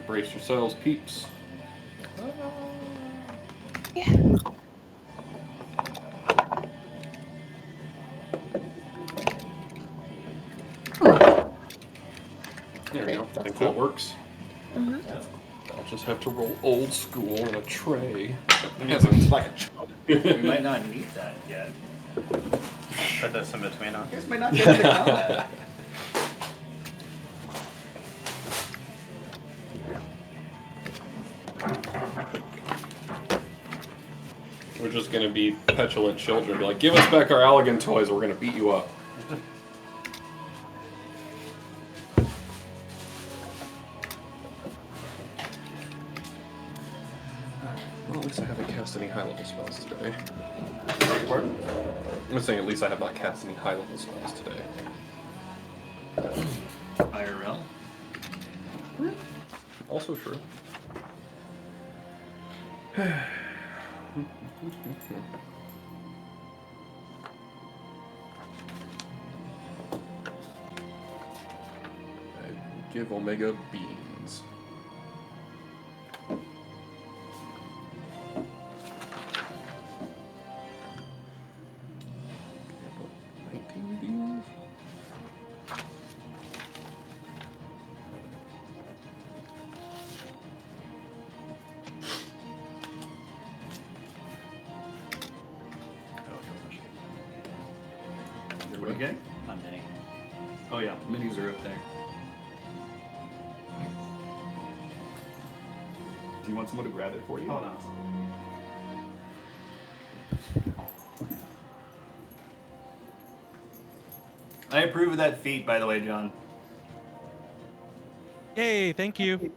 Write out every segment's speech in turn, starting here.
Brace yourselves, peeps. Yeah. There we go. I think that works. Mm-hmm. I'll just have to roll old school in a tray. It's like a chunk. We might not need that yet. Put this in between us. You guys might not get into combat. We're just gonna be petulant children. Be like, give us back our Allegan toys or we're gonna beat you up. Well, at least I haven't cast any high-level spells today. Pardon? I'm saying at least I have not cast any high-level spells today. IRL? Also true. I give Omega beans. What are you getting? I'm mini. Oh yeah, minis are up there. Do you want someone to grab it for you? Oh, no. I approve of that feat, by the way, John. Yay, thank you.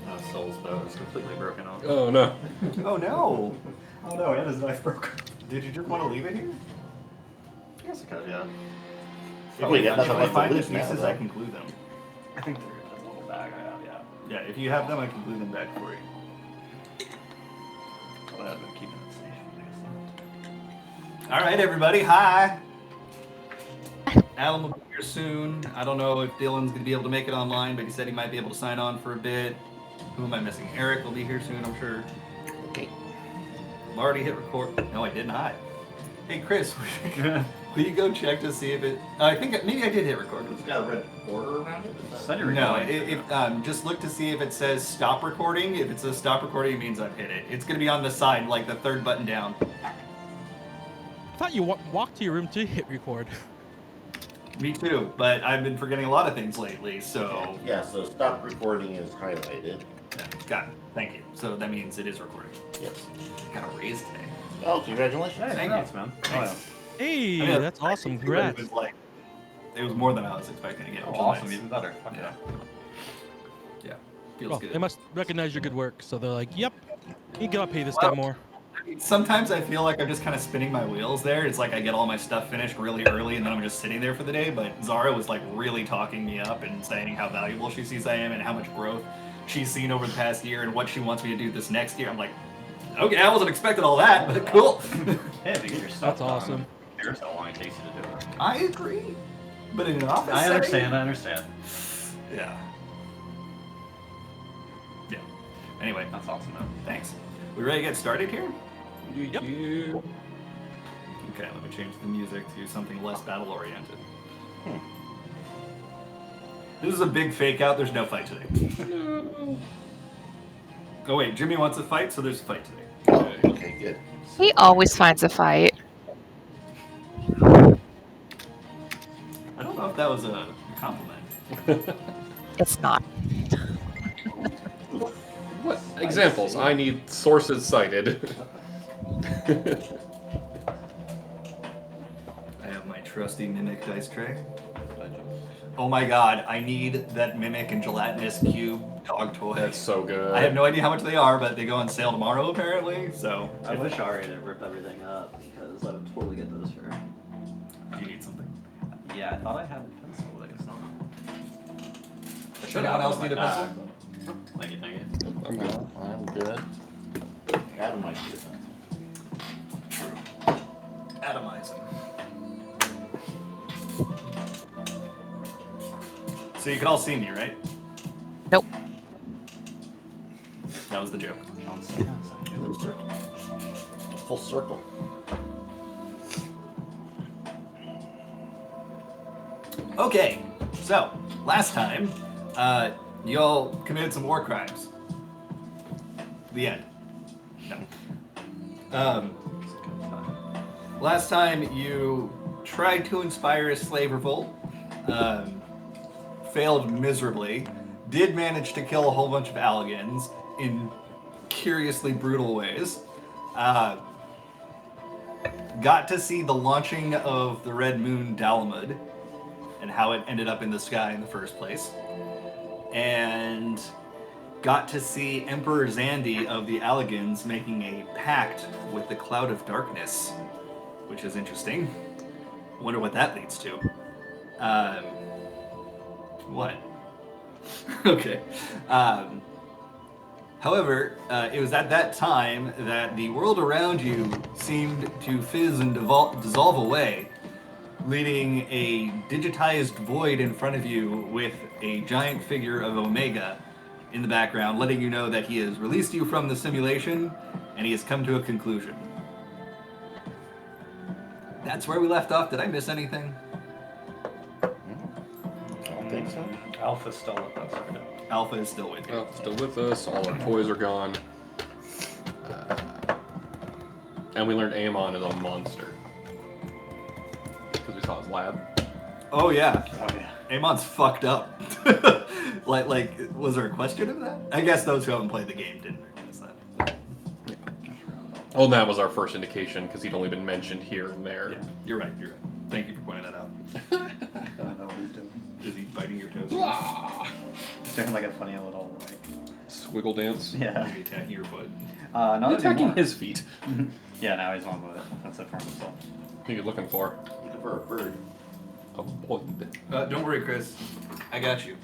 Oh, Soul's bow is completely broken off. Oh no. Oh no! Oh no, Anna's knife broke. Did you just want to leave it here? I guess I could, yeah. Probably got nothing if I left to find the lose now, pieces, though. I can glue them. I think there is a little bag I have, yeah. Yeah, if you have them, I can glue them back for you. But I've been keeping it safe. All right, everybody. Hi. Alan will be here soon. I don't know if Dylan's going to be able to make it online, but he said he might be able to sign on for a bit. Who am I missing? Eric will be here soon, I'm sure. Okay. I've already hit record. No, I did not. Hey, Chris, will you go check to see if it... I think maybe I did hit record. It's got a red border around it. Said you're No, recording. just look to see if it says stop recording. If it says stop recording, it means I've hit it. It's going to be on the side, like the third button down. I thought you walked to your room to hit record. Me too, but I've been forgetting a lot of things lately, so... Yeah, so stop recording is highlighted. Yeah, got it. Thank you. So that means it is recording. Yes. Got a raise today. Oh, congratulations. Hey, Thank congrats, you. man. Thanks. Hey, I mean, that's I awesome. think Congrats. It was more than I was expecting to get. Oh, Which is awesome, nice. even better. Fuck Yeah. Yeah. Feels Well, good. they must recognize your good work, so they're like, yep, you gotta pay this guy more. Sometimes I feel like I'm just kind of spinning my wheels there. It's like I get all my stuff finished really early and then I'm just sitting there for the day. But Zara was like really talking me up and saying how valuable she sees I am and how much growth she's seen over the past year and what she wants me to do this next year. I'm like, okay, I wasn't expecting all that, but cool. Hey, if you get your stuff That's awesome. done, here's how long it takes you to do it. I agree. But in an office I setting- understand. Yeah. Yeah. Anyway, That's awesome, man. thanks. We ready to get started here? Yep. Okay, let me change the music to something less battle-oriented. This is a big fake out. There's no fight today. No. Oh wait, Jimmy wants a fight, so there's a fight today. Oh, okay, good. He always finds a fight. I don't know if that was a compliment. It's not. What examples? I need sources cited. I have my trusty Mimic dice tray. Oh my god, I need that Mimic and gelatinous cube dog toy. That's so good. I have no idea how much they are, but they go on sale tomorrow apparently, so... I wish Ari had ripped everything up because I would totally get those for. Do you need something? Yeah, I thought I had a pencil, but I guess not. Does anyone else need a pencil? Thank you, thank you. I'm good. I'm good. Adam might be a pencil. Atomizing. So you can all see me, right? Nope. That was the joke. Full circle. Full circle. Okay, so last time, y'all committed some war crimes. The end. No. Last time you tried to inspire a slave revolt, failed miserably, did manage to kill a whole bunch of Alligans in curiously brutal ways, got to see the launching of the Red Moon Dalamud and how it ended up in the sky in the first place, and got to see Emperor Zandi of the Alligans making a pact with the Cloud of Darkness, which is interesting. Wonder what that leads to. What? Okay. However, it was at that time that the world around you seemed to fizz and dissolve away, leaving a digitized void in front of you with a giant figure of Omega in the background, letting you know that he has released you from the simulation and he has come to a conclusion. That's where we left off. Did I miss anything? I don't think so. Alpha's still with us, right? Alpha is still with you. Oh, still with us. All our toys are gone. And we learned Amon is a monster. Because we saw his lab. Oh yeah, Oh yeah. Amon's fucked up. like, was there a question of that? I guess those who haven't played the game didn't realize that. Well, that was our first indication because he'd only been mentioned here and there. Yeah, you're right. You're right. Thank you for pointing that out. I don't know what he's doing. Is he biting your toes? He's doing like a funny little like. Squiggle dance. Yeah. Maybe attacking your foot. Not Attacking anymore. his feet. Yeah, now he's on with it. That's it for himself. What are you looking for? Looking for a bird. A void. Don't worry, Chris. I got you.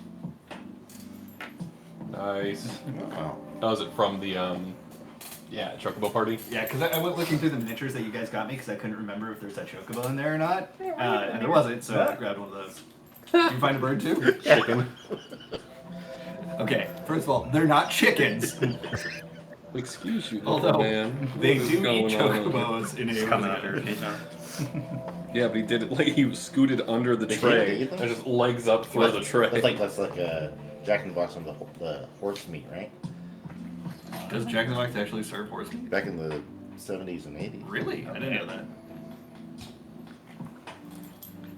Nice. Oh. Oh, is it from the, yeah, Chocobo Party? Yeah, because I went looking through the miniatures that you guys got me because I couldn't remember if there's a chocobo in there or not. And there wasn't, so I grabbed one of those. Did you find a bird too? Chicken. Okay, first of all, they're not chickens. Excuse you, Although, man. they What is do eat going on? chocobos in He's a coming at her. Yeah, but he did it like he was scooted under the They tray can't eat them? and just legs up through the tray. That's like Jack in the Box on the horse meat, right? Does Jack in the Box actually serve horse meat? Back in the 70s and 80s. Really? I didn't know that.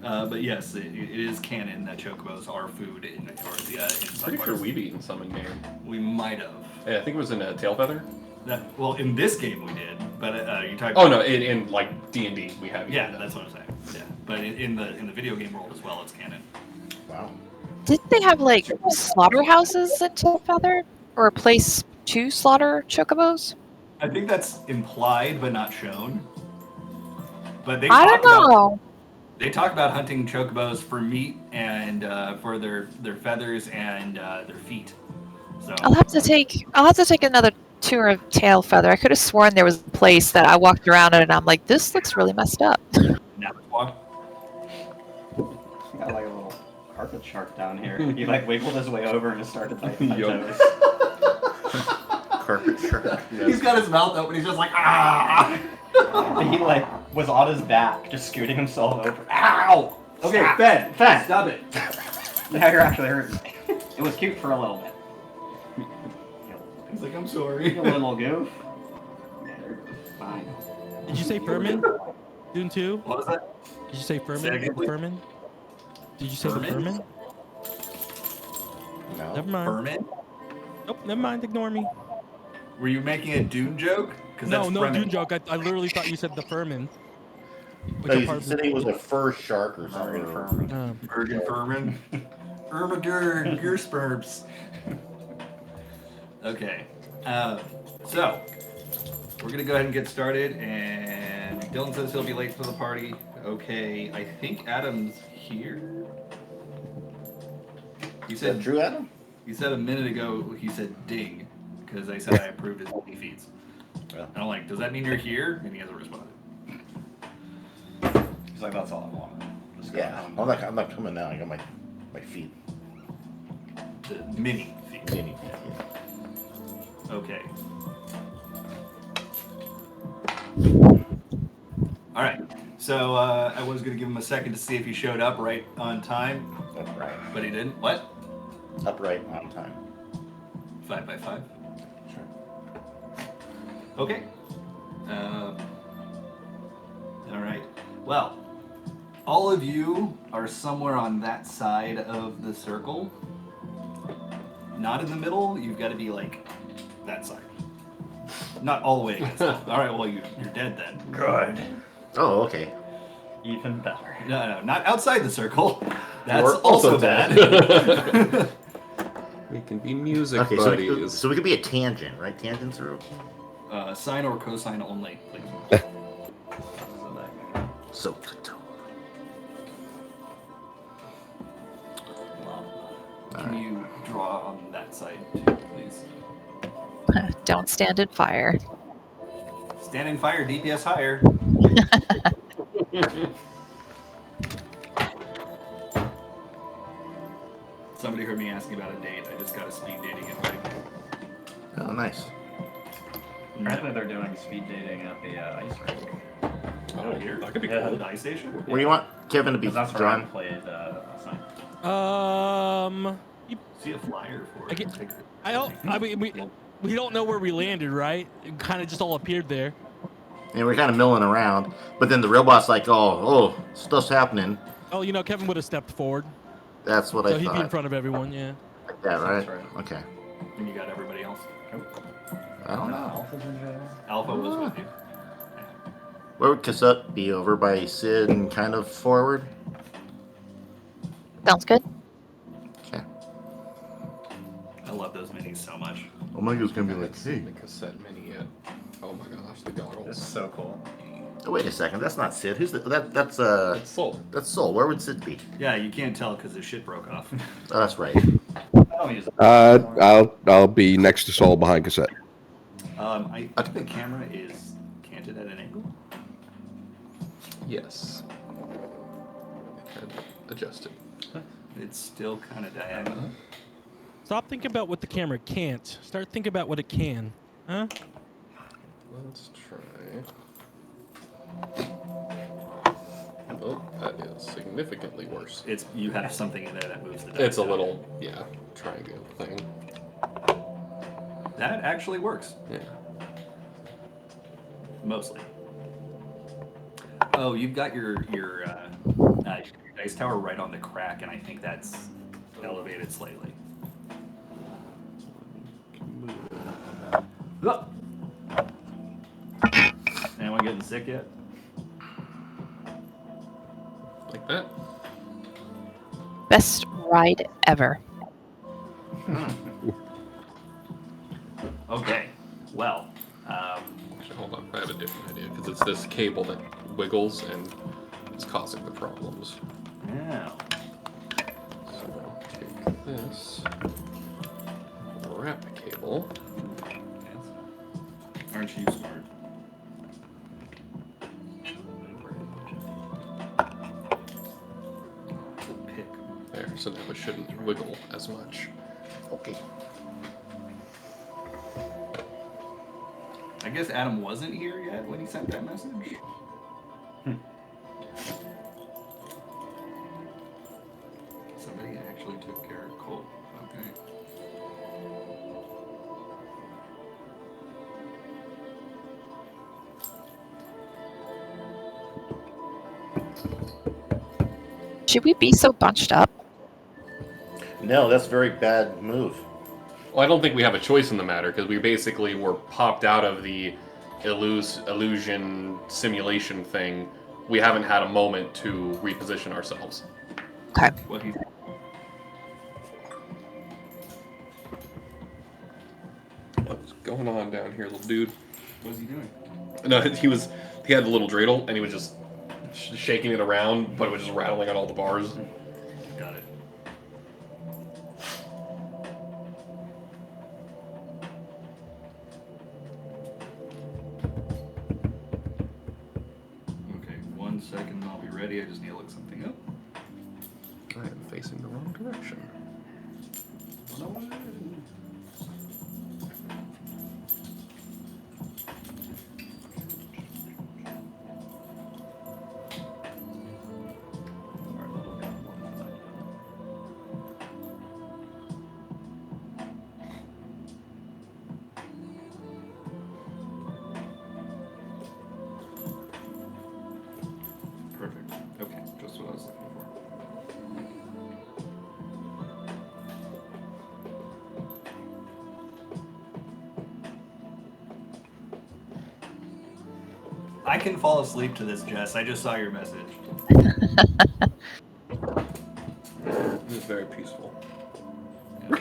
But yes, it is canon that chocobos are food in the inside Pretty sure bars. we've eaten some in game. We might have. Yeah, I think it was in Tail Feather. Well, in this game we did, but you talking. Oh no, in like D&D we have. Yeah, eaten that's what I'm saying. Yeah, but in the video game world as well, it's canon. Wow. Didn't they have like slaughterhouses at Feather, or a place to slaughter chocobos? I think that's implied but not shown. But they I talk don't about know. they talk about hunting chocobos for meat and for their feathers and their feet. So I'll have to take another tour of Tail Feather. I could have sworn there was a place that I walked around at and I'm like, this looks really messed up. now it's walk. Got like a little carpet shark down here. He like wiggled his way over and just started biting my Yup. toes. Carpet shark. He's got his mouth open. He's just like ah. He like was on his back, just scooting himself over. Ow! Okay, Stop. Ben, Ben. stop it. Now you're actually hurting me. It was cute for a little bit. He's like, I'm sorry. You little goof. Yeah, you're fine. Did you say Furman? Dune 2? What was that? Did you say Say Furman? again, please. Furman? Did you say the Furman? Furman? No. Never mind. Furman? Nope, never mind. Ignore me. Were you making a Dune joke? Because No, that's no Fremen. Dune joke. I literally thought you said the Furman. Which No, are you part of said the- he was a fur shark or something. Bergen Furman. Ermagur Gersperps. Okay. So, we're going to go ahead and get started. And Dylan says he'll be late for the party. Okay, I think Adam's here. You Is that said true, Adam? You said a minute ago. He said ding because I said I approved his Twitter feeds. Yeah. And I'm like, does that mean you're here? And he hasn't responded. He's like, that's all I wanted. Just go Yeah. home. I'm not coming now. I got my feet. The mini feed. Mini feet. Yeah. Okay. All right. So I was gonna give him a second to see if he showed up right on time, Upright. but he didn't. What? Upright on time. 5 by 5. Sure. Okay. All right. Well, all of you are somewhere on that side of the circle. Not in the middle. You've got to be like that side. Not all the way against them. All right. Well, you're dead then. Good. Oh, okay. Even better. No, not outside the circle. That's You're also also bad. We can be music Okay, buddies. so we could be a tangent, right? Tangents are okay. Sine or cosine only, please. So. Can you draw on that side too, please? Don't stand in fire. Stand in fire, DPS higher. Somebody heard me asking about a date. I just got a speed dating invite. Oh, nice. Apparently they're doing speed dating at the ice rink. Oh, here? That could be Yeah. cool. The ice station? Where do you want Kevin to be 'Cause that's where I drawn? played last night. See a flyer for I it. get- I mean, we don't know where we landed, right? It kind of just all appeared there. And we're kind of milling around, but then the real boss like, oh, stuff's happening. Oh, Kevin would have stepped forward, That's what so I he'd be in thought. front of everyone. Yeah. Like that, right? That's right. Okay. And you got everybody else. I don't know. Alpha's in jail. Alpha was with you. Where would Cassette be? Over by Sid and kind of forward? Sounds good. Okay. I love those minis so much. Omega's gonna be like, It's hey. the cassette mini yet. Oh my gosh, the This is goggles. so cool. Oh, wait a second. That's not Sid. Who's that's It's sold. that's Soul. Where would Sid be? Yeah, you can't tell because his shit broke off. Oh, that's right. I don't use it. I'll be next to Saul behind cassette. I think the camera is canted at an angle. Yes. And adjusted. It's still kind of diagonal. Stop thinking about what the camera can't. Start thinking about what it can. Huh? Let's try. Oh, that is significantly worse. It's you have something in there that moves the dice. It's a little, yeah, triangle thing. That actually works Yeah. mostly. Oh, you've got your dice tower right on the crack, and I think that's elevated slightly. Oh. Anyone getting sick yet? Like that? Best ride ever. Okay. Well, Actually, hold on. I have a different idea because it's this cable that wiggles and it's causing the problems. yeah. So take this, wrap the cable. Aren't you smart? Pick. There, so now it shouldn't wiggle as much. Okay. I guess Adam wasn't here yet when he sent that message. Somebody actually took care of Cole. Okay. Should we be so bunched up? No, that's a very bad move. Well, I don't think we have a choice in the matter because we basically were popped out of the illusion simulation thing. We haven't had a moment to reposition ourselves. Okay. What he What's going on down here, little dude? what was he doing? No, he had the little dreidel and he was just shaking it around, but it was just rattling on all the bars. Got it. Okay, 1 second. I'll be ready. I just need to look something up. I am facing the wrong direction. Perfect. Okay, just what I was looking for. I can fall asleep to this, Jess. I just saw your message. It's very peaceful. Yeah.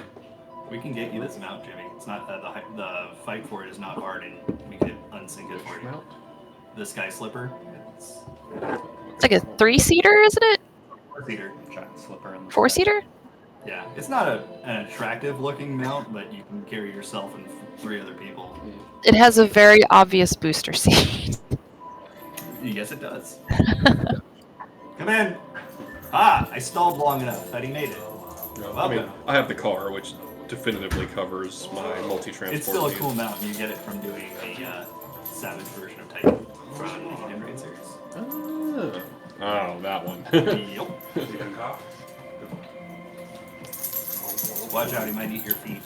We can get you this mount, Jimmy. It's not the fight for it is not hard, and we could unsync it for you. Mount? The Sky Slipper. It's It's like a 3-seater, isn't it? 4-seater. Giant slipper in the 4-seater? Yeah, it's not an attractive looking mount, but you can carry yourself and 3 other people. It has a very obvious booster seat. Yes, it does. Come in. I stalled long enough. But he made it. I mean, I have the car, which definitively covers my multi-transport. It's still a needs. cool mount, and you get it from doing the Savage version of Titan from the Hidden Raid series. Oh, that one. Yup. Watch out, he might eat your feet.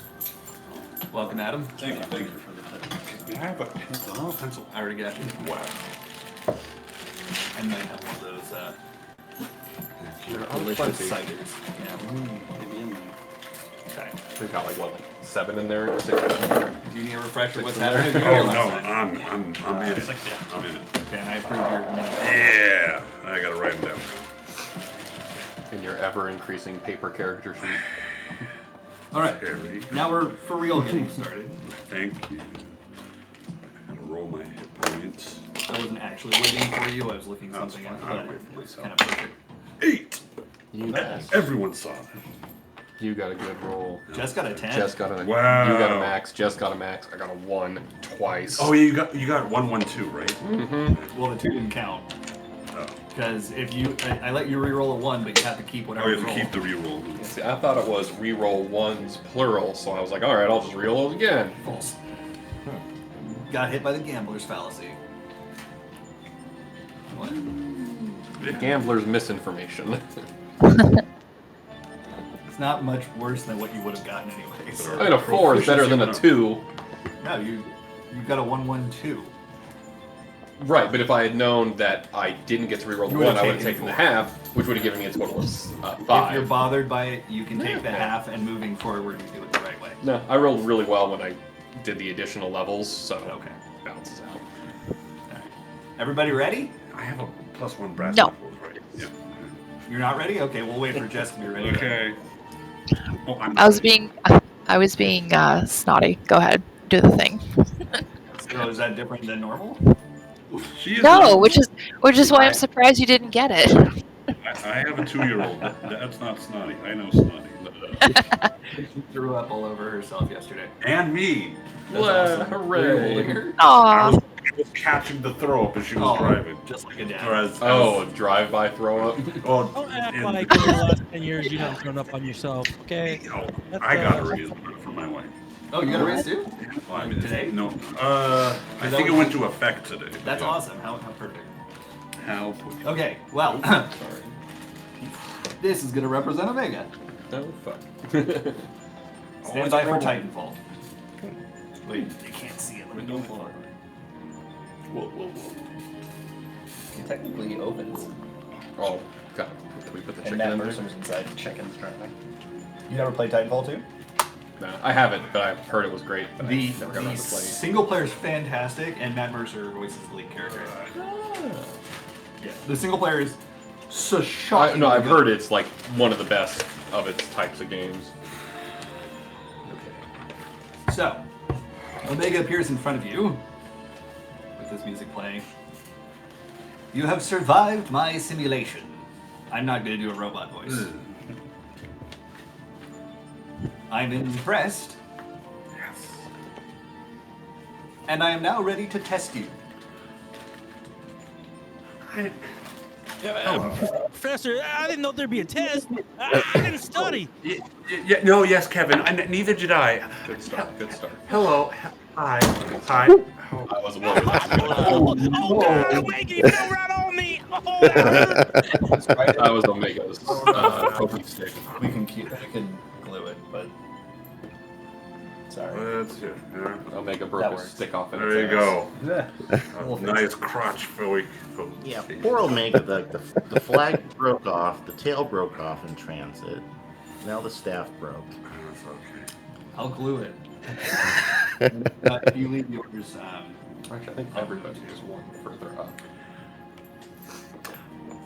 Welcome, Adam. Thank you for the tip. I have a pencil. I already got you. Wow. I might have one of those They're delicious plenty. ciders. Yeah. Maybe in there. Okay. We've got like 7 in there. 6 in there. Do you need a refresher? What's in there. happening? Oh no, I'm in it. I'm in it. Okay, and I approve your minute. Yeah, I gotta write them down. In your ever-increasing paper character sheet. All right. Harry, Now we're for real getting started. thank you. I'm gonna roll my hit points. I wasn't actually waiting for you. I was looking That's something fine. up, I'll but wait for it was myself. kind of perfect. 8. You got, Everyone saw that. you got a good roll. Jess got a 10. Jess got a. Wow. You got a max. Jess got a max. I got a 1 twice. Oh, yeah, you got 1, 1, 2, right? Mm-hmm. Well, the 2 didn't count. Oh. Because if you, I let you re-roll a 1, but you have to keep Oh, whatever you you have roll. to keep the reroll. See, I thought it was re-roll ones plural, so I was like, all right, I'll just re-roll it again. False. Got hit by the gambler's fallacy. What? Gambler's misinformation. It's not much worse than what you would have gotten anyways. I mean, a 4 is better than a 2. No, you got a 1-1-2. Right, but if I had known that I didn't get to re-roll the You would've 1, I would have taken taken the 4. half, which would have given me a total of If you're 5. bothered by it, you can take the Yeah. half, and moving forward, you do it the right way. No, I rolled really well when I did the additional levels, so Okay. it balances out. Alright. Everybody ready? I have a +1 brass No. knuckles, right? Yeah. You're not ready? Okay, we'll wait for Jess to be ready. Okay. Oh, I'm I was ready. being snotty. Go ahead, do the thing. So is that different than normal? She is No, not- which is why I'm surprised you didn't get it. I have a 2-year-old. That's not snotty. I know snotty. She threw up all over herself yesterday. And me. That's awesome. Were you holding her? I Aw, was catching the throw up as she was driving. Just like a dad. Whereas, Oh, a drive-by throw-up? oh, Don't act and- like in the last 10 years you haven't thrown up on yourself, okay? oh, That's, I got a raise for my wife. Oh, you got a raise too? Well, I mean, Today? No. I think it went to effect today. That's Yeah. awesome. How perfect. How put Okay, well, Sorry. this is going to represent Omega. Oh, fuck. Stand by for Titanfall. Wait, you can't see it. Let me go forward. It technically opens. Oh, God. Can we put the And chicken Matt in there? Mercer's inside. The chicken's driving. You never played Titanfall 2? No, I haven't, but I've heard it was great. But The, I never got around the to playing. single player is fantastic, and Matt Mercer voices the lead character. Yeah, the single player is so shocking. No, I've heard it's like one of the best of its types of games. Okay. So, Omega appears in front of you with this music playing. You have survived my simulation. I'm not going to do a robot voice. I'm impressed. Yes. And I am now ready to test you. Professor, I didn't know there'd be a test. I didn't study. No, yes, Kevin. Neither did I. Good start. Good start. Hello. Hi. Hi. I was worried. Oh, God, Omega, you fell right on me. Oh, that hurt. That was Omega's poking stick. We can glue it, but sorry. That's it. Yeah. Omega broke That his works. stick off in There you its go. We'll A fix nice it. crotch for Yeah, poor Omega. The flag broke off, the tail broke off in transit. Now the staff broke. That's okay. I'll glue it. If you leave yours, Actually, I think everybody is one further up.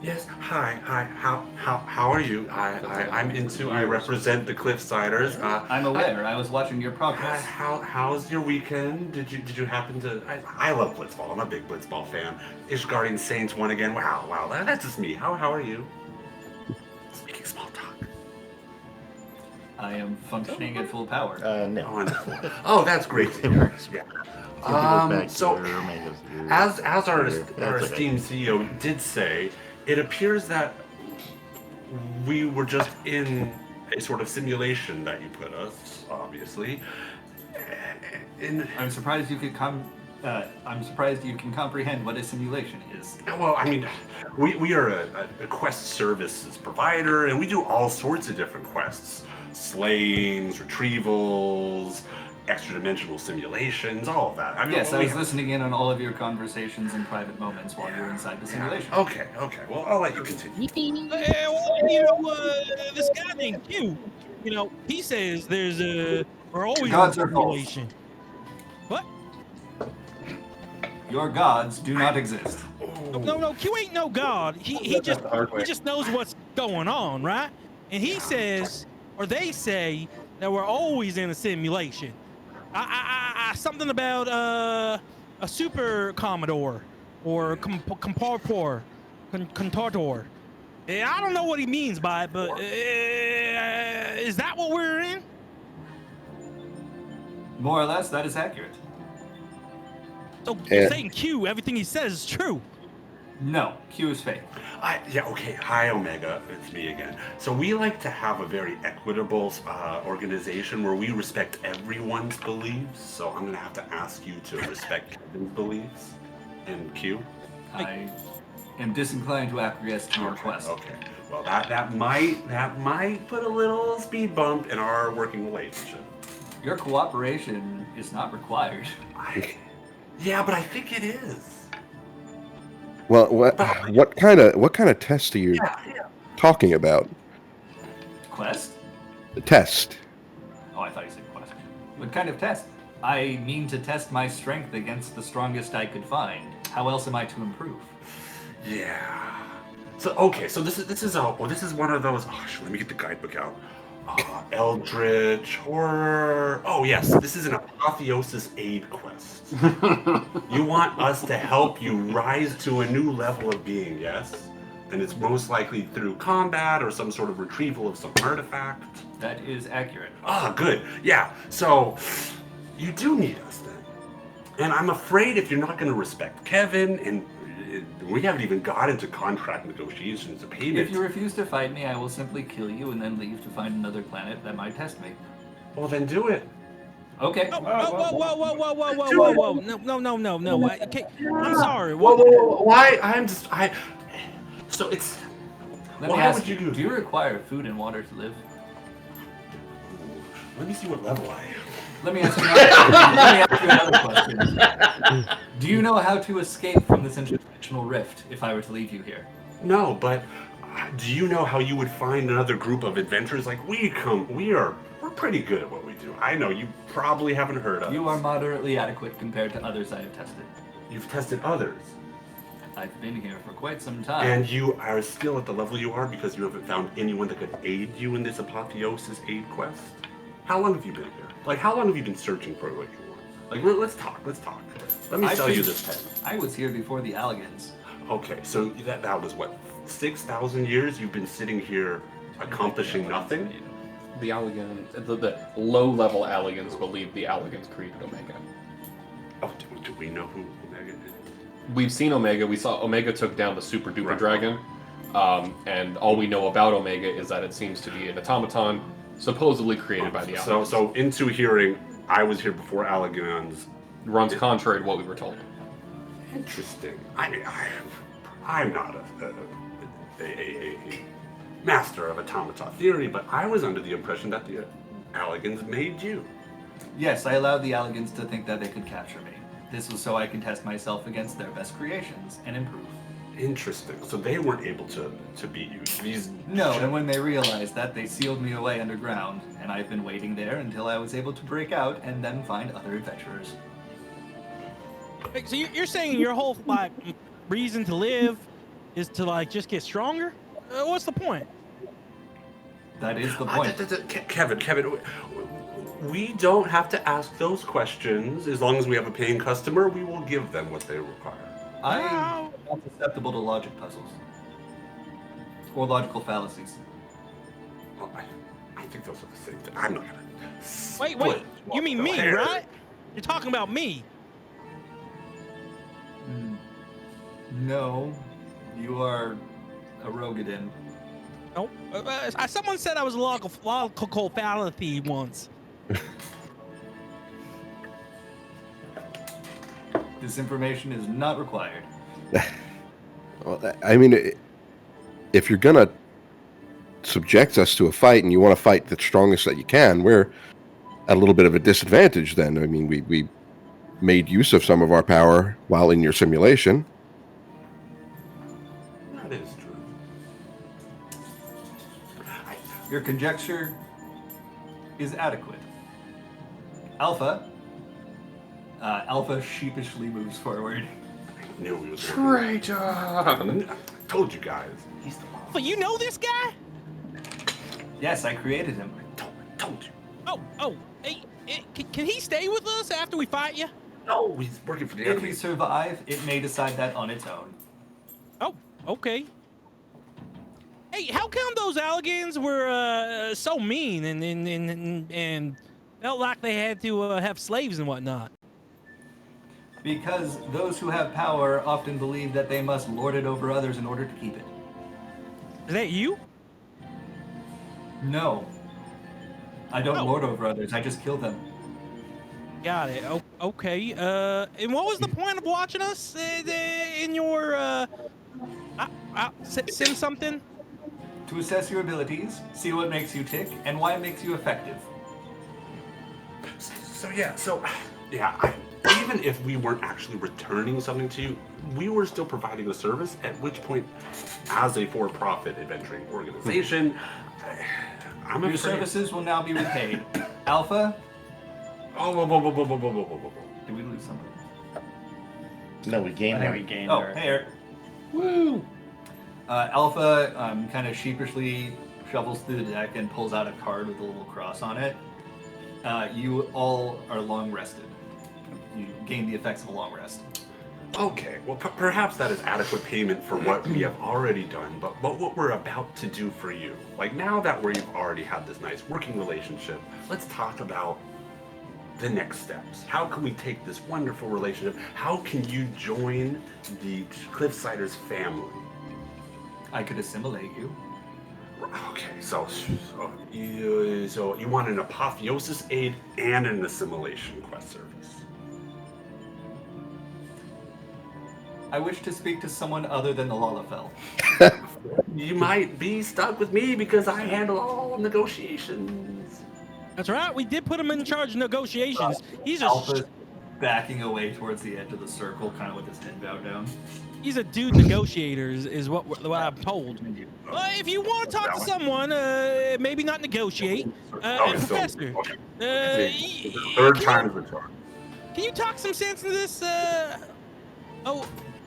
Yes. Hi. How are you? I'm into. I represent the Cliffsiders. I'm aware. I was watching your progress. How's your weekend? Did you happen to? I love Blitzball. I'm a big Blitzball fan. Ishgardian Saints won again. Wow. That's just me. How are you? Speaking small talk. I am functioning at full power. No. Wonderful. Oh, that's great to hear. Yeah. So, as our esteemed CEO did say, it appears that we were just in a sort of simulation that you put us, obviously. I'm surprised you could I'm surprised you can comprehend what a simulation is. Well, I mean, we are a quest services provider, and we do all sorts of different quests. Slayings, retrievals, extra-dimensional simulations, all of that. I mean, Yes, I was listening in on all of your conversations and private moments while you were inside the simulation. Okay. Well, I'll let you continue. This guy named Q, he says we're always Gods in a are false. simulation. What? Your gods do not exist. No, Q ain't no god. He just knows what's going on, right? And he says, or they say, that we're always in a simulation. Something about a super Commodore or Compartor. I don't know what he means by it, but is that what we're in? More or less, that is accurate. So you're saying Q, everything he says is true. No, Q is fake. Okay. Hi, Omega. It's me again. So we like to have a very equitable organization where we respect everyone's beliefs. So I'm going to have to ask you to respect Kevin's beliefs. And Q? I am disinclined to acquiesce to your request. Okay. Well, that might put a little speed bump in our working relationship. Your cooperation is not required. Yeah, but I think it is. Well, what kind of test are you talking about? Quest? The test. Oh, I thought you said quest. What kind of test? I mean to test my strength against the strongest I could find. How else am I to improve? Yeah. So this is one of those. Oh, let me get the guidebook out. Eldritch horror. Oh yes, this is an apotheosis aid quest. You want us to help you rise to a new level of being, yes? And it's most likely through combat or some sort of retrieval of some artifact. That is accurate. Good. Yeah. So you do need us then. And I'm afraid if you're not going to respect Kevin, and we haven't even got into contract negotiations or payment. If you refuse to fight me, I will simply kill you and then leave to find another planet that might test me. Well, then do it. Okay. Whoa. No. Okay, I'm sorry. Whoa. Why? So it's. Let me Why ask would you, you do you require food and water to live? Let me see what level I am. Let me ask you another question. Do you know how to escape from this interdimensional rift if I were to leave you here? No, but do you know how you would find another group of adventurers? Like we're pretty good at what we do. I know you probably haven't heard of. You are moderately adequate compared to others I have tested. You've tested others. I've been here for quite some time. And you are still at the level you are because you haven't found anyone that could aid you in this apotheosis aid quest? How long have you been here? Like, how long have you been searching for what you want? Like, let's talk. Let me sell you this pen. I was here before the Alligans. Okay, so that was what, 6,000 years you've been sitting here accomplishing nothing? The the low-level Alligans believe the Alligans created Omega. Oh, do we know who Omega is? We've seen Omega. We saw Omega took down the super duper Right. dragon, and all we know about Omega is that it seems to be an automaton supposedly created by the Alligans. So into hearing, I was here before Alligans. Runs contrary to what we were told. Interesting. I'm not a master of automata theory, but I was under the impression that the Alligans made you. Yes, I allowed the Alligans to think that they could capture me. This was so I can test myself against their best creations and improve. Interesting. So they weren't able to beat you. No, and when they realized that, they sealed me away underground, and I've been waiting there until I was able to break out and then find other adventurers. Wait, so you're saying your whole like reason to live is to like just get stronger? What's the point? That is the point. Kevin, we don't have to ask those questions. As long as we have a paying customer, we will give them what they require. I am not susceptible to logic puzzles. Or logical fallacies. Well, I think those are the same thing. I'm not gonna... Wait, you mean me, hair. right? You're talking about me. No, you are a Rogadin. No, someone said I was a logical fallacy once. This information is not required. Well, I mean, if you're gonna subject us to a fight and you want to fight the strongest that you can, we're at a little bit of a disadvantage then. I mean, we made use of some of our power while in your simulation. That is true. Your conjecture is adequate. Alpha sheepishly moves forward. I knew he was Traitor! I told you guys. He's the boss. But you know this guy? Yes, I created him. Told you. Oh, hey, can he stay with us after we fight you? No, he's working for the If we enemy. survive, it may decide that on its own. Oh, okay. Hey, how come those Alligans were so mean and felt like they had to have slaves and whatnot? Because those who have power often believe that they must lord it over others in order to keep it. Is that you? No. I don't Oh. lord over others, I just kill them. Got it. Okay. And what was the point of watching us in your sim something? To assess your abilities, see what makes you tick, and why it makes you effective. So even if we weren't actually returning something to you, we were still providing a service, at which point, as a for-profit adventuring organization, I'm Your afraid... services will now be repaid. Alpha, whoa. did we lose something? No, we gained I think her. we gained Oh, her. hey, Eric. Woo! Alpha kind of sheepishly shovels through the deck and pulls out a card with a little cross on it. You all are long rested. You gain the effects of a long rest. Okay, well, perhaps that is adequate payment for what we have already done, but what we're about to do for you. Like, now that we've already had this nice working relationship, let's talk about the next steps. How can we take this wonderful relationship? How can you join the Cliffsiders family? I could assimilate you. Okay, so you want an apotheosis aid and an assimilation quest service. I wish to speak to someone other than the Lalafell. You might be stuck with me because I handle all negotiations. That's right. We did put him in charge of negotiations. He's Alpha's backing away towards the edge of the circle, kind of with his head bowed down. he's a dude negotiator is what I'm told. If you want to talk to someone, maybe not negotiate. Professor, Third time's the charm. can you talk some sense into this?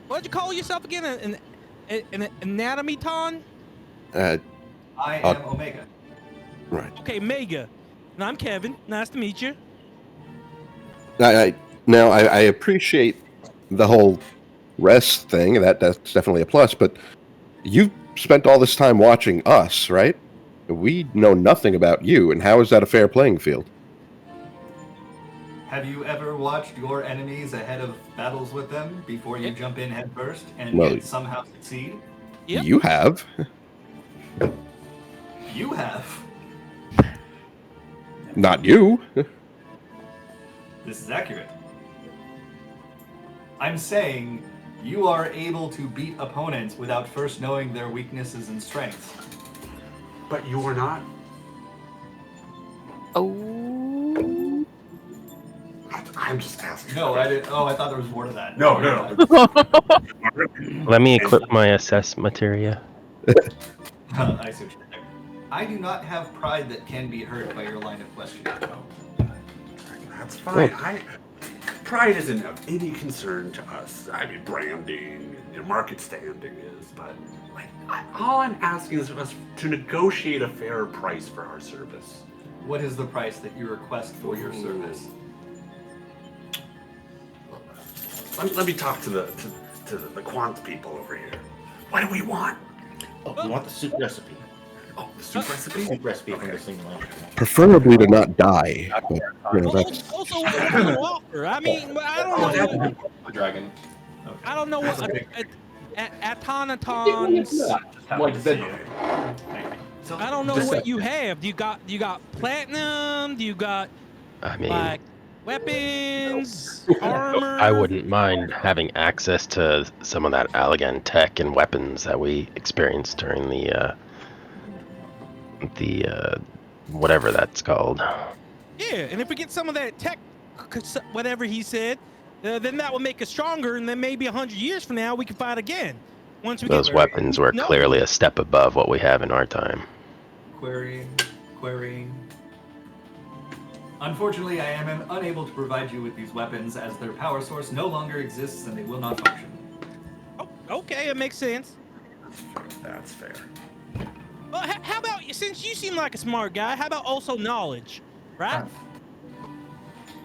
What'd you call yourself again? An anatomy-ton? I am Omega. Right. Okay, Mega. And I'm Kevin. Nice to meet you. I appreciate the whole rest thing, that's definitely a plus. But you've spent all this time watching us, right? We know nothing about you, and how is that a fair playing field? Have you ever watched your enemies ahead of battles with them before you jump in head first and Well, yet somehow succeed? Yep. You have. You have. Not you. This is accurate. I'm saying you are able to beat opponents without first knowing their weaknesses and strengths. But you are not. Oh. I'm just asking. No, I didn't. Oh, I thought there was more to that. No. Let me equip my assess materia. I see what you're saying. I do not have pride that can be hurt by your line of questioning. That's fine. Pride isn't of any concern to us. I mean, branding and market standing is, but all I'm asking is for us to negotiate a fair price for our service. What is the price that you request for your service? Let me talk to the quant people over here. What do we want? Oh, you want the soup recipe? Oh, the soup recipe? Soup recipe from the simulation. Preferably to not die. But, that's... Also, what do you offer? I mean, I don't know. The dragon. I don't know what Atonatons. I don't know what you have. Do you got platinum? Do you got I mean, like weapons, armor? I wouldn't mind having access to some of that Allegan tech and weapons that we experienced during the whatever that's called. Yeah, and if we get some of that tech, whatever he said, then that would make us stronger, and then maybe 100 years from now we can fight again. Once we Those get weapons were clearly a step above what we have in our time. Querying. Unfortunately, I am unable to provide you with these weapons as their power source no longer exists and they will not function. Oh, okay, it makes sense. That's fair. Well, how about, since you seem like a smart guy, how about also knowledge, right?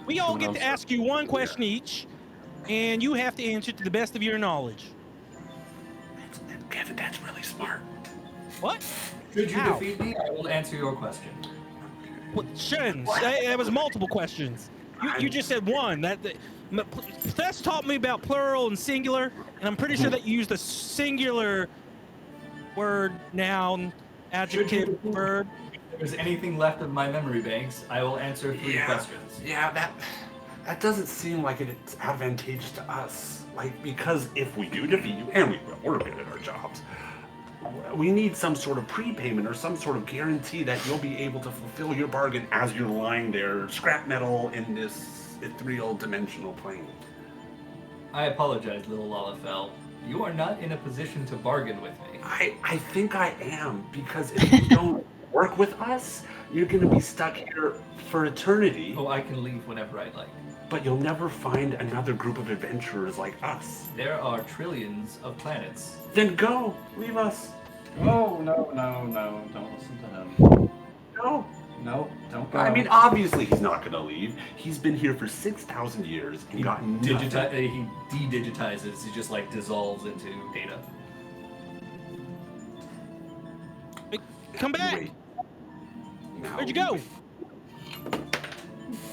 We all get to ask you one question each, and you have to answer to the best of your knowledge. Kevin, that's really smart. What? Should you defeat me, I will answer your question. Questions. There was multiple questions. You just said one. Thess taught me about plural and singular, and I'm pretty sure that you used the singular word, noun, adjective, verb. If there's anything left of my memory banks, I will answer 3 questions. Yeah, that doesn't seem like it's advantageous to us. Because if we do defeat you, and we will, we're good at our jobs, we need some sort of prepayment or some sort of guarantee that you'll be able to fulfill your bargain as you're lying there, scrap metal in this ethereal dimensional plane. I apologize, little Lalafell. You are not in a position to bargain with me. I think I am, because if you don't work with us, you're going to be stuck here for eternity. Oh, I can leave whenever I like. But you'll never find another group of adventurers like us. There are trillions of planets. Then go. Leave us. Oh, no. Don't listen to him. No. No, don't go. I mean, obviously he's not going to leave. He's been here for 6,000 years and got nothing. He de-digitizes. He just dissolves into data. Come back. Wait. Now Where'd you go?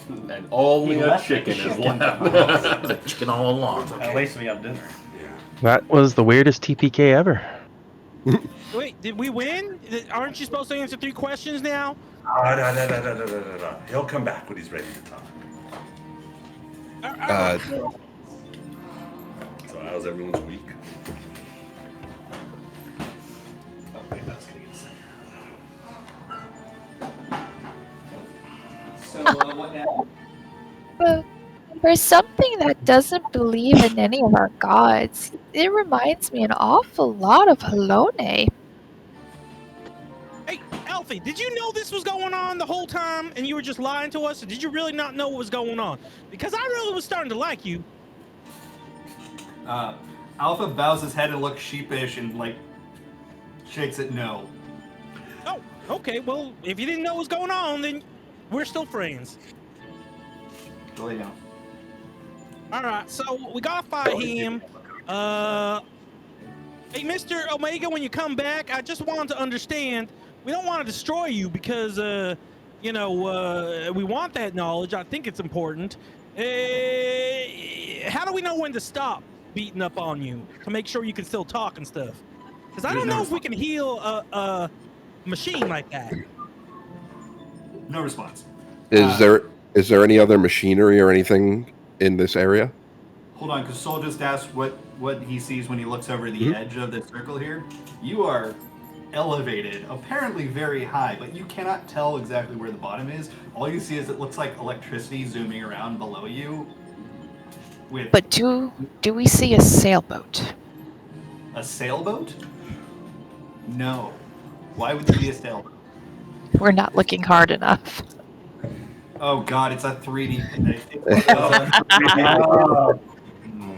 And only He a left chicken the is chicken. left. The chicken all along. At least we have dinner. Yeah. That was the weirdest TPK ever. Wait, did we win? Aren't you supposed to answer 3 questions now? No. He'll come back when he's ready to talk. So how's everyone's week? So, what now? But for something that doesn't believe in any of our gods, it reminds me an awful lot of Halone. Hey, Alfie, did you know this was going on the whole time and you were just lying to us? Or did you really not know what was going on? Because I really was starting to like you. Alpha bows his head and looks sheepish and shakes it no. Oh, okay. Well, if you didn't know what was going on, then we're still friends. Really don't. All right, so we gotta fight him. Hey, Mr. Omega, when you come back, I just wanted to understand. We don't want to destroy you because, we want that knowledge. I think it's important. How do we know when to stop beating up on you to make sure you can still talk and stuff? Because I don't know if we can heal a machine like that. No response. Is there any other machinery or anything in this area? Hold on, because Soul just asked what he sees when he looks over the edge of the circle here. You are elevated, apparently very high, but you cannot tell exactly where the bottom is. All you see is it looks like electricity zooming around below you. But do we see a sailboat? A sailboat? No. Why would there be a sailboat? We're not looking hard enough. Oh god, it's a 3D.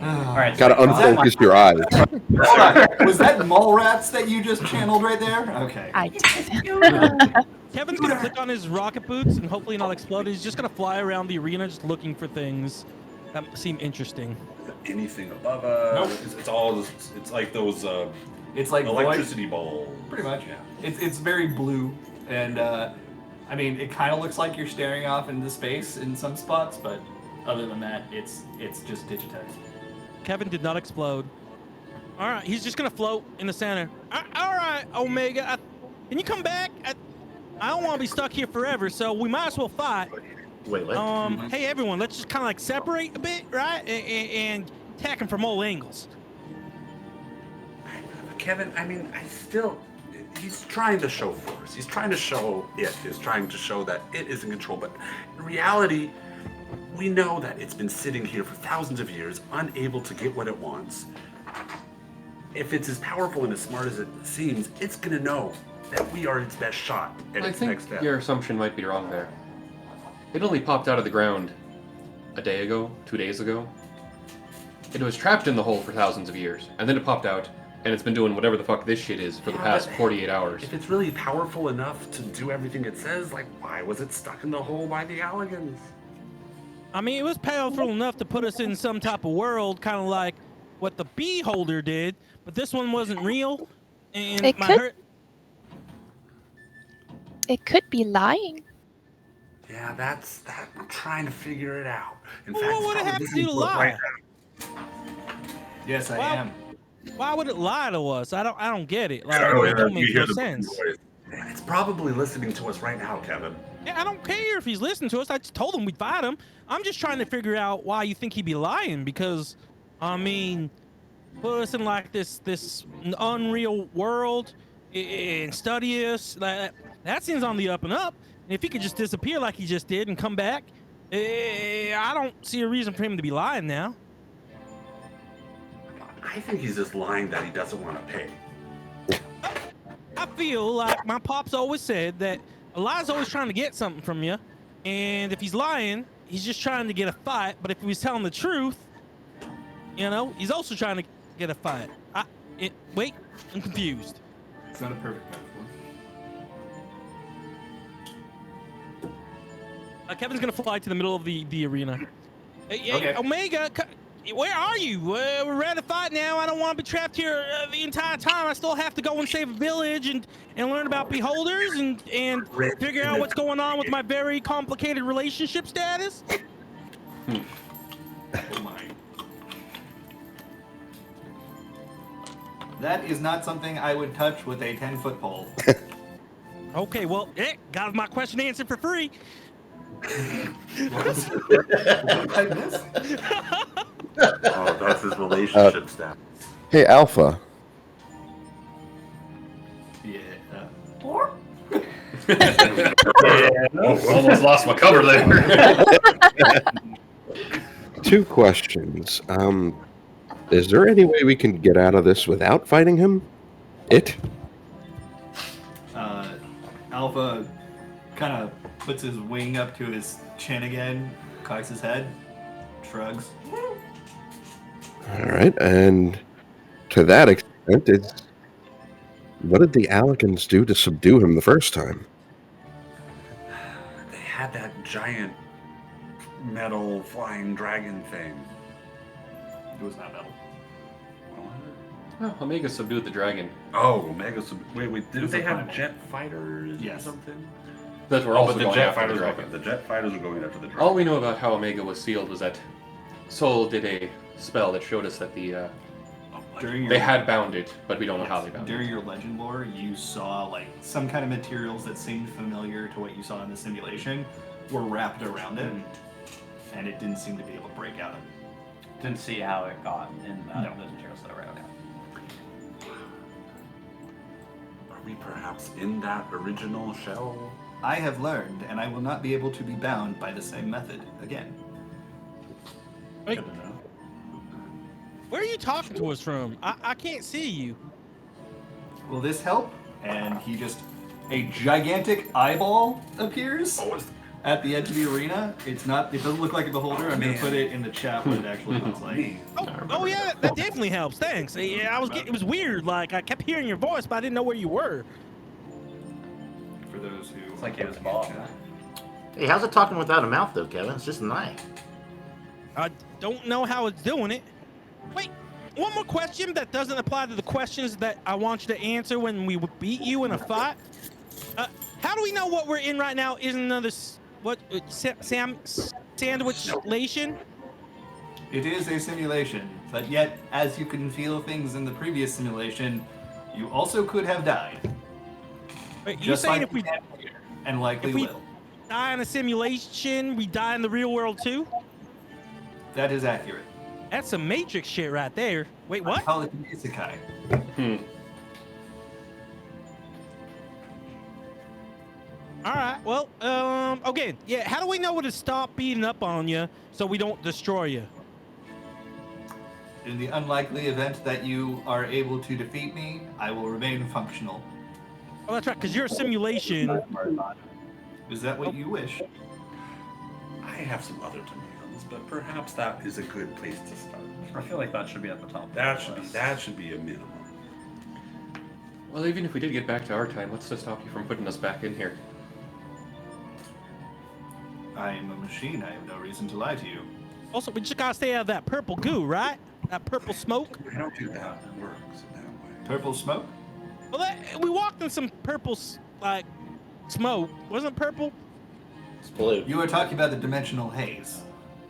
All right, Gotta unfocus your eyes. Was that Mallrats that you just channeled right there? Okay. I did. Kevin's gonna click on his rocket boots and hopefully not explode. He's just gonna fly around the arena just looking for things that seem interesting. Anything above us? Nope. It's all. It's like those. It's like electricity balls. Pretty much. Yeah. It's very blue, and I mean, it kind of looks like you're staring off into space in some spots, but other than that, it's just digitized. Kevin did not explode. All right, he's just gonna float in the center. All right, Omega, can you come back? I don't want to be stuck here forever, so we might as well fight. Wait, what? Hey everyone, let's just kind of like separate a bit, right? And attack him from all angles. Kevin, I mean, he's trying to show force. He's trying to show He's trying to show that it is in control. But in reality, we know that it's been sitting here for thousands of years, unable to get what it wants. If it's as powerful and as smart as it seems, it's going to know that we are its best shot at its next step. Your assumption might be wrong there. It only popped out of the ground a day ago, 2 days ago. It was trapped in the hole for thousands of years, and then it popped out, and it's been doing whatever the fuck this shit is for the past 48 hours. If it's really powerful enough to do everything it says, like, why was it stuck in the hole by the Alligans? I mean, it was powerful enough to put us in some type of world, kind of like what the Beholder did, but this one wasn't real. And It could be lying. Yeah, that's that. I'm trying to figure it out. In Well, fact, what would it it's have to probably do to listening us lie? Yes, I am. Why would it lie to us? I don't get it. Like, Oh, it yeah, don't you make hear no the sense. voice. It's probably listening to us right now, Kevin. Yeah, I don't care if he's listening to us. I just told him we'd fight him. I'm just trying to figure out why you think he'd be lying, because, I mean, put us in like this unreal world and study us. That seems on the up and up. And if he could just disappear like he just did and come back, I don't see a reason for him to be lying now. I think he's just lying that he doesn't want to pay. I feel like my pops always said that a lie's always trying to get something from you, and if he's lying, he's just trying to get a fight. But if he was telling the truth, he's also trying to get a fight. Wait, I'm confused. It's not a perfect metaphor. Kevin's gonna fly to the middle of the arena. Hey, Omega, where are you? We're ready to fight now. I don't want to be trapped here the entire time. I still have to go and save a village and learn about beholders and figure out what's going on with my very complicated relationship status. Oh my. That is not something I would touch with a 10-foot pole. Okay, well, got my question answered for free. Oh, that's his relationship staff. Hey, Alpha. Yeah. Almost lost my cover there. 2 questions. Is there any way we can get out of this without fighting him? Alpha kind of puts his wing up to his chin again, cocks his head, shrugs. All right, and to that extent, what did the Alligans do to subdue him the first time? They had that giant metal flying dragon thing. It was not metal. Oh, Omega subdued the dragon. Oh, Omega. Wait. Didn't It's they a have planet. jet fighters Yes. or something? That we're Oh, also but the going jet after the fighters. dragon. The jet fighters are going after the dragon. All we know about how Omega was sealed was that Sol did a spell that showed us that the they had bound it, but we don't know how they bound During it. your legend lore, you saw like some kind of materials that seemed familiar to what you saw in the simulation were wrapped around it, and it didn't seem to be able to break out of it. Didn't see how it got in No. those materials that are around it. Are we perhaps in that original shell? I have learned, and I will not be able to be bound by the same method again. Wait, Good to know. where are you talking to us from? I can't see you. Will this help? And a gigantic eyeball appears Oh, at the edge of the arena. It doesn't look like a beholder. I'm going to put it in the chat what it actually looks like. Oh yeah, that definitely helps. Thanks. Yeah, it was weird. Like I kept hearing your voice, but I didn't know where you were. For those who... It's like it was Bob. Hey, how's it talking without a mouth, though, Kevin? It's just an eye. I don't know how it's doing it. Wait, one more question that doesn't apply to the questions that I want you to answer when we beat you in a fight. How do we know what we're in right now isn't another sandwich-lation? It is a simulation, but yet, as you can feel things in the previous simulation, you also could have died. Wait, you Just saying like if we can here, and likely if we- will. die in a simulation, we die in the real world too? That is accurate. That's some Matrix shit right there. Wait, I what? call it an isekai. All right. Well, okay. Yeah. How do we know when to stop beating up on you so we don't destroy you? In the unlikely event that you are able to defeat me, I will remain functional. Oh, that's right. Because you're a simulation. Is that what you wish? I have some other demands, but perhaps that is a good place to start. I feel like that should be at the top. That should be a minimum. Well, even if we did get back to our time, what's to stop you from putting us back in here? I am a machine. I have no reason to lie to you. Also, we just gotta stay out of that purple goo, right? That purple smoke. I don't think that works in that way. Purple smoke? Well, we walked in some purple like smoke. Wasn't it purple? It's blue. You were talking about the dimensional haze.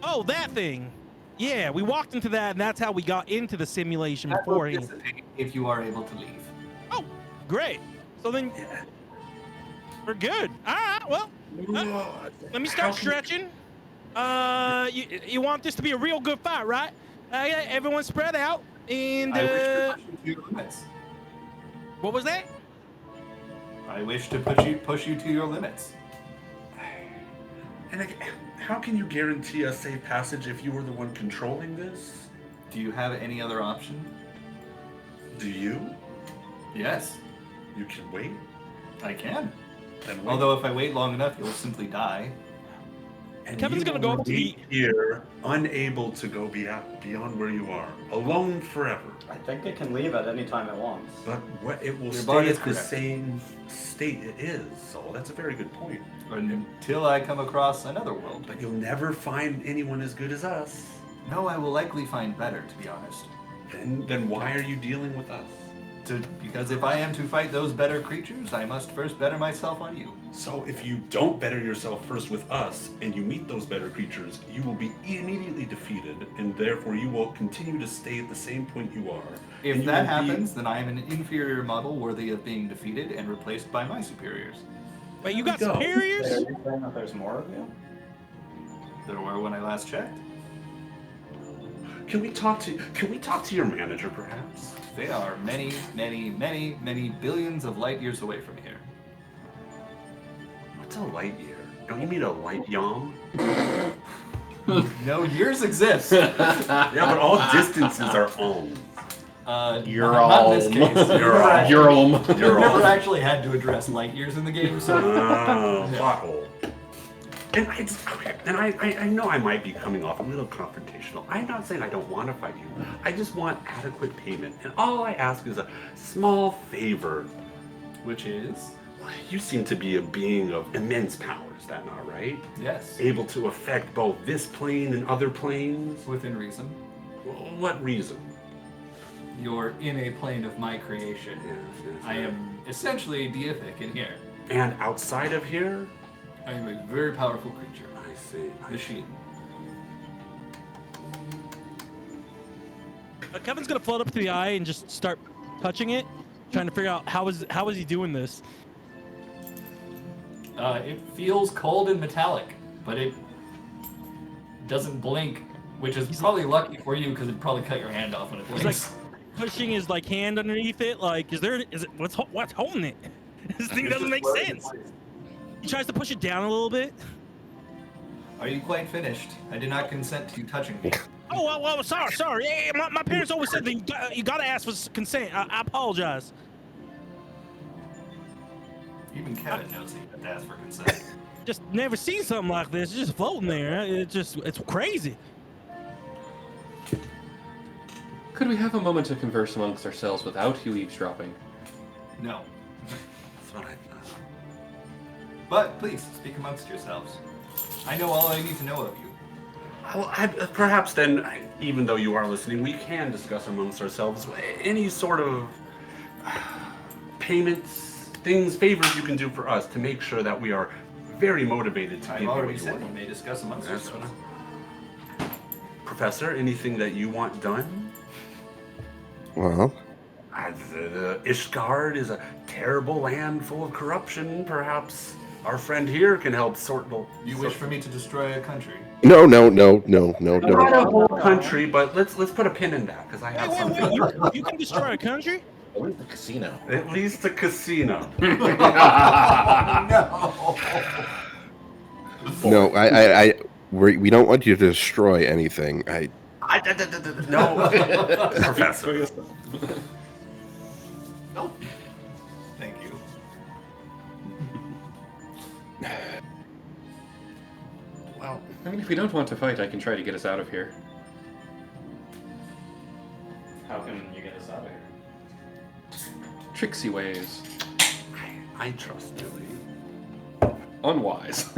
Oh, that thing. Yeah, we walked into that, and that's how we got into the simulation That will beforehand. dissipate if you are able to leave. Oh, great. So then we're good. All right. Well, let me start stretching. You want this to be a real good fight, right? Yeah, everyone spread out. And I wish to push you to your limits. what was that? I wish to push you to your limits. And how can you guarantee a safe passage if you were the one controlling this? Do you have any other option? Do you? Yes, You can wait? I can. Then wait. Although if I wait long enough, you'll simply die. And Kevin's you gonna will go up to be here, unable to go beyond where you are, alone forever. I think it can leave at any time it wants. But what it will Your body stay is at the correct. same state it is. So that's a very good point. Until I come across another world. But you'll never find anyone as good as us. No, I will likely find better, to be honest. Then why are you dealing with us? Because if I am to fight those better creatures, I must first better myself on you. So if you don't better yourself first with us, and you meet those better creatures, you will be immediately defeated, and therefore you will continue to stay at the same point you are. If And you that will be- happens, then I am an inferior model worthy of being defeated and replaced by my superiors. Wait, you got There we go. superiors? Are you saying that there's more of you? There were when I last checked. Can we talk to your manager, perhaps? They are many, many, many, many billions of light years away from here. What's a light year? Don't you mean a light yom? No, years exist. Yeah, but all distances are ohms. You're not in this case. You're all. You're all. We've never actually had to address light years in the game, so Oh, butthole. And I know I might be coming off a little confrontational. I'm not saying I don't want to fight you. I just want adequate payment. And all I ask is a small favor. which is You seem to be a being of immense power, is that not right? yes, Able to affect both this plane and other planes? within reason. What reason? you're in a plane of my creation. I am essentially deific in here. And outside of here, I am a very powerful creature. I see. Machine. Kevin's gonna float up to the eye and just start touching it, trying to figure out how is he doing this. It feels cold and metallic, but it doesn't blink, which is probably lucky for you because it'd probably cut your hand off when it He's blinks. like pushing his like hand underneath it. Like, is it what's holding it? This thing doesn't make sense. He tries to push it down a little bit. Are you quite finished? I did not consent to you touching me. Oh, well, sorry. Yeah, my parents always said that you gotta ask for consent. I apologize. Even Kevin knows that you have to ask for consent. Just never seen something like this. It's just floating there. It's crazy. Could we have a moment to converse amongst ourselves without you eavesdropping? No. That's what I thought. But please, speak amongst yourselves. I know all I need to know of you. Well, perhaps then, even though you are listening, we can discuss amongst ourselves any sort of payments, favors you can do for us to make sure that we are very motivated to give I've you already what you said want. we may discuss amongst That's ourselves. Professor, anything that you want done? Well, The Ishgard is a terrible land full of corruption. Perhaps our friend here can help sort the. You wish for me to destroy a country? no, Not don't. a whole country, but let's put a pin in that because I have something. You can destroy a country? The casino. At least a casino. No, we don't want you to destroy anything. No, Professor. No. Thank you. Well, I mean, if we don't want to fight, I can try to get us out of here. How can you get us out of here? Tricksy ways. I trust Billy. Unwise.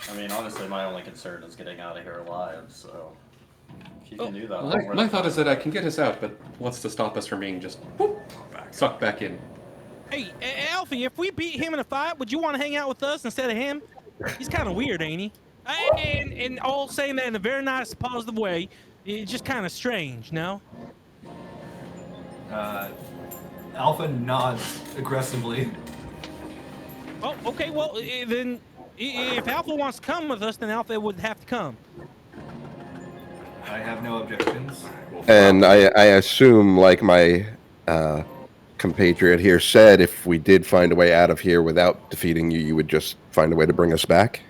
I mean, honestly, my only concern is getting out of here alive, so if you can do that. Well, my thought is that I can get us out, but what's to stop us from being just whoop, sucked back in? Hey, Alfie, if we beat him in a fight, would you want to hang out with us instead of him? He's kind of weird, ain't he? And all saying that in a very nice, positive way. It's just kind of strange, no? Alpha nods aggressively. Oh, okay. Well, then if Alpha wants to come with us, then Alpha would have to come. I have no objections. And I assume, like my compatriot here said, if we did find a way out of here without defeating you, you would just find a way to bring us back?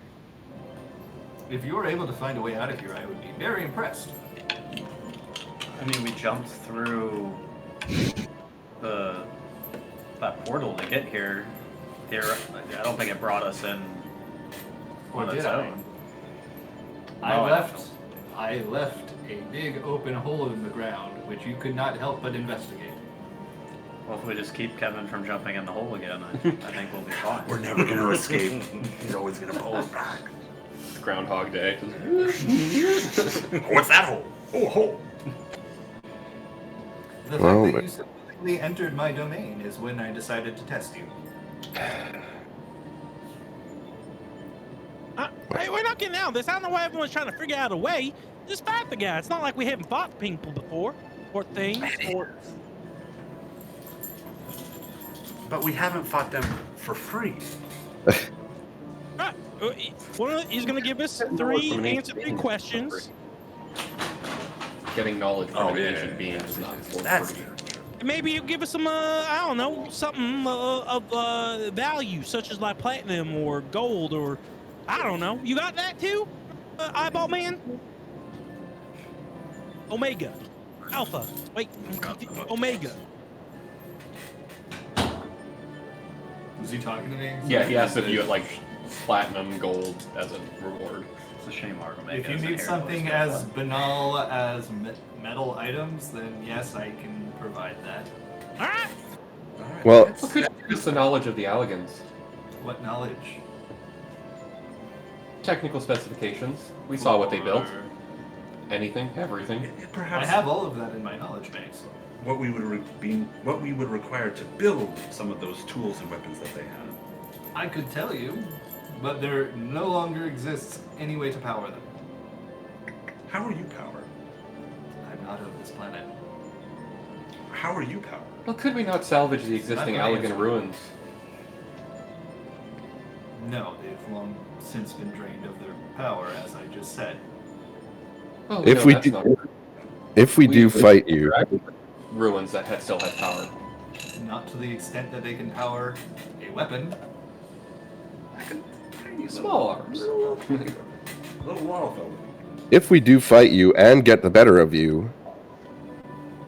If you were able to find a way out of here, I would be very impressed. I mean, we jumped through that portal to get here. I don't think it brought us in on its own. I left a big open hole in the ground, which you could not help but investigate. Well, if we just keep Kevin from jumping in the hole again, I think we'll be fine. We're never gonna escape. He's always gonna pull us back. Groundhog Day. What's that hole? Oh, a hole. The Well, fact that you specifically entered my domain is when I decided to test you. Hey, we're not getting out of this. I don't know why everyone's trying to figure out a way. Just fight the guy. It's not like we haven't fought people before, or things, or. But we haven't fought them for free. Right. He's going to give us answer three questions. Getting knowledge from Oh, an yeah, ancient yeah, being yeah. is not for That's free. Maybe you give us some, I don't know, something of value, such as like platinum or gold or, I don't know. You got that too, Eyeball Man? Omega. Alpha. Wait, Omega. Was he talking to me? Yeah, he asked if you had like platinum, gold as a reward. It's a shame our Omega If you isn't need here, something let's as get banal as metal items, then yes, I can provide that. All right. Well, Well, could you give us the knowledge of the Alligans? What knowledge? technical specifications. We saw what they built. Anything, everything. Perhaps I have all of that in my knowledge base. what we would require to build some of those tools and weapons that they have. I could tell you, but there no longer exists any way to power them. How are you powered? I'm not of this planet. How are you powered? Well, could we not salvage the existing Not my Allegan answer. ruins? No, they've long since been drained of their power, as I just said. Oh, If no, we that's do- not- If we do fight you, ruins that still had power. Not to the extent that they can power a weapon. Small arms. Little wall fellow. if we do fight you and get the better of you,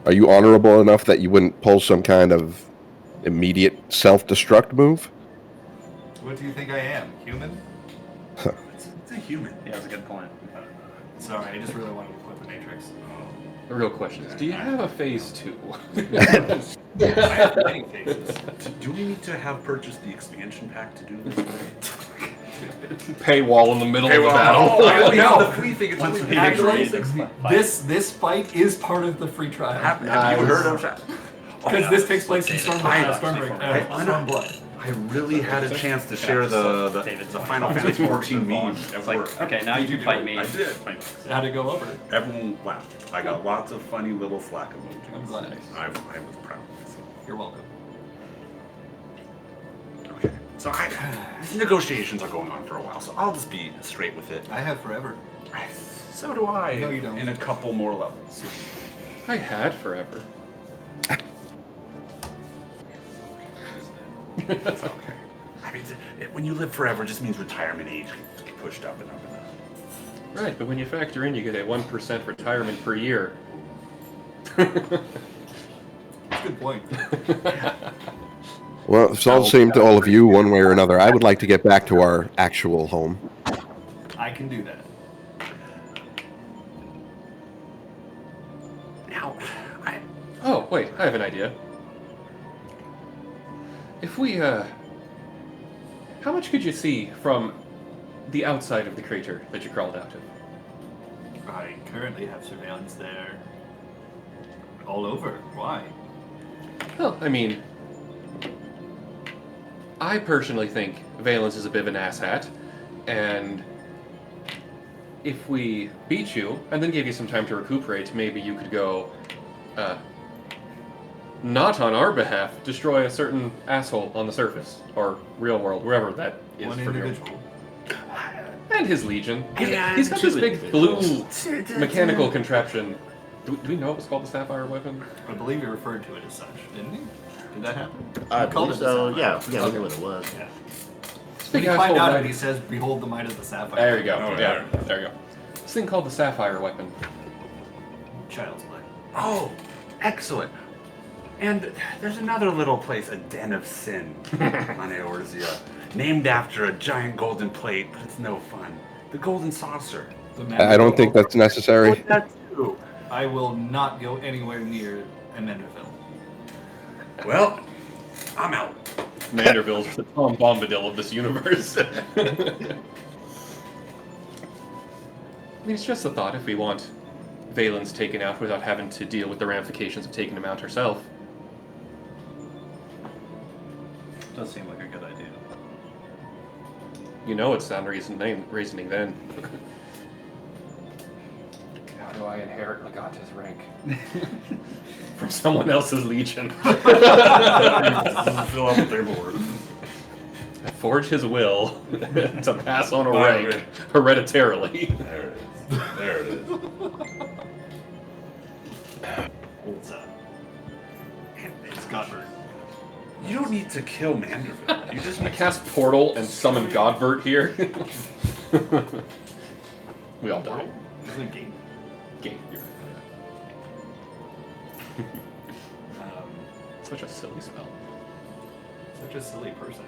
are you honorable enough that you wouldn't pull some kind of immediate self-destruct move? What do you think I am? Human? It's a human. Yeah, that's a good point. Sorry, I just really wanted to quit the Matrix. The real question is, do you have a phase 2? I have many phases. Do we need to have purchased the expansion pack to do this? Paywall in the middle of the Oh, battle. no. The free thing. It's Once only we Actually, agree. this fight is part of the free trial. Have you heard of that? Because this takes place in I- Stormblood. I really had a chance to share the Final Fantasy 14 meme at It's like, work. okay, now you can fight me. I did. How'd it go over? Everyone laughed. I got lots of funny little Slack emojis. I'm glad. I was proud of myself. You're welcome. Okay. So these negotiations are going on for a while, so I'll just be straight with it. I have forever. So do I. No, you don't. In a couple more levels. I had forever. It's okay. I mean, when you live forever, it just means retirement age gets pushed up and up and up. Right, but when you factor in, you get a 1% retirement per year. That's a good point. Well, it's all the same to all of you, one way or another. I would like to get back to our actual home. I can do that. Now, Oh, wait, I have an idea. If we, how much could you see from the outside of the crater that you crawled out of? I currently have surveillance there. All over. Why? Well, I mean, I personally think Valence is a bit of an asshat, and if we beat you and then gave you some time to recuperate, maybe you could go, not on our behalf, destroy a certain asshole on the surface, or real world, wherever that is One for you. individual. And his legion. And He's got two this big individuals. blue mechanical contraption. Do we know it was called the Sapphire Weapon? I believe he referred to it as such, didn't he? Did that happen? I He called believe it so. the Yeah, Sapphire. yeah, we knew what it was. Yeah. This When big you find asshole out rider- it, he says, "Behold the might of the sapphire." There you go. Oh, Yeah, there you go. This thing called the Sapphire Weapon. Child's play. oh, excellent. And there's another little place, a den of sin on Eorzea, named after a giant golden plate, but it's no fun. The golden saucer. I don't think that's necessary. That too. I will not go anywhere near Amenderville. Well, I'm out. Manderville's the Tom Bombadil of this universe. I mean, it's just a thought if we want Valence taken out without having to deal with the ramifications of taking him out herself. Does seem like a good idea. You know it's sound reasoning then. How do I inherit Legata's rank? From someone else's legion. Fill out the paperwork. Forge his will to pass on a Oh, rank right. hereditarily. There it is. There it is. It's Godbert. You don't need to kill Manderville. You just I need cast Portal and summon Godbert here. We all die. Isn't it game? Game. Um, Such a silly spell. such a silly person.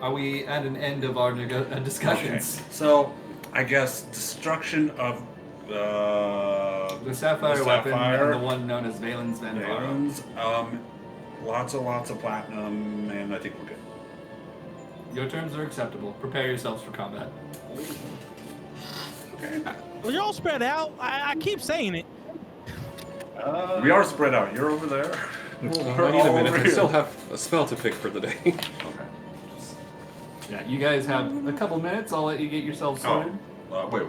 Are we at an end of our discussions? Okay. So, I guess destruction of The sapphire weapon sapphire. and the one known as Valen's Van Vara. Lots of platinum, and I think we're good. Your terms are acceptable. Prepare yourselves for combat. Well, you're all spread out. I keep saying it. We are spread out. You're over there. Hold on, We're I need a all minute. over I here. still have a spell to pick for the day. Okay. Yeah, you guys have a couple minutes. I'll let you get yourselves sorted. Wait.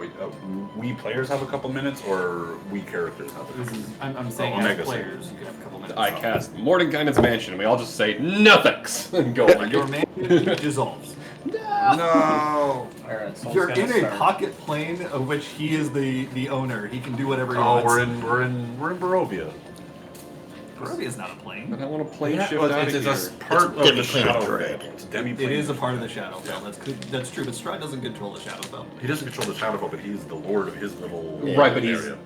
We players have a couple minutes, or we characters have a couple minutes? I'm saying Omega as players, you can have a couple minutes. I cast Mordenkainen's Mansion, and we all just say, no thanks, and go like Your it. mansion dissolves. No. Alright, so You're in a pocket plane of which he is the owner. He can do whatever he Oh, wants. we're in Barovia. Barovia's not a plane. But I want to plane shift well, out of it's here. a part of the demi-plane shadow dragon. belt. It's a demi-plane. It is a part of the shadow belt. That's true. But Strahd doesn't control the shadow belt. He doesn't control the shadow belt, but he's the lord of his little Right, but he's area.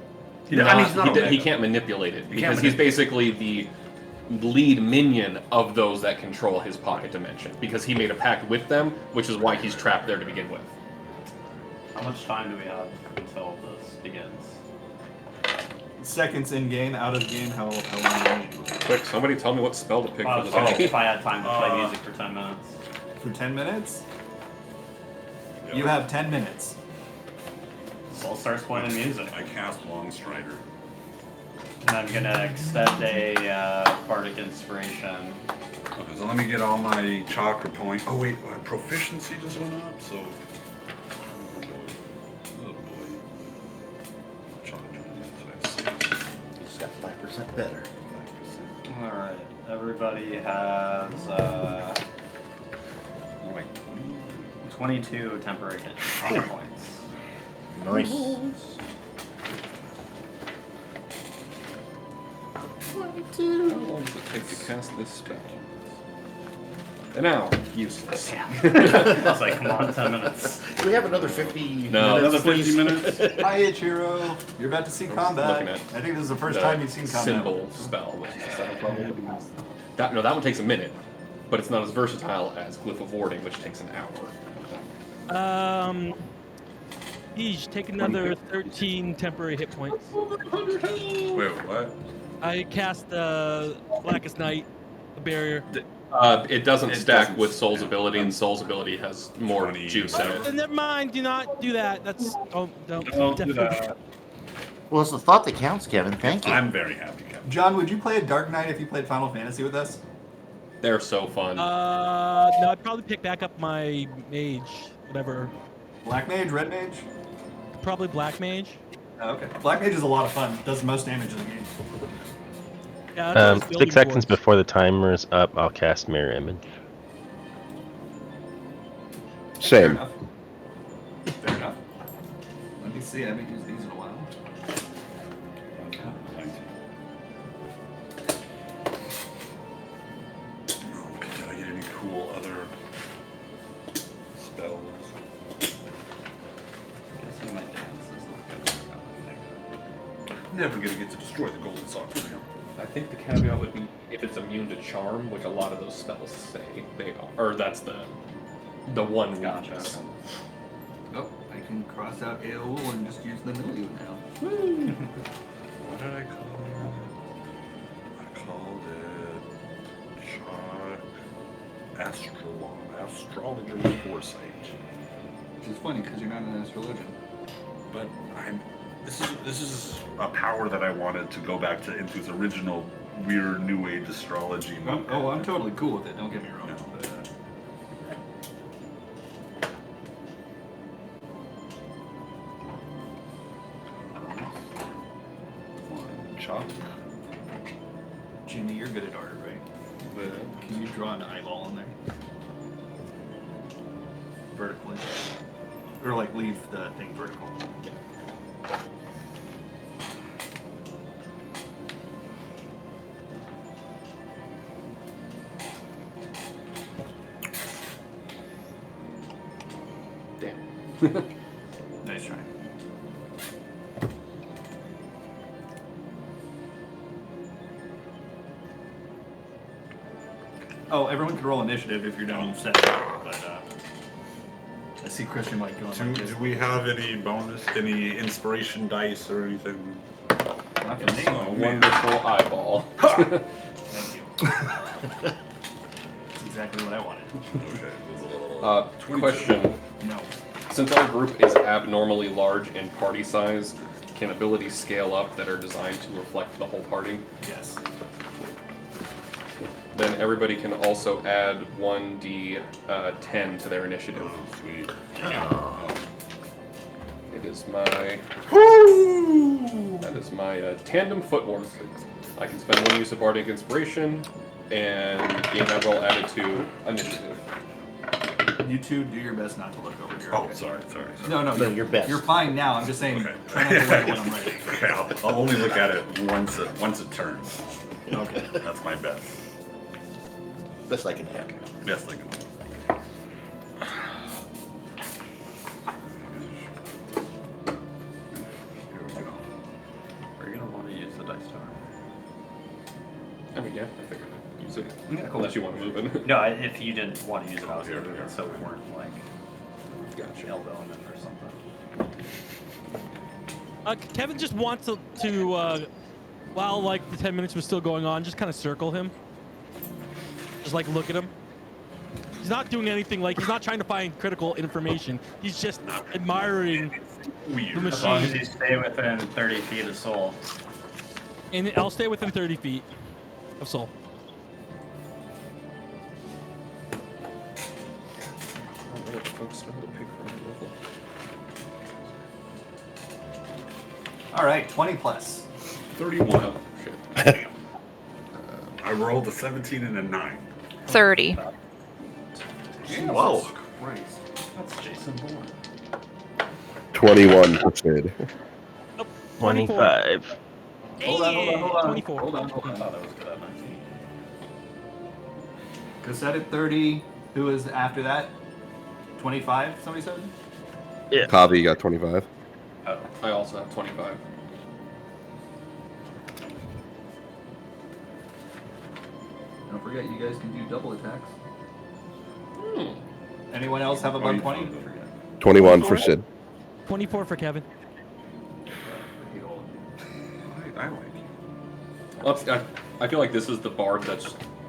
Not- he's not he Omega. can't manipulate it, He because can't he's basically the lead minion of those that control his pocket dimension, because he made a pact with them, which is why he's trapped there to begin with. How much time do we have until this begins? Seconds in game, out of game. How long do you need? Quick, somebody tell me what spell to pick I for was the wondering day. if I had time to play music for 10 minutes. For 10 minutes? Yeah. You have 10 minutes. So I'll start playing music. I cast Long Strider. And I'm gonna extend a bardic inspiration. Okay, so let me get all my chakra points. Oh wait, my proficiency just went up, so. Oh boy. Chakra points. Just got 5% better. Alright, everybody has Oh wait, 22 temporary hit points. Nice. How long does it take to cast this spell? An hour. Useless. I was like, come on, 10 minutes. Do we have another 50 No. minutes, another 50 please? minutes. Hi, Ichiro. You're about to see combat. looking at I think this is the first The time you've seen combat. symbol spell, which is the 7th level. That one takes a minute, but it's not as versatile as Glyph of Warding, which takes an hour. Each take another 13 temporary hit points. Wait, what? I cast the Blackest Night, the barrier. It doesn't It stack doesn't with Soul's stack. ability, and Soul's ability has more 20. juice in it. Never mind. Do not do that. That's don't Don't do that. Well, it's the thought that counts, Kevin. Thank you. I'm very happy, Kevin. John, would you play a Dark Knight if you played Final Fantasy with us? They're so fun. No, I'd probably pick back up my mage, whatever. Black Mage, Red Mage? Probably black mage. Oh, okay. Black Mage is a lot of fun. Does the most damage in the game. Yeah, that's what I was building 6 seconds towards. before the timer's up, I'll cast Mirror Image. Fair Same. enough. Fair enough. Let me see. I haven't used these in a while. Did I get any cool other spells? Guessing my dance is not Never gonna get to destroy the golden sock for him. I think the caveat would be if it's immune to charm, which a lot of those spells say they are. Or that's the one Gotcha. weakness. Oh, I can cross out AOL and just use the milieu now. What did I call it? I called it astrologer with foresight. Which is funny because you're not an astrologian. But this is a power that I wanted to go back to into its original weird new age astrology. Oh, I'm totally cool with it. Don't get me wrong. No. But, Chop. Jimmy, you're good at art, right? But Can you draw an eyeball in there? Vertically. Or like leave the thing vertical. Damn. Nice try. Oh, everyone can roll initiative if you're done setting up, but I see Christian like going like this. do we have any bonus, any inspiration dice or anything? Not for me. A wonderful eyeball. Thank you. That's exactly what I wanted. Question. No. Since our group is abnormally large in party size, can abilities scale up that are designed to reflect the whole party? Yes. Then everybody can also add 1d10 to their initiative. Oh, sweet. It is my... That is my tandem footwork. I can spend 1 use of Bardic Inspiration, and gain that roll added to initiative. You two do your best not to look over here. Oh, okay? sorry. No, Your best. You're fine now. I'm just saying, Okay. try not to look when I'm writing. Okay, I'll only look at it once it turns. Okay. That's my best. Best I can have. Best I can. Here we go. Are you gonna want to use the dice tower? I mean, yeah, I think I'd use it. Yeah, cool. Unless you want to move it. No, if you didn't want to use it, I was going to move it so we weren't like Gotcha. elbowing it or something. Kevin just wants to while like the 10 minutes was still going on, just kind of circle him. Just like look at him. He's not doing anything, like he's not trying to find critical information. He's just admiring the As long as machine. you stay within 30 feet of Soul. And I'll stay within 30 feet of Soul. All right, 20 plus. 31. Oh, shit. I rolled a 17 and a 9. 30. Whoa. Christ. That's Jason Bourne. 21 for Sid. 25. Hold on. 24. Hold on. I thought that was good at 19. Cassette at 30. Who was after that? 25, somebody said? Kavi got 25. Oh. I also have 25. Don't forget, you guys can do double attacks. Anyone else have above 20? 21 for Sid. 24 for Kevin. I like I feel like this is the Bard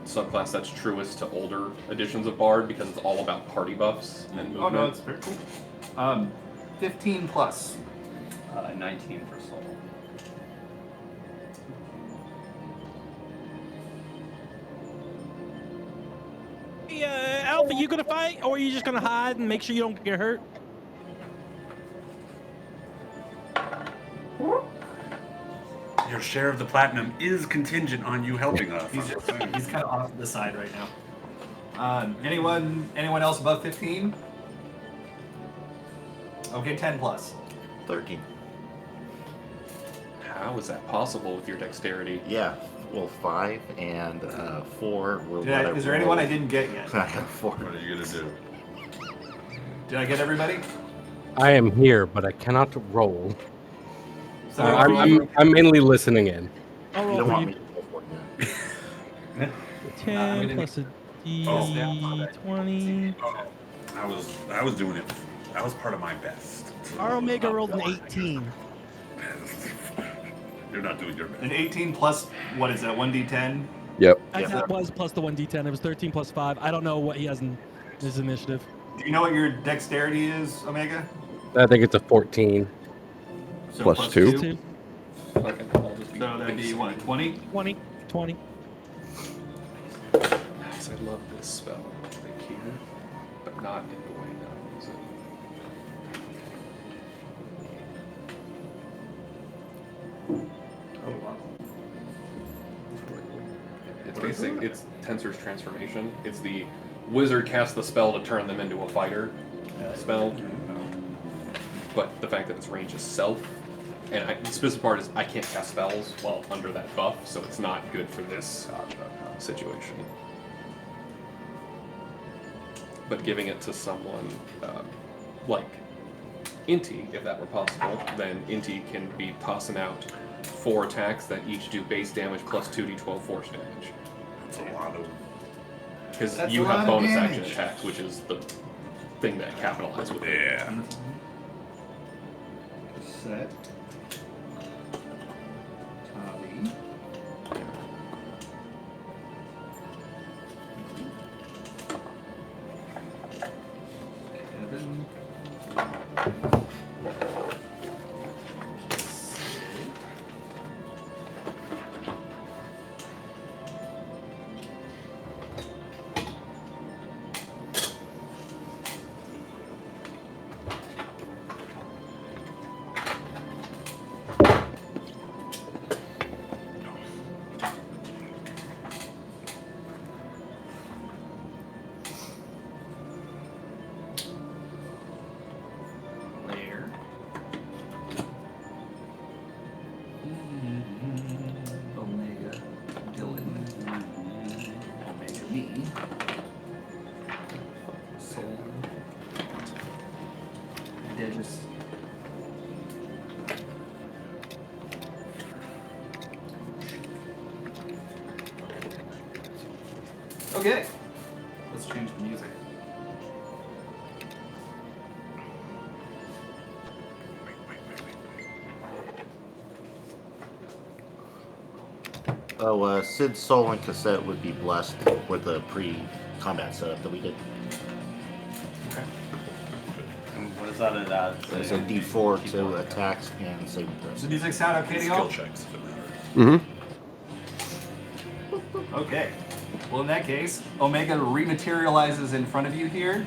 subclass that's truest to older editions of Bard because it's all about party buffs and movement. Oh, no, it's very cool. 15 plus. 19 for Soul. Hey, Alpha, you gonna fight, or are you just gonna hide and make sure you don't get hurt? Your share of the platinum is contingent on you helping us. He's kind of off to the side right now. Anyone else above 15? Okay, 10 plus. 13. How is that possible with your dexterity? Yeah. Well, 5 and 4. Is there anyone I didn't get yet? I have 4. What are you gonna do? Did I get everybody? I am here, but I cannot roll. So I'm mainly listening in. I'll You roll don't for want you. me to go for it. 10 plus a D20. I was doing it. That was part of my best. Our Omega rolled an 18. You're not doing your best. An 18 plus, what is that, 1d10? Yep. That was plus the 1d10. It was 13 plus 5. I don't know what he has in his initiative. Do you know what your dexterity is, Omega? I think it's a 14. So Plus 2. 2. Okay, I'll just So that'd be what, 20? 20. 20. Nice, I love this spell right here, but not in the way that I use it. Oh, wow. It's basically, it's Tensor's transformation. It's the wizard casts the spell to turn them into a fighter spell. But the fact that its range is self, and the specific part is I can't cast spells while under that buff, so it's not good for this situation. But giving it to someone like Inti, if that were possible, then Inti can be tossing out 4 attacks that each do base damage plus 2d12 force damage. That's a lot of. Because That's you a lot have of bonus action damage. attacks, which is the thing that capitalizes with it. Yeah. Set. Tavi. Okay. Let's change the music. Oh, Sid's soul and cassette would be blessed with the pre-combat setup that we did. Okay. And what is that at that? It's a D4 to attacks and saving Does throws. the music sound okay to Skill y'all? checks if it matters. Mm-hmm. Okay. Well, in that case, Omega rematerializes in front of you here.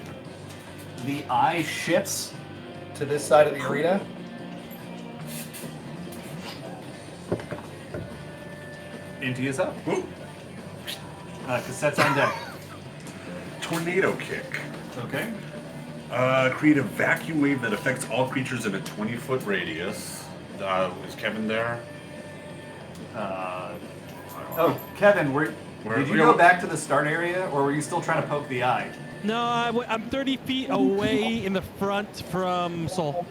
The eye shifts to this side of the arena. Empty is up. Cassette's on deck. Tornado kick. Okay. Create a vacuum wave that affects all creatures in a 20-foot radius. Is Kevin there? Oh, Kevin, did you we go all- back to the start area, or were you still trying to poke the eye? No, I'm 30 feet away in the front from Soul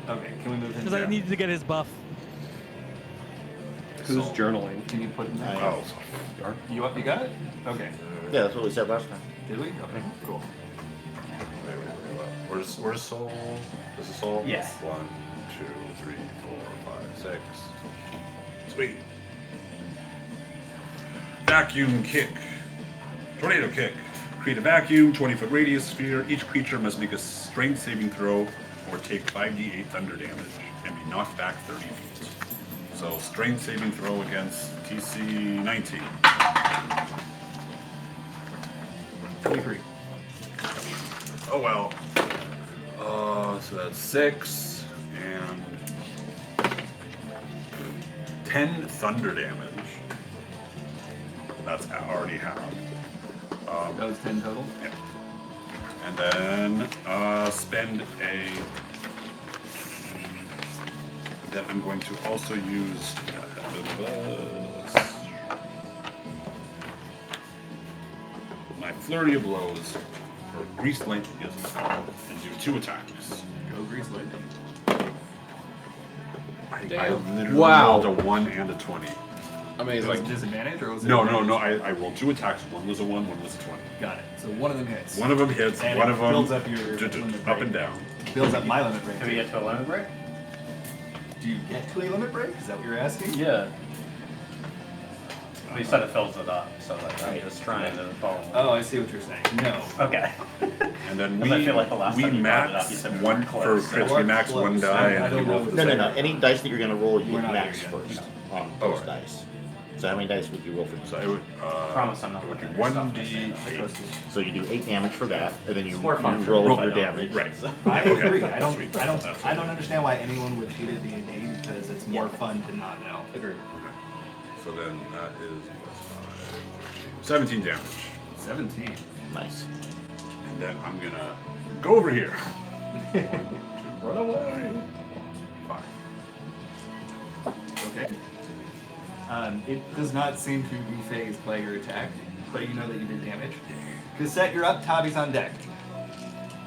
Okay, can we move him because I there? needed to get his buff. Who's journaling? Can you put him there? Oh, You got it? Okay. Yeah, that's what we said last time. Did we? Okay, cool. Where's Soul? This is Soul? Yeah. 1, 2, 3, 4, 5, 6. Sweet. Vacuum kick. Tornado kick. Create a vacuum, 20-foot radius sphere. Each creature must make a strength saving throw or take 5d8 thunder damage and be knocked back 30 feet. So strength saving throw against TC 19. 23. Oh well. So that's 6 and 10 thunder damage. That's already happened. That was 10 total? Yeah. And then spend a. Then I'm going to also use my flurry of blows, or grease lightning, as it's called, and do 2 attacks. Go Grease Lightning. I literally Wow. rolled a 1 and a 20. Amazing. Was it disadvantage, or was it? No. I rolled 2 attacks. One was a 1, one was a 20. Got it. So one of them hits. One of them hits. And one it of them builds up your limit up break. and down. Builds up my limit break. Can we get to a limit break? Do you get to a limit break? Is that what you're asking? Yeah. We said it fills it up, so that I'm just trying to follow. Oh, I see what you're saying. No. Okay. And then Because I feel like the last we time you brought it up, you max said we one weren't for close. crits. So We max we're one close. die, I and then don't we know roll if for No, the no, no. Any dice that you're going to roll, you We're not max there yet. first on those Alright. dice. So how many dice would you roll for So this? I would. Promise I'm not I would do looking at your stuff. 1d8. So you do 8 damage for that, and then you It's more fun for roll me your if I don't. damage. Right. I Okay. agree. Sweet. I don't understand why anyone would cheat at D&D because it's more fun to not know. Agreed. So then that is 17 damage. 17. Nice. And then I'm gonna go over here. Run away. 5. Okay. It does not seem to be phased by your attack, but you know that you did damage. Cassette, you're up. Tabby's on deck.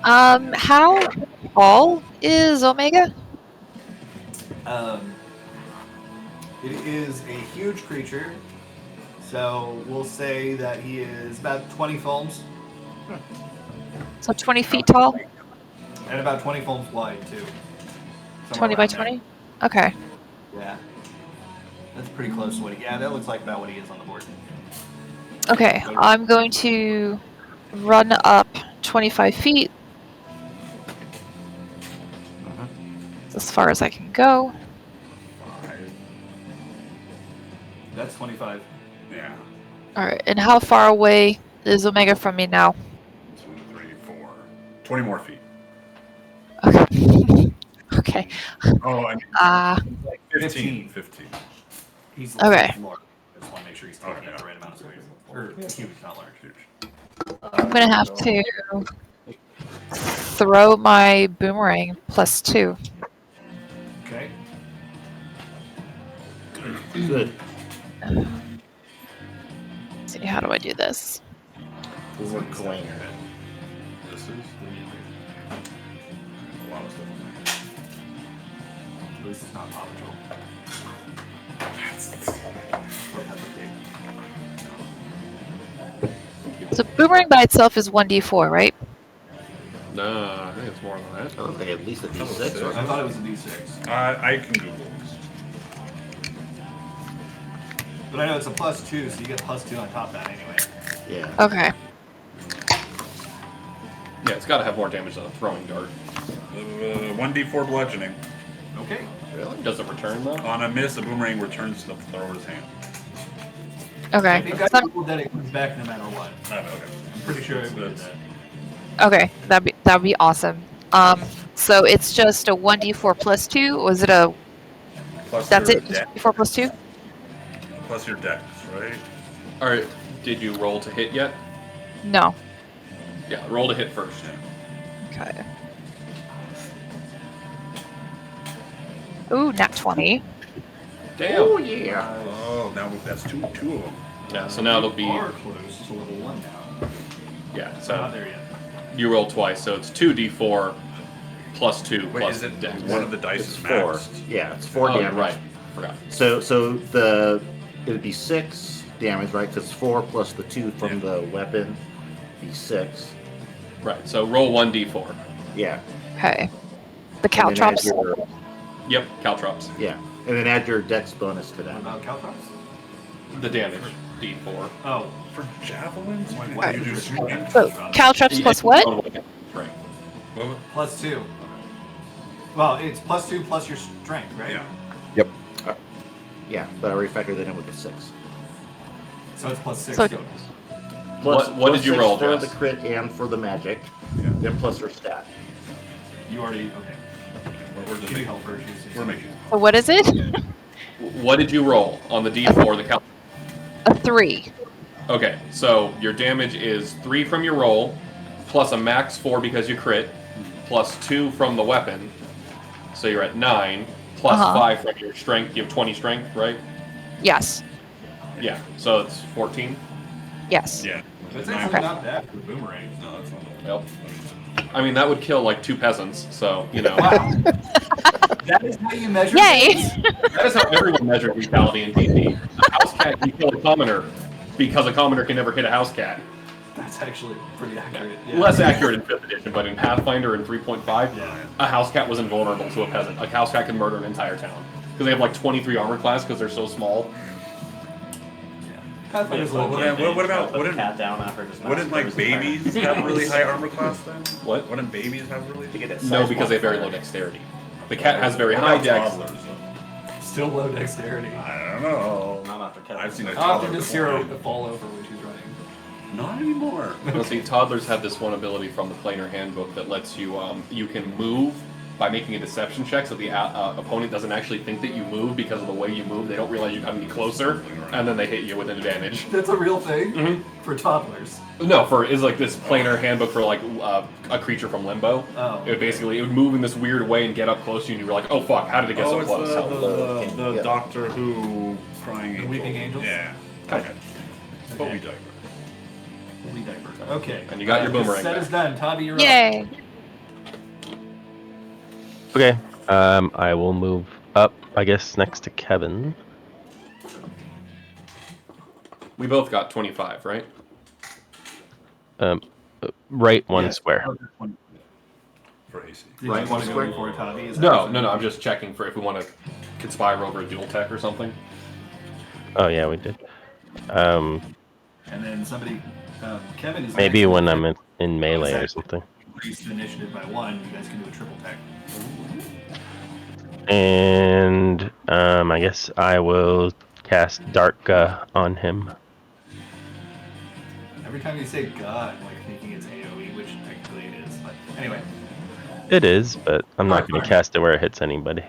How tall is Omega? It is a huge creature, so we'll say that he is about 20 foams So 20 feet tall? and about 20 foams wide too. 20 by 20? Okay. Yeah. That's pretty close to what he. Yeah, that looks like about what he is on the board. Okay, I'm going to run up 25 feet. As far as I can go. 5. That's 25. Yeah. Alright, and how far away is Omega from me now? 2, 3, 4. 20 more feet. Okay. Okay. Oh, I mean, 15. 15. He's Okay. large. I just want to make sure he's taking Okay. up the right amount of space. Or huge, not large. Huge. I'm gonna have to throw my boomerang +2. Okay. Good. Let's see, how do I do this? We're coin. This is a lot of stuff. At least it's not Paw Patrol. Or Peppa Pig. So boomerang by itself is 1d4, right? No, I think it's more than that. I don't think at least a D6. six. Or I thought it was a D6. I can Google. But I know it's a +2, so you get +2 on top of that anyway. yeah. Okay. Yeah, it's got to have more damage than a throwing dart. 1d4 bludgeoning. Okay. Really? Does it return though? On a miss, a boomerang returns to the thrower's hand. I Okay. think I So- ruled that it comes back no matter what. Okay. I'm pretty sure it did that. okay, that'd be awesome. So it's just a 1d4 plus 2, or is it a... Plus That's your it? dex. 4 plus 2? Plus your dex, right? All right. Did you roll to hit yet? No. Yeah, roll to hit first. Okay. Ooh, nat 20. Damn. Oh yeah. Oh, now that's two of them. Yeah. So now it'll be. Are close to level 1 now. Yeah. Not So there yet. you roll twice, so it's 2d4 plus 2 Wait, plus is it dex. one of the dice It's is 4. maxed? Yeah, it's 4 Oh, damage. right. Forgot. So it'd be 6 damage, right? Because 4 plus the 2 from the weapon be 6. Right. So roll 1d4. Yeah. Okay. The And then add caltrops. your- Yep. Caltrops. Yeah, and then add your dex bonus to What that. about Caltrops? The damage. D4. Oh. For javelins? Why Why didn't you do strength? So, caltrops plus what? Right. +2. Well, it's +2 plus your strength, right? Yeah. Yep. Yeah, but I already factored that in with the 6. So it's +6 So- total. What did you 6 roll, for Jess? the crit and for the magic? Yeah. Then plus her stat. You already okay. We're just She making, help her. we're making. So what is it? What did you roll on the d4? The cal. A 3. Okay, so your damage is 3 from your roll, plus a max 4 because you crit, plus 2 from the weapon, so you're at 9, plus 5 from your strength. You have 20 strength, right? Yes. Yeah, so it's 14. Yes. Yeah. That's Nine. actually not bad for boomerang. No, that's not. Yep. I mean, that would kill like 2 peasants, so, you know. Wow. That is how you measure Yay! things? That is how everyone measures brutality in D&D. A house cat can kill a commoner because a commoner can never hit a house cat. That's actually pretty accurate. Yeah. Less accurate in 5th edition, but in Pathfinder and 3.5, Yeah. a house cat was invulnerable to a peasant. A house cat can murder an entire town. Because they have like 23 armor class because they're so small. Pathfinder's a little What about Put the wouldn't cat down after just wouldn't like massacres the babies parents. have really high armor class then? What? Wouldn't babies have really? To get it No, size because they have very low modifier. dexterity. The cat has very What high about dex. toddlers, though? Still low dexterity. I don't know. Not after Kevin. I've seen a I'll have to toddler just zero climb. to fall over when she's running. Not anymore. Well, see, toddlers have this one ability from the Planar Handbook that lets you, you can move by making a deception check, so the opponent doesn't actually think that you move because of the way you move. They don't realize you gotta be closer, and then they hit you with an advantage. That's a real thing for toddlers. No, is like this Planar Handbook for like a creature from Limbo. Oh. It would move in this weird way and get up close to you, and you were like, oh fuck, how did it get so it's close? the Doctor Who crying The angel. Weeping Angels? Yeah. Okay. But we digress. Holy diaper. Okay. And you got your boomerang Set back. is done. Tavi, you're up. Yay! Okay. I will move up, I guess, next to Kevin. We both got 25, right? Right one Yeah. square. For AC. Did Right, you want to square. go before Tavi? Is that No, what no, you're I'm just checking for if we want to conspire over a dual tech or something. Oh yeah, we did. And then somebody, Kevin is Maybe next. when I'm in melee or Exactly. something. Increase the initiative by 1. You guys can do a triple tech. And I guess I will cast Dark on him. Every time you say God, I'm like thinking it's AoE, which technically it is. But anyway, It is, but I'm not Alright, going to fine. cast it where it hits anybody.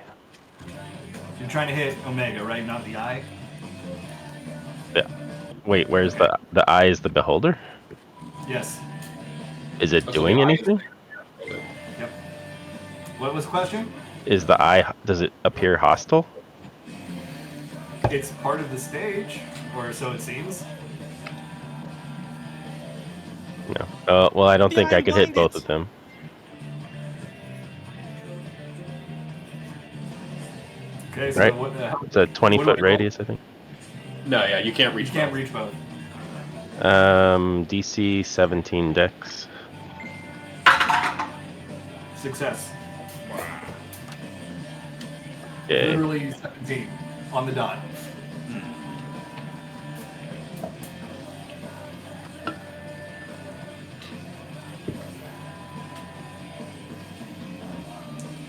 you're trying to hit Omega, right? Not the eye. Yeah. Wait, where's the eye? Is the beholder? Yes. Is it So doing the eye is- anything? Yep. What was the question? Is the eye? Does it appear hostile? It's part of the stage, or so it seems. No. Well, I don't The think I eye could hit both blinded. of them. Okay, so Right. what the hell? It's a 20-foot What do we roll? radius, I think. No, yeah, you can't You reach. can't both. reach both. DC 17 Dex. Success. Yay. Literally 17 on the dot.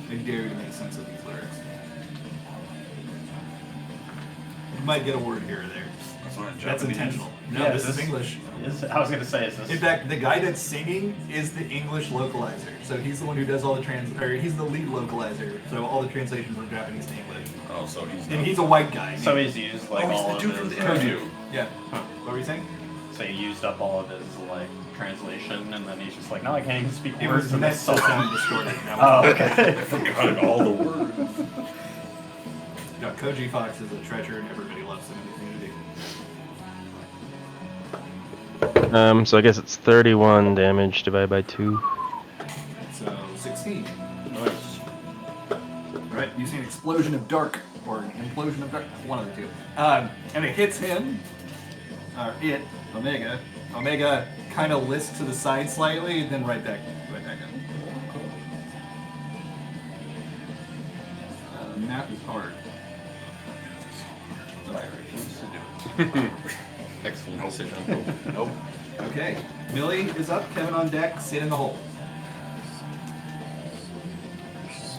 I dare you to make sense of these lyrics. You might get a word here or there. That's intentional. No, Yeah, this is English. I was gonna say, is this? In fact, the guy that's singing is the English localizer. So he's the one who does all the he's the lead localizer. So all the translations from Japanese to English. Oh, so he's. And he's a white guy. So he's used like Oh, he's all the of dude from his. the interview. Yeah. What were you saying? So he used up all of his like translation, and then he's just like, no, I can't even speak It words was in meant this to song. sound distorted. That Oh, was okay. I forgot all the words. No, Koji Fox is a treasure, and everybody loves him in the community. So I guess it's 31 damage divided by 2. So 16. Nice. Right, you see an explosion of dark, or an implosion of dark, one of the two. And it hits him, Omega. Omega kind of lists to the side slightly, then right back up. Math is hard. Excellent decision. Nope. Okay, Millie is up, Kevin on deck, Sid in the hole.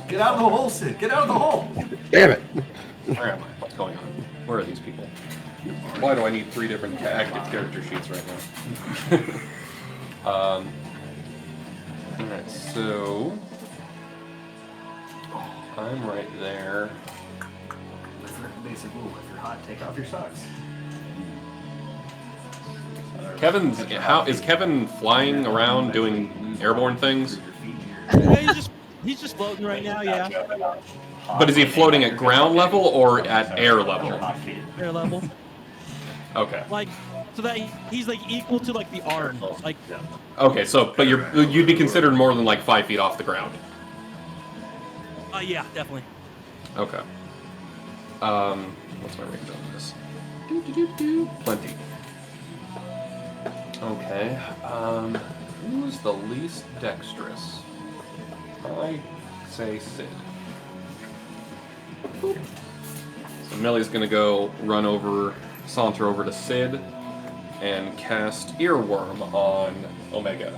Get out of the hole, Sid! Get out of the hole! Damn it! Where am I? What's going on? Where are these people? Why do I need 3 different active character sheets right now? Alright, so I'm right there. Basic rule: if you're hot, take off your socks. Is Kevin flying around doing airborne things? Yeah, he's just floating right now. Yeah, But is he floating at ground level or at air level? air level. Okay. Like, so that he's like equal to like the arm. Like, Okay, so but you'd be considered more than like 5 feet off the ground. yeah, definitely. Okay. What's my range on this? Plenty. Okay. Who's the least dexterous? I say Sid. Boop. So Millie's gonna go saunter over to Sid, and cast Earworm on Omega,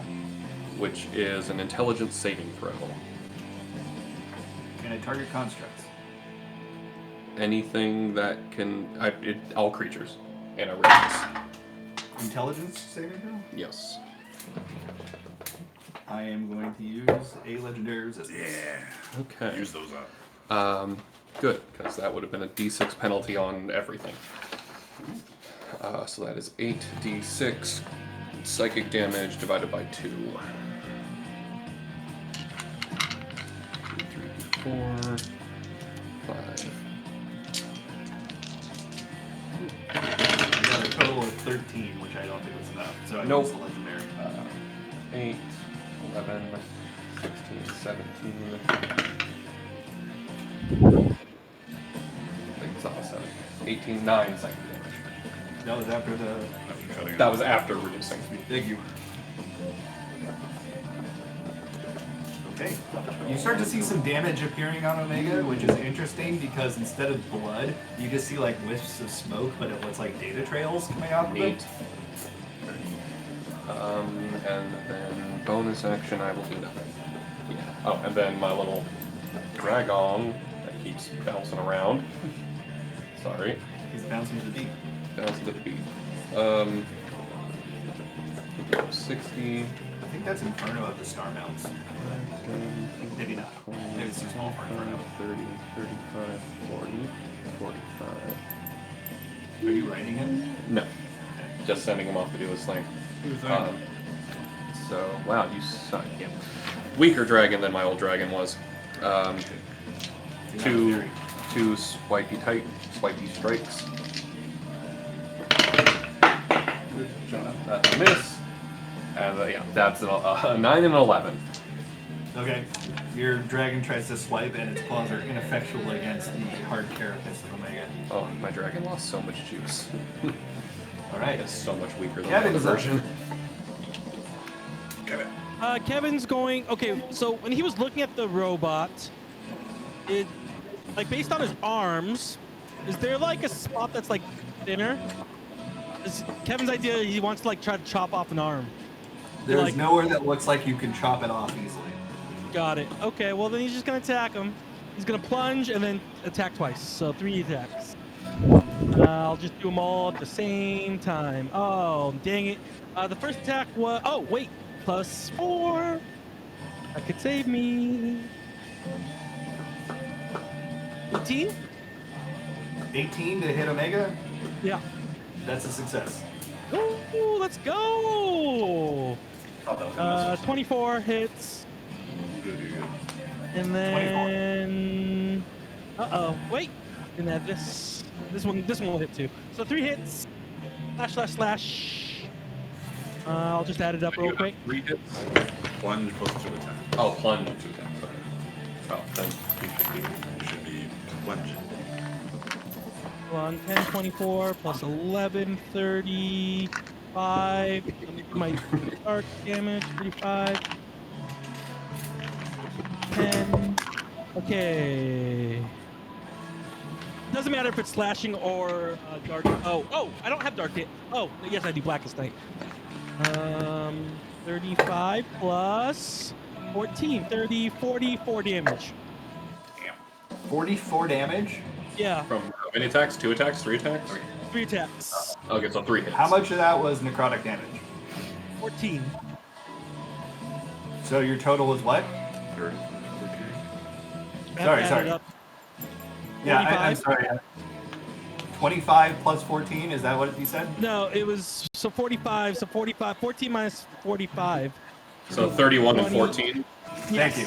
which is an intelligence saving throw. Can I target constructs? Anything that can, all creatures and races. Intelligence saving throw? Yes. I am going to use a legendary resistance. Yeah. Okay. Use those up. Good, because that would have been a D6 penalty on everything. So that is 8d6 psychic damage divided by 2. 2, 3, 4, 5. I got a total of 13, which I don't think was enough. So I Nope. use the legendary. 8, 11, 16, 17. I think it's all 7. 18, 9 psychic damage. That was after the. That was after reducing. Thank you. Okay. You start to see some damage appearing on Omega, which is interesting because instead of blood, you just see like wisps of smoke, but it looks like data trails coming out of it. Neat. And then bonus action, I will do nothing. Yeah. Oh, and then my little dragon that keeps bouncing around. Sorry. He's bouncing to the beat. Bouncing to the beat. 60. I think that's Inferno of the Star Mounts. Maybe not. Maybe it's too small for Inferno. 30, 35, 40, 45. Are you writing him? No. Just sending him off to do his thing. So, wow, you suck. Yeah. Weaker dragon than my old dragon was. Two swipey strikes. That's a miss. And yeah, that's a 9 and an 11. Okay. Your dragon tries to swipe, and its claws are ineffectual against the hard carapace of Omega. Oh, my dragon lost so much juice. All right. It's so much weaker than Kevin the is other up. version. Kevin's going. Okay, so when he was looking at the robot, it like based on his arms, is there like a spot that's like thinner? Kevin's idea, he wants to like try to chop off an arm. There's like, nowhere that looks like you can chop it off easily. Got it. Okay, well then he's just gonna attack him. He's gonna plunge and then attack twice, so 3 attacks. I'll just do them all at the same time. Oh, dang it. The first attack was, oh wait, +4. That could save me. 18? 18 to hit Omega? Yeah. That's a success. Ooh, let's go! Thought that was gonna miss. 24 hits. Good, good, good. And then... Uh-oh, wait! Didn't have this. This one will hit too. So 3 hits. Slash, slash, slash. I'll just add it up real quick. 3 hits. Plunge plus 2 attacks. Oh, plunge 2 attacks. Okay. Oh, then You should be plunging. 10, 24, plus 11, 35. Let me do my dark damage, 35. 10. Okay. Doesn't matter if it's slashing or dark. Oh, I don't have dark hit. Oh, yes, I do Blackest Night. 35 plus 14, 30, 44 damage. 44 damage? Yeah. from how many attacks? 2 attacks? 3 attacks? 3 attacks. Okay, so 3 hits. How much of that was necrotic damage? 14. So your total was what? 30. Sorry, Add sorry. it up. Yeah, I'm 45? sorry. 25 plus 14, is that what you said? No, it was so 45. So 45. 14 minus 45. So 31 and 20. 14. Thank you.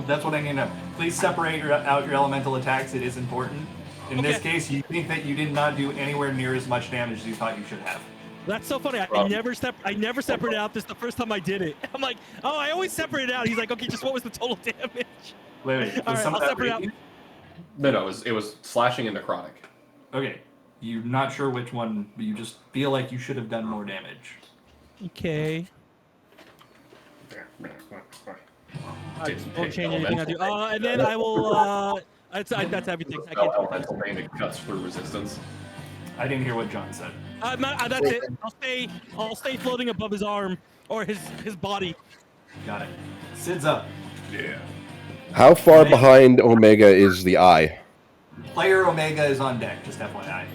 That's what I need to know. Please separate out your elemental attacks. It is important. In this case, you think that you did not do anywhere near as much damage as you thought you should have. That's so funny. I never separated out. This is the first time I did it. I'm like, oh, I always separate it out. He's like, okay, just what was the total damage? Wait. All right, some I'll of that separate out. radiant? No, it was slashing and necrotic. Okay. You're not sure which one, but you just feel like you should have done more damage. Okay. I won't change anything I do. And then I will. That's everything. I can't do Elemental pain that cuts through resistance. I didn't hear what John said. That's it. I'll stay floating above his arm or his body. Got it. Sid's up. Yeah. How far behind Omega is the eye? Player Omega is on deck, just FYI.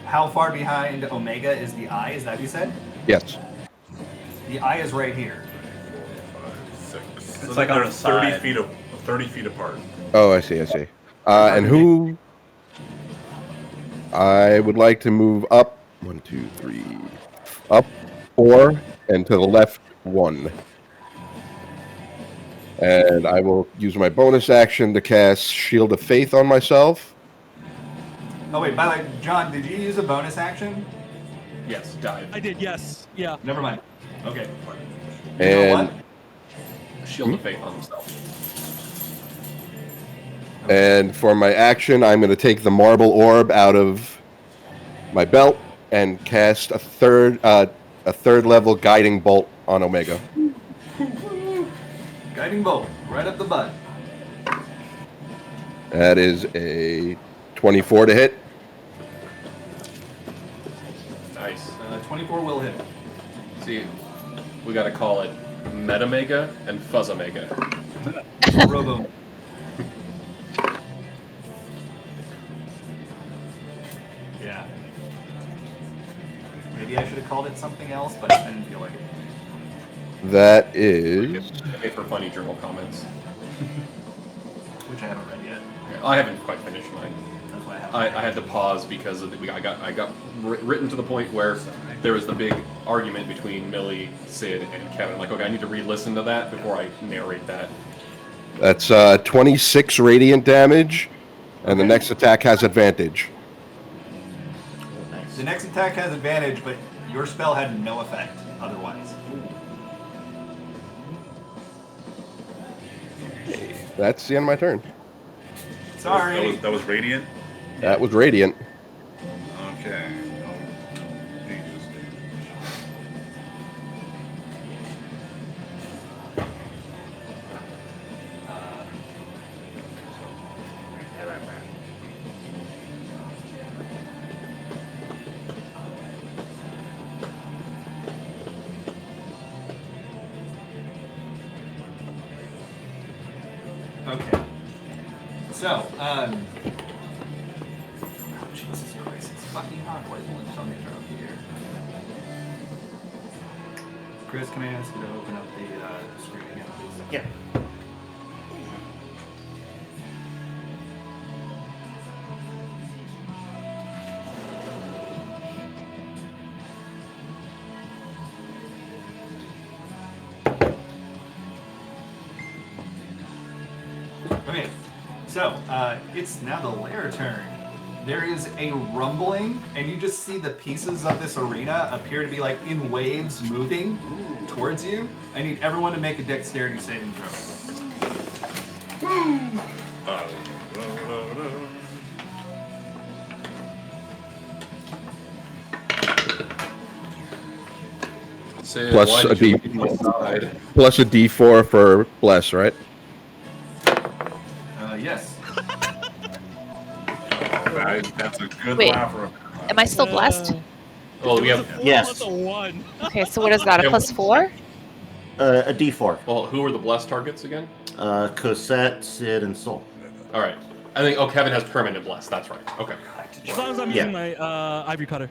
How far behind Omega is the eye? Is that what you said? Yes. The eye is right here. 5, 6. It's like on they're the side. 30 feet apart. Oh, I see. And who? I would like to move up 1, 2, 3, up 4, and to the left 1. And I will use my bonus action to cast Shield of Faith on myself. Oh wait, by the way, John, did you use a bonus action? Yes, dive. I did. Yes. Yeah. Never mind. Okay. And You know what? Shield of faith on himself. And for my action, I'm going to take the marble orb out of my belt and cast a third level guiding bolt on Omega. Guiding bolt, right up the butt. That is a 24 to hit. Nice. 24 will hit. See, we gotta call it Metamega and Fuzzomega. Robo. Yeah. Maybe I should have called it something else, but I didn't feel like it. That is Okay, for funny journal comments. Which I haven't read yet. I haven't quite finished mine. That's why I haven't. I had to pause because of I got written to the point where there was the big argument between Millie, Sid, and Kevin. Like, okay, I need to re-listen to that before I narrate that. That's 26 radiant damage, and the next attack has advantage. The next attack has advantage, but your spell had no effect otherwise. That's the end of my turn. Sorry. That was radiant. That was radiant. Okay. So, Jesus Christ, it's fucking hot. Why is it on the intro here? Chris, can I ask you to open up the screen again, please? Yeah. Okay, so it's now the lair turn. There is a rumbling, and you just see the pieces of this arena appear to be like in waves moving towards you. I need everyone to make a dexterity saving throw. Sid, Plus why a did you D- leave my side? Plus a D4 for bless, right? Yes. That's a good Wait. laugher. Am I still blessed? Well, we have. Yes. Plus a 1. Okay, so what is that? A +4? A D4. Well, who are the blessed targets again? Cosette, Sid, and Soul. All right. I think. Oh, Kevin has permanent bless. That's right. Okay. As long as I'm using my ivory cutter.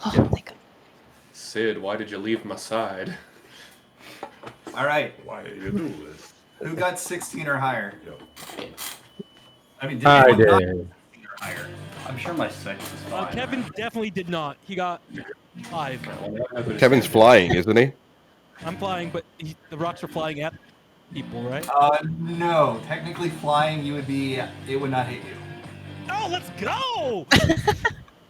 Oh, thank God. Sid, why did you leave my side? All right. Why do you do this? Who got 16 or higher? I mean, did I anyone not did. 16 or higher? I'm sure my 6 is fine. Kevin definitely did not. He got 5. Kevin's flying, isn't he? I'm flying, but the rocks are flying at people, right? No. Technically, flying, you would be. It would not hit you. Oh, let's go!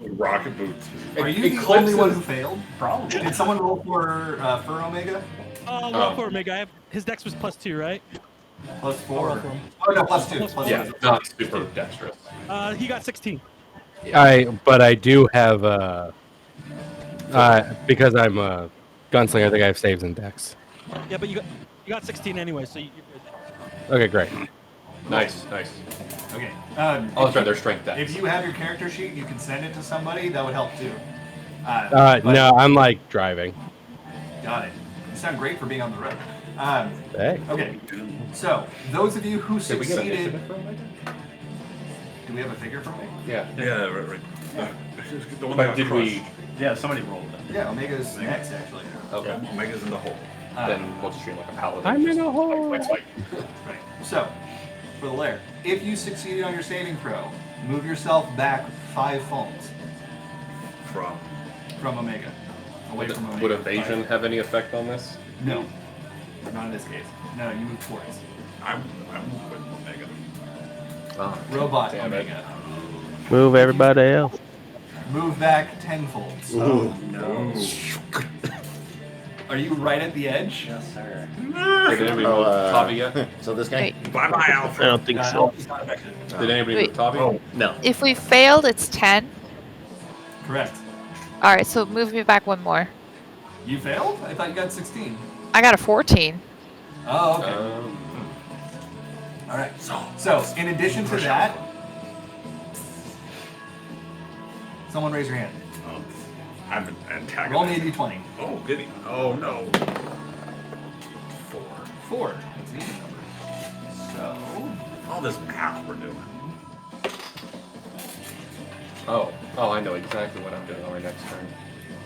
Rocket boots. Are you the Eclipse only one is- who failed? Probably. Did someone roll for Omega? Roll for Omega. His dex was +2, right? +4. roll for him. Oh no, +2. +2. Yeah, not super dexterous. He got 16. But I do have because I'm a gunslinger. I think I have saves and dex. Yeah, but you got 16 anyway, so you're good. Okay, great. Nice. Okay. Oh, that's right. Their strength dex. If you have your character sheet, you can send it to somebody. That would help too. No, I'm like driving. Got it. You sound great for being on the road. Hey. Okay. So those of you who Did we get succeeded. initiative from Omega? Do we have a figure for me? Yeah. Yeah, right. The one But that did crushed. we? Yeah, somebody rolled it. Yeah, Omega's next actually. Okay. Yeah, Omega's in the hole. Then we'll just treat him like a paladin. I'm in Just a hole. Fight. Right. So, for the lair, if you succeeded on your saving throw, move yourself back 5 phones from Omega. Away from Omega. Would evasion have any effect on this? No. Not in this case. No, you move towards. I'm with Omega. Oh, Robot damn it. Omega. Move everybody else. Move back 10 folds. Ooh. No. Are you right at the edge? Yes, sir. Did anybody move Tavi yet? So this guy? Wait, Bye-bye, Alfred. I don't think so. It's not effective. Did anybody Wait. move Tavi? Oh, No. if we failed, it's 10. Correct. All right, so move me back one more. You failed? I thought you got 16. I got a 14. Oh, okay. All right. So, in addition to that, someone raise your hand. I'm an antagonist. Roll me a d20. Oh, goody. Oh, no. 4. 4. That's an even number. So, All this math we're doing. Oh, I know exactly what I'm doing on my next turn.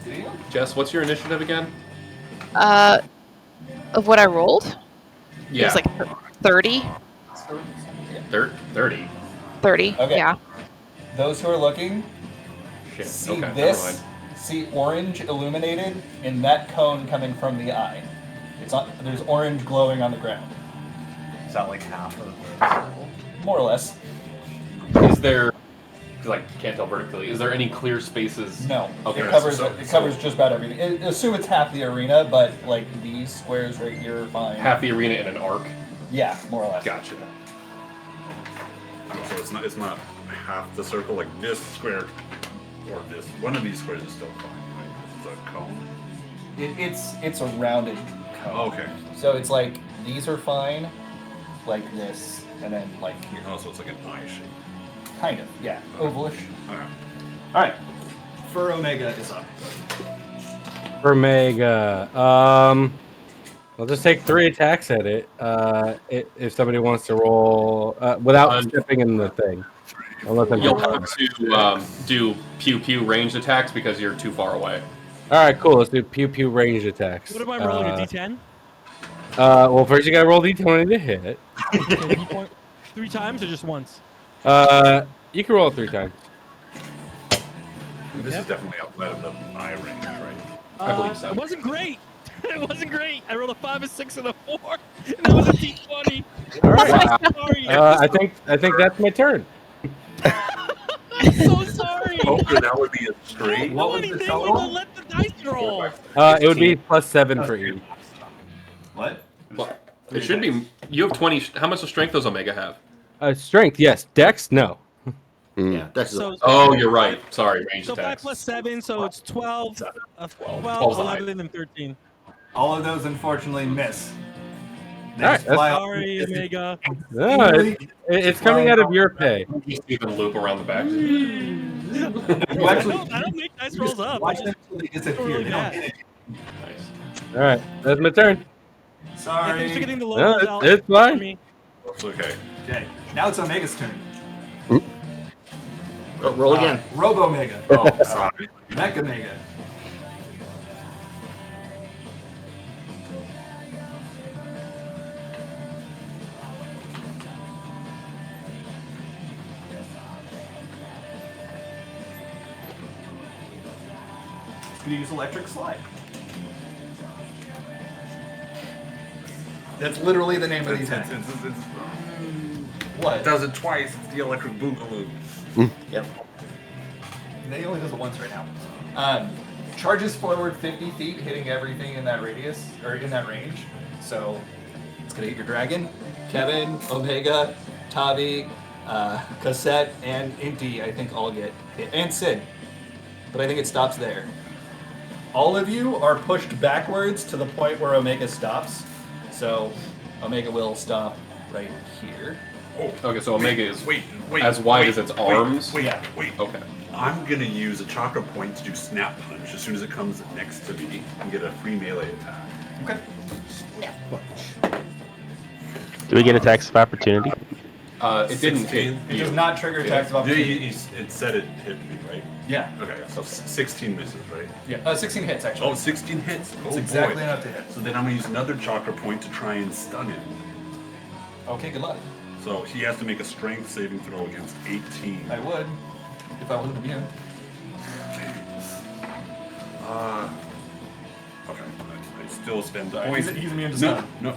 do you? Jess, what's your initiative again? Of what I rolled? It Yeah. was like 30. 30. 30, Okay. yeah. Those who are looking, Shit. see Okay, never this, mind. see orange illuminated in that cone coming from the eye. It's on, there's orange glowing on the ground, Is that like half of the circle? more or less. Is there? Because I can't tell vertically. Is there any clear spaces? No, Okay. it covers so- it covers just about everything. Assume it's half the arena, but like these squares right here are fine. Half the arena in an arc. Yeah, more or less. Gotcha. So it's not half the circle, like this square or this. One of these squares is still fine, right? This is a cone. It's a rounded cone. Oh, okay. So it's like these are fine, like this, and then like here. Oh, so it's like an eye shape. Kind of, yeah, ovalish. Alright. All right, Fur Omega is up. For Omega, I'll just take 3 attacks at it. If somebody wants to roll without stepping in the thing, unless I'm You'll have to do pew pew ranged attacks because you're too far away. All right, cool. Let's do pew pew ranged attacks. What am I rolling? A D10? Well, first you gotta roll D20 to hit. Okay, 3 times or just once? You can roll it 3 times. This is definitely outside of the eye range, right? I believe so. It wasn't great. It wasn't great. I rolled a 5, a 6, and a 4, and that was a D20. All right. I'm sorry. I think that's my turn. I'm so sorry. Hopefully that would be a straight. What was the total? Let the dice roll. It would be +7 for each. What? Well, it should be. You have 20. How much of strength does Omega have? Strength, yes. Dex, no. Yeah, that's Oh, you're right. Sorry, range So 5 attacks. plus 7, so it's 12, 12, 12's 11, and 13. All of those unfortunately miss. They All right, just fly off. Sorry, Omega. No, it's coming out of your pay. You see them loop around the back. You actually I don't make dice rolls up. watch them until they disappear. Really They don't bad. hit it. Nice. All right, that's my turn. Sorry. Thanks for getting the No, logos out it's for fine. me. It's okay. Okay, now it's Omega's turn. roll again. Robo Mega. Oh, sorry. Mecha Mega. It's gonna use Electric Slide. That's literally the name of the attack. What? It does it twice. It's the electric boogaloo. Yep. He only does it once right now. Charges forward 50 feet, hitting everything in that radius, or in that range. So, it's gonna hit your dragon. Kevin, Omega, Tavi, Cassette, and Inti, I think all get hit. And Sid. But I think it stops there. All of you are pushed backwards to the point where Omega stops. So, Omega will stop right here. Okay, so Omega is Wait. as wide wait, as its wait, arms. Wait. Okay. I'm gonna use a chakra point to do snap punch as soon as it comes next to me and get a free melee attack. Okay. Do we get attacks of opportunity? It didn't hit. It does not trigger attacks of Yeah, opportunity. it said it hit me, right? Yeah. Okay, so 16 misses, right? Yeah. 16 hits, actually. Oh, 16 hits. It's Oh, exactly boy. enough to hit. So then I'm gonna use another chakra point to try and stun him. Okay, good luck. So he has to make a strength saving throw against 18. I would, if I wasn't immune. Okay, I still spend the He's points. immune to No, stun. no.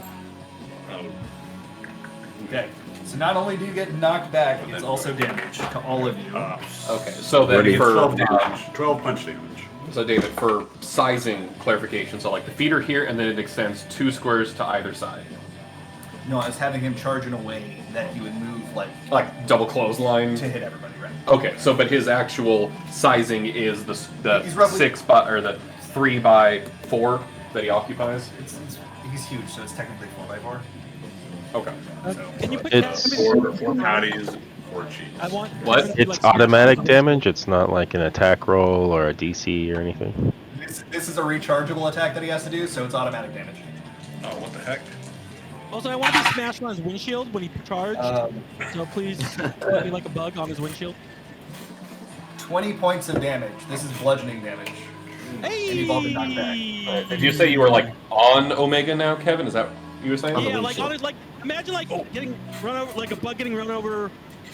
Okay. So not only do you get knocked back, it's also damage to all of you. Okay, so then It's for 12 damage. 12 punch damage. so David, for sizing clarification, so like the feet are here, and then it extends 2 squares to either side, No, I was having him charge in a way that he would move like double clothesline. to hit everybody, right? Okay, so but his actual sizing is the He's roughly- 6 by or the 3 by 4 that he occupies. He's huge, so it's technically 4x4. Okay. Can you put It's- Kevin- Four patties, 4 cheese. I want What? Kevin to, It's like, automatic damage. It's not like an attack roll or a DC or anything. This is a rechargeable attack that he has to do, so it's automatic damage. Oh, what the heck? Also, I want to be smashed on his windshield when he charged. So please, let me like a bug on his windshield. 20 points of damage. This is bludgeoning damage. Hey! And you've all been knocked back. Did you say you were like on Omega now, Kevin? Is that what you were saying? Yeah, like on it, like imagine like getting run over, like a bug getting run over,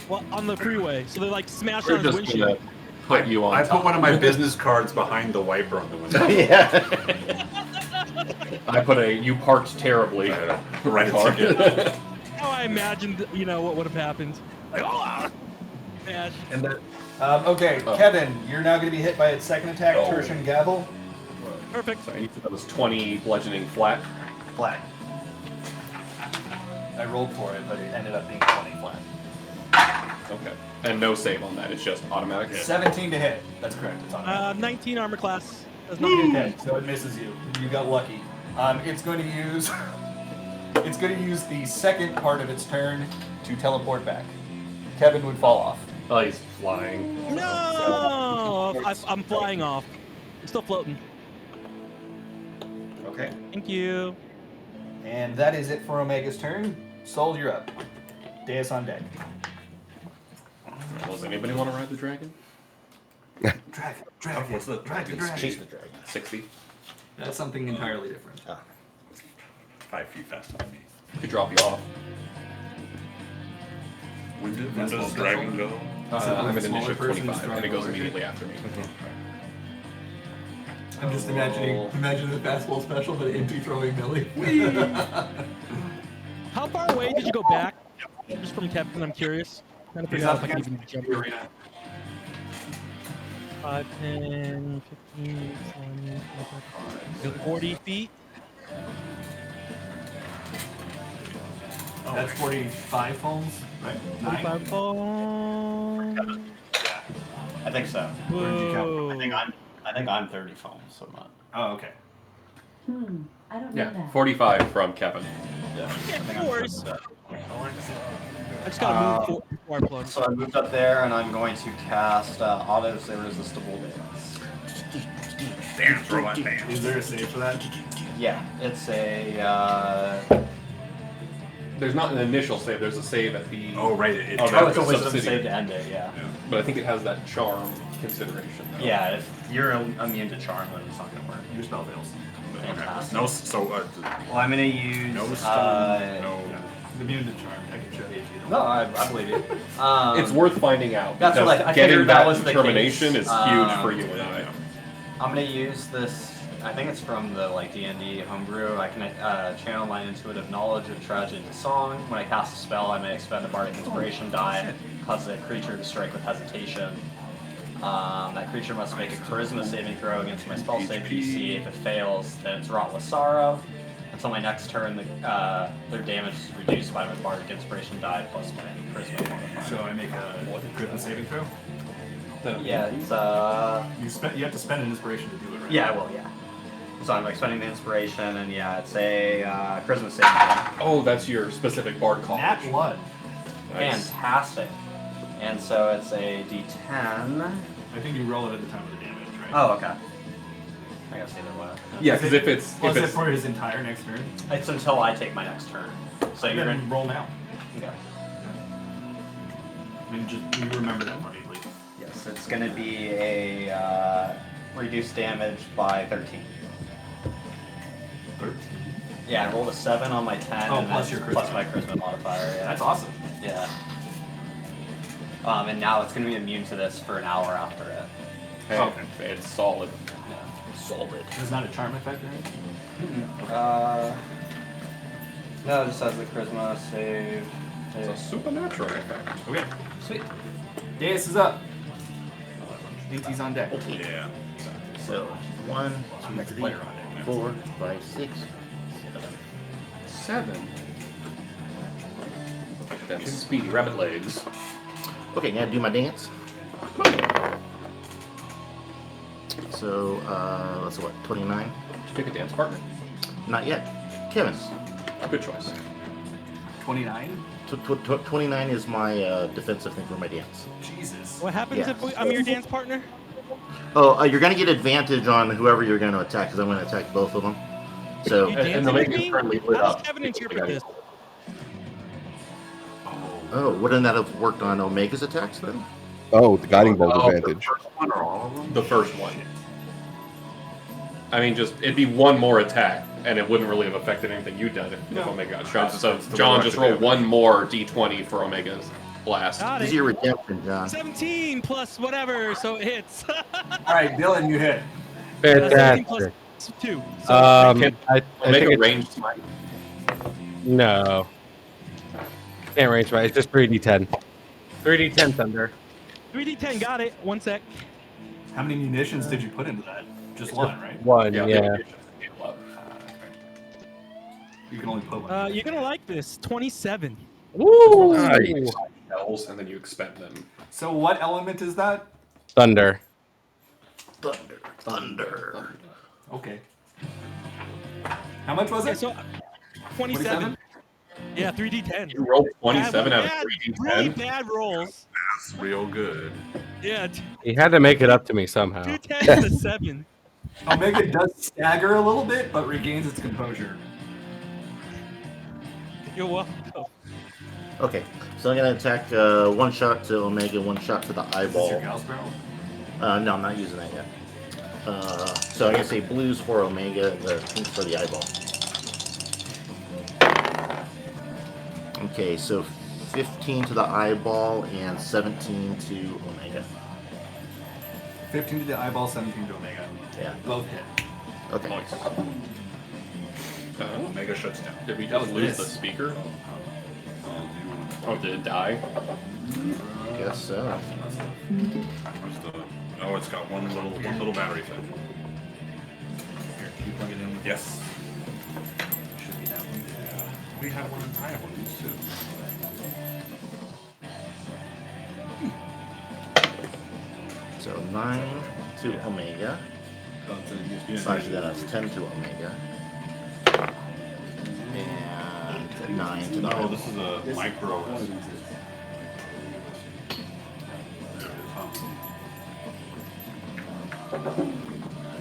well, on the freeway. So they like smash We're on his just gonna windshield. put you on. I put top. one of my business cards behind the wiper on the window. Yeah. I put a "you parked terribly" Right card. How I imagined, what would have happened. Like, oh, smash. And then, okay, Kevin, you're now going to be hit by its second attack, Tertian Gavel. Perfect. So you said that was 20 bludgeoning flat. Flat. I rolled for it, but it ended up being 20 flat. Okay. And no save on that. It's just automatic. 17 to hit. That's correct. It's on. 19 armor class. Does nothing. Okay, so it misses you. You got lucky. It's going to use. It's going to use the second part of its turn to teleport back. Kevin would fall off. Oh, he's flying. No! I'm flying off. I'm still floating. Okay. Thank you. And that is it for Omega's turn. Sol, you're up. Deus on deck. Well, does anybody want to ride the dragon? Dragon. What's the dragon? Chase the dragon. 60. That's something entirely different. 5 feet faster than me. Could drop you off. When That's does all dragon special. go? I'm at smaller initiative person 25, strong and it goes or- immediately after me. I'm just imagine the fastball special, but empty throwing Millie. How far away did you go back? Just from Kevin, I'm curious. Trying to He's figure out up if I can against even jump. the arena. 5, 10, 15, 20, 40 feet. That's 45 foams, right? 45 foam. I think so. Where did you count? Whoa. I think I'm 30 foams, so I'm not. Oh, okay. I don't know Yeah, that. 45 from Kevin. Yeah, Yeah, of course. I just gotta move before I plug. So I moved up there, and I'm going to cast Autos Irresistible Dance. Dance, robot dance. Is there a save for that? Yeah, it's a. There's not an initial save, there's a save at the... Oh, right. It, Oh, Oh, it's a Subsidiary. wisdom save to end it, yeah. But I think it has that charm consideration. Though. Yeah, if you're immune to charm, then it's not going to work. Your spell fails. Fantastic. No, so Well, I'm going to use. no stone. No. Immune to charm. I can show you if you don't. No, I believe you. It's worth finding out. That's because what I getting figured that that was the determination case. is huge for you and I. I'm gonna use this. I think it's from the D&D homebrew. I can channel my intuitive knowledge of tragedy into song. When I cast a spell, I may expend a bardic inspiration die, cause a creature to strike with hesitation. That creature must make a charisma saving throw against my spell save DC. If it fails, then it's wrought with sorrow. Until my next turn, their damage is reduced by my bardic inspiration die plus my charisma modifier. So I make a charisma saving throw. Yeah, it's You have to spend an inspiration to do it, right? Yeah, well, yeah. So I'm expending the inspiration, and yeah, it's a charisma saving throw. Oh, that's your specific bard call. Nat blood. Nice. Fantastic. And so it's a D10. I think you roll it at the time of the damage, right? Oh, okay. I guess either way. Yeah, because if it's... Was if it it's for his entire next turn? It's until I take my next turn. So you're Then gonna roll now. okay. I mean, just you remember that for me, please. Yes, it's gonna be a reduced damage by 13. 13. Yeah, I rolled a 7 on my 10 Oh, and plus then your plus charisma. my charisma modifier. Yeah. That's awesome. Yeah. And now it's gonna be immune to this for an hour after it. Hey, Okay. it's solid. Solid. There's not a charm effect or anything? No, it just has the charisma save. It's a supernatural effect. Okay. Sweet. Deus is up. DT's on deck. Yeah. So 1, 2, Next 3, player on deck. 4, 5, 6. 7. That's speedy rabbit legs. Okay, now do my dance. So, that's what, 29? Did you pick a dance partner? Not yet. Kevin. Good choice. 29? 29 is my defensive thing for my dance. Jesus. What happens Yeah. if I'm your dance partner? Oh, you're going to get advantage on whoever you're going to attack, because I'm going to attack both of them. So, You and dancing the with Megan's me? currently How lit does up. Kevin interpret this? oh, wouldn't that have worked on Omega's attacks then? Oh, the guiding bolt Oh, advantage. First one or all of them? The first one. I mean, just it'd be one more attack, and it wouldn't really have affected anything you'd done if Omega got shot. So That's the John one just to roll damage. one more d20 for Omega's blast. Got This is it. your redemption, John. 17 plus whatever, so it hits. Alright, Dylan, you hit. 17 plus Fantastic. 2. I Omega think it's, ranged smite. no. Can't range right. It's just 3d10. 3d10 thunder. 3d10, got it. 1 sec. How many munitions did you put into that? Just one, right? One, yeah. You can only put one. You're gonna like this. 27. Woo! Nice. Spells, and then you expend them. So what element is that? Thunder. Thunder. Okay. How much was Yeah, it? so 27. Yeah, 3d10. You rolled 27 out of Bad- 3d10. Really bad rolls. That's real good. Yeah, He had to make it up to me somehow. 2 10s to 7. Omega does stagger a little bit, but regains its composure. You're welcome. Okay, so I'm gonna attack one shot to Omega, one shot to the Is this eyeball. your Gauss barrel? No, I'm not using that yet. So I'm gonna say blues for Omega, the pinks for the eyeball. Okay, so 15 to the eyeball and 17 to Omega. 15 to the eyeball, 17 to Omega. Yeah. Both hit. Okay. Nice. Omega shuts down. Did we That just was lose this. the speaker? Oh, did it die? Guess so. Oh, it's got one little battery thing. Here, can you plug it in? Yes. Should be that one. Yeah. We had one. I have one of these too. So 9 to Omega. So actually that's 10 to Omega. And 9 to the No, eyeball. this is a micro.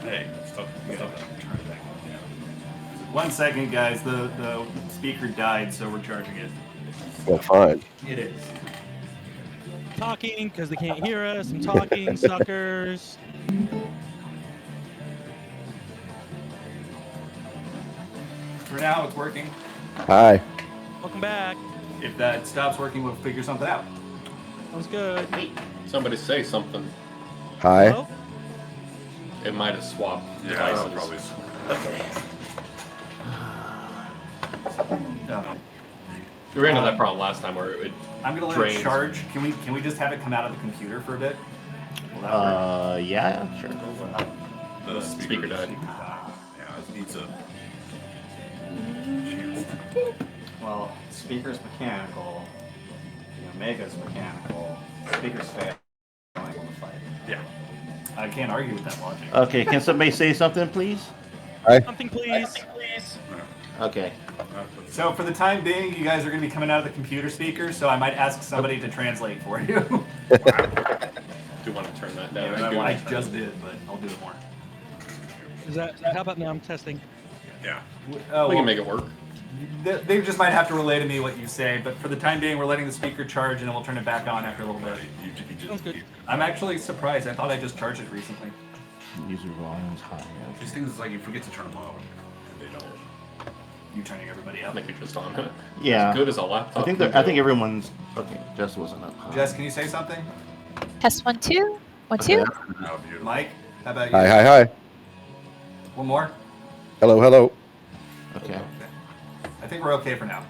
Hey, stop that. Turn it back on. Yeah. 1 second, guys. The speaker died, so we're charging it. Well, fine. It is. Talking because they can't hear us. I'm talking, suckers. For now, it's working. Hi. Welcome back. If that stops working, we'll figure something out. Sounds good. Somebody say something. Hi. Hello? It might have swapped Yeah, devices. probably. No. We ran into that problem last time where it would I'm gonna let drain. it charge. Can we just have it come out of the computer for a bit? Will that work? Yeah, sure. The Speaker died. Yeah, it needs a. Well, speaker's mechanical. The Omega's mechanical. Speaker's failing on the fight. Yeah. I can't argue with that logic. Okay, can somebody say something, please? Hi. Something, please. Okay. So for the time being, you guys are going to be coming out of the computer speaker, so I might ask somebody to translate for you. Do want to turn that down? I just did, but I'll do it more. Is that? How about now? I'm testing. Yeah. Oh, We well, can make it work. they just might have to relay to me what you say, but for the time being, we're letting the speaker charge, and then we'll turn it back on after a little bit. Sounds good. I'm actually surprised. I thought I just charged it recently. User volume's high. These things is like you forget to turn them off. They don't. You turning everybody I up. think it just on. Yeah. As good as a laptop. I think can I go. think everyone's okay. Jess wasn't up high. Jess, can you say something? Test 1, 2. 1, Okay, 2. Oh, beautiful. Mike, how about you? Hi, hi, hi. One more? Hello, hello. Okay. I think we're okay for now.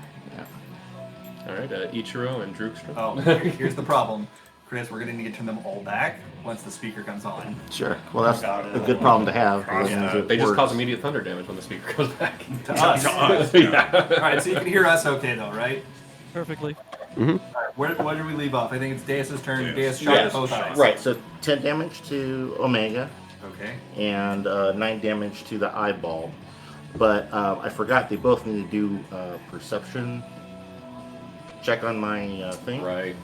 All right, Ichiro and Drukster. Oh, here's the problem. Chris, we're going to need to turn them all back once the speaker comes on. Sure. Well, that's a good problem to have. because that means it They just works. cause immediate thunder damage when the speaker goes back. To us. Yeah. All right, so you can hear us okay, though, right? Perfectly. All right, where did we leave off? I think it's Deus's turn. Deus. Deus shot Yes. both eyes. Right. So 10 damage to Omega Okay. and 9 damage to the eyeball. But I forgot they both need to do perception check on my thing. Right.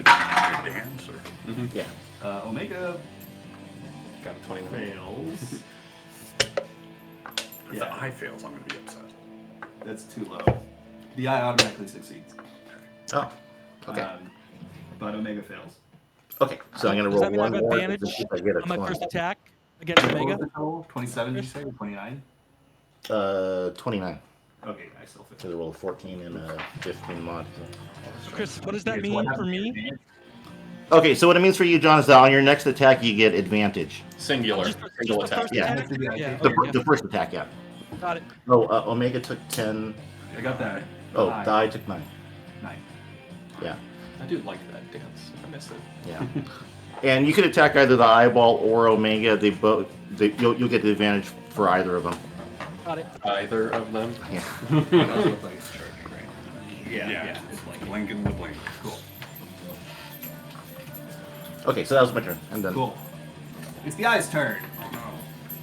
Dance or Yeah. Omega Got a 29. fails. if the eye fails, I'm gonna be upset. That's too low. The eye automatically succeeds. Oh. Okay. But Omega fails. Okay. So I'm gonna Does roll that mean I one have more. advantage If I get a on my 20. first attack against What was Omega? the total? 27, did you say, or 29? 29. Okay, I still failed. So I rolled 14 and a 15 mod. Chris, what does that mean for me? Okay, so what it means for you, John, is that on your next attack you get advantage. Singular. Just Single the attack. first Yeah. attack? Yeah. The, Okay, the first attack, yeah. Got it. Oh, Omega took 10. I got that. Oh, the eye took 9. 9. Yeah, I do like that dance. I miss it. yeah. And you could attack either the eyeball or Omega. They both. You'll get the advantage for either of them. Got it. Either of them. Yeah. It doesn't look like it's charging, right? Yeah. It's blinking the blink. Cool. Okay, so that was my turn. I'm done. Cool. It's the eye's turn. Oh no.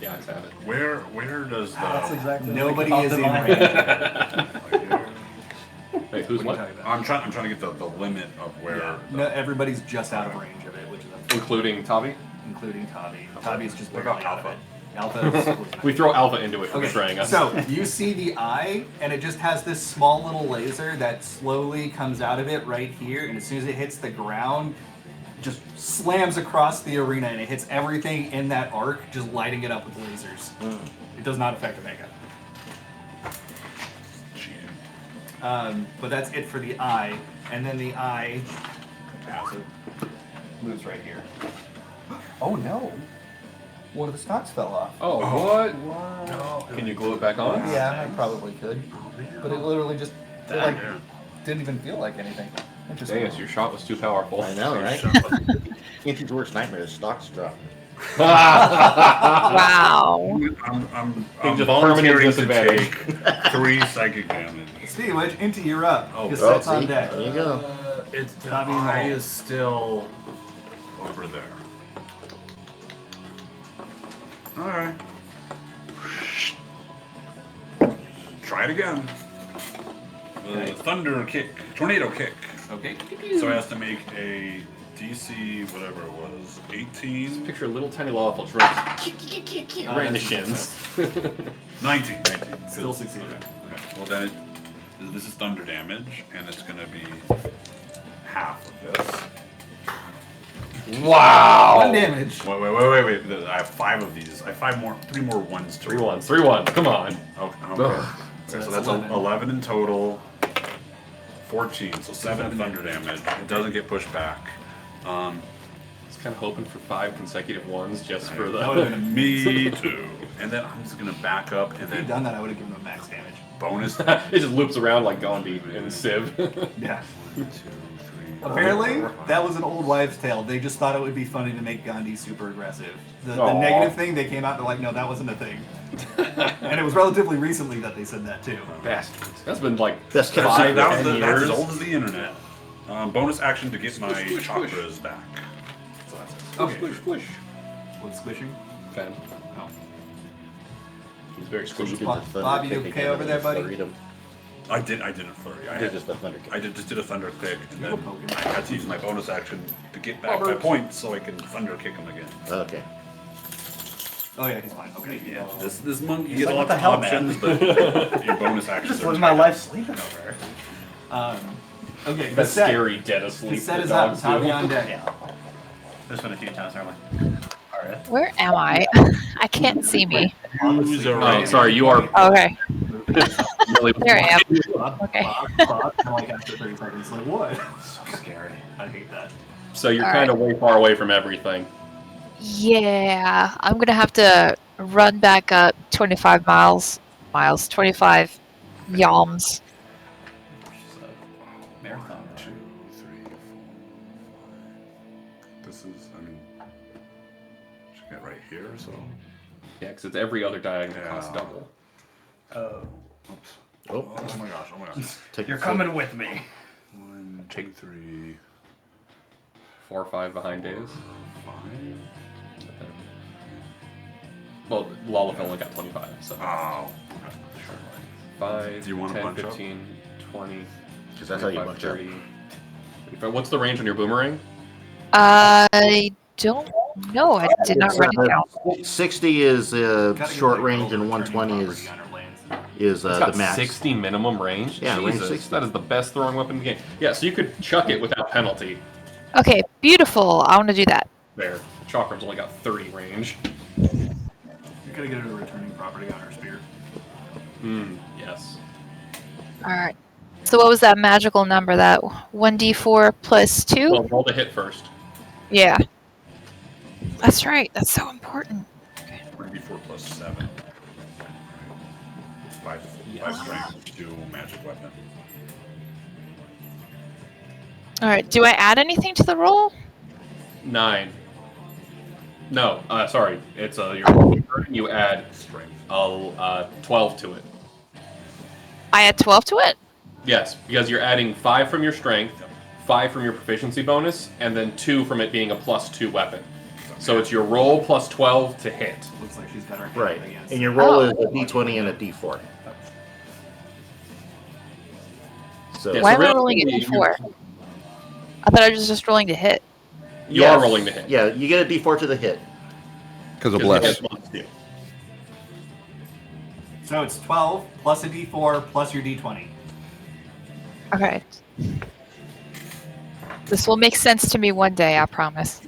Yeah, I have it. Where does the exactly nobody is in range. Wait, who's What what? are you talking about? I'm trying to get the limit of where the, No, everybody's just out of range of it, which is unfortunate, Including Tabi? including Tabi. Okay. Tabi's just What barely about out of Alpha? it. Alpha. We throw alpha into it for betraying us. So you see the eye, and it just has this small little laser that slowly comes out of it right here, and as soon as it hits the ground, just slams across the arena, and it hits everything in that arc, just lighting it up with lasers. It does not affect the makeup. But that's it for the eye, and then the eye moves right here. Oh no! One of the stocks fell off. Oh, what? Wow. Can you glue it back on? Yeah, I probably could. But it literally just didn't even feel like anything. Interesting. Dang, your shot was too powerful. I know, right? Anti's worst nightmare is stocks drop. Wow. I'm just volunteering to permanent take 3 psychic damage. Speaking of which, Inti, you're up. Oh, Just oh, sets on see? deck. There you go. It's the Not being eye rolled. is still over there. Alright. Try it again. Thunder kick. Tornado kick. Okay. So it has to make a DC, whatever it was, 18. Picture a little tiny lava filter right in the shins. 19. Still succeeded. Okay. Well then, this is thunder damage, and it's going to be half of this. Wow! 1 damage. Wait. I have 5 of these. I have 3 more ones to 3 roll. ones. 3 ones. Come on. Okay. So that's 11 in total. 14, so 7 thunder damage. It doesn't get pushed back. I was kind of hoping for 5 consecutive ones just for the. That would have been Me too. And then I'm just gonna back up and If he'd then done that, I would have given him max damage. bonus. It just loops around like Gandhi in Civ. Yeah. 2, 3. Apparently, that was an old wives' tale. They just thought it would be funny to make Gandhi super aggressive. The Aw. negative thing, they came out and they're like, no, that wasn't a thing. And it was relatively recently that they said that too. Bastards. That's been like Best kept 5 That to was 10 that's years. as old as the internet. Bonus action to get my chakras back. So that's it. Okay. Squish. What's squishing? Fan. Oh. He's very squishy. Bob, you okay over there, buddy? I didn't flurry. I Did just the thunder kick. just did a thunder kick, and You then were poking. I had to use my bonus action to get back my points so I can thunder kick him again. Okay. Oh yeah, he's fine. Okay. Yeah, this monkey He's gets like, lots "What the of hell, options, but your bonus actions Just are living my life sleeping over. Okay. That Cassette. scary dead asleep. Cassette the is up. dogs Tommy do. on deck. Yeah. There's been a few times where I'm like, alright. Where am I? I can't see me. Who's Oh, around? sorry, you are Okay. really. There I am. Okay. Bob, like after 30 seconds, like what? So scary. I hate that. So you're All kind of way far away from everything. Yeah, I'm gonna have to run back up 25 miles, 25 yalms. Marathon. 2, 3, 4. This is, I mean, should get right here, so. Yeah, because it's every other diagonal Yeah. costs double. Oh. Oops. Oh, Oh my gosh, oh my gosh. take You're the- coming with me. 1, 2, 3, 4 or 5 behind days. 5. Well, Lalafell only got 25, so. Oh. Okay. 5, Do you wanna 10, bunch up? 15, 20, Because that's how you 25, bunch up. 30. 35. What's the range on your boomerang? I don't know. I did not write it down. 60 is Gotta get short like range, and returning 120 property on our lands. is It's the got max. 60 minimum range. Yeah, range Jesus, 60. that is the best throwing weapon in the game. Yeah, so you could chuck it without penalty. Okay, beautiful. I want to do that. There, Chakram's only got 30 range. You gotta get a returning property on our spear. Yes. All right. So what was that magical number? That 1d4 plus 2? Well, roll the hit first. Yeah. That's right. That's so important. 3d4 plus 7. 5 strength, 2 magic weapon. All right. Do I add anything to the roll? 9. No, sorry. It's your you add Strength. 12 to it. I add 12 to it? Yes, because you're adding 5 from your strength, 5 from your proficiency bonus, and then 2 from it being a +2 weapon. So it's your roll plus 12 to hit. Looks like she's got her hand Right. against. And your roll Oh. is a d20 and a d4. So Yeah, Why so am I rolling a really, d4? I thought I was just rolling to hit. You are rolling the hit. Yeah, you get a d4 to the hit. Because of Because bless. the hit plus 2. So it's 12 plus a d4 plus your d20. Okay. This will make sense to me one day, I promise.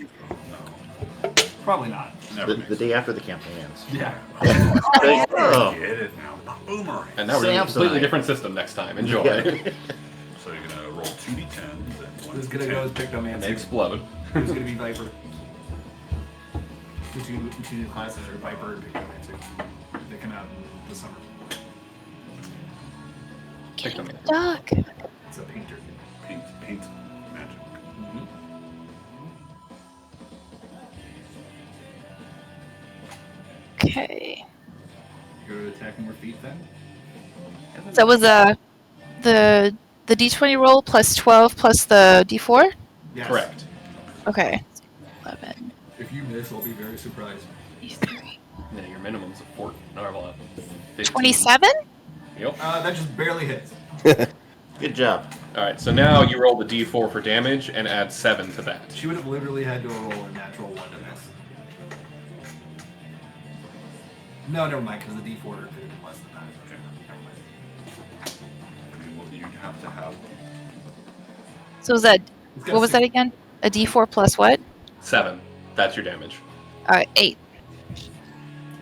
Probably not. The day after the campaign ends. Yeah. Oh. Get it now. Boomerang. And now we're in a completely Samsonite. different system next time. Enjoy. Yeah. So you're gonna roll 2d10s and 1 Who's gonna go as And they Pictomancer? explode. Who's gonna be Viper? The two new classes are Viper and Pictomancer. They come out in the summer. Pictomancer. Duck. It's a painter. Paint magic. Okay. You go to attack more feet then? So was the d20 roll plus 12 plus the d4? Yes. Correct. Okay. 11. If you miss, I'll be very surprised. 23. Yeah, your minimum's a 4. No, 15. 27? Yep. That just barely hits. Good job. Alright, so now you roll the d4 for damage and add 7 to that. She would have literally had to roll a natural 1 to miss. No, never mind, because the d4 could have been less than that. Okay, never mind. I mean, well, you have to have. So was that, It's got what was that again? A d4 plus what? 7. That's your damage. 8.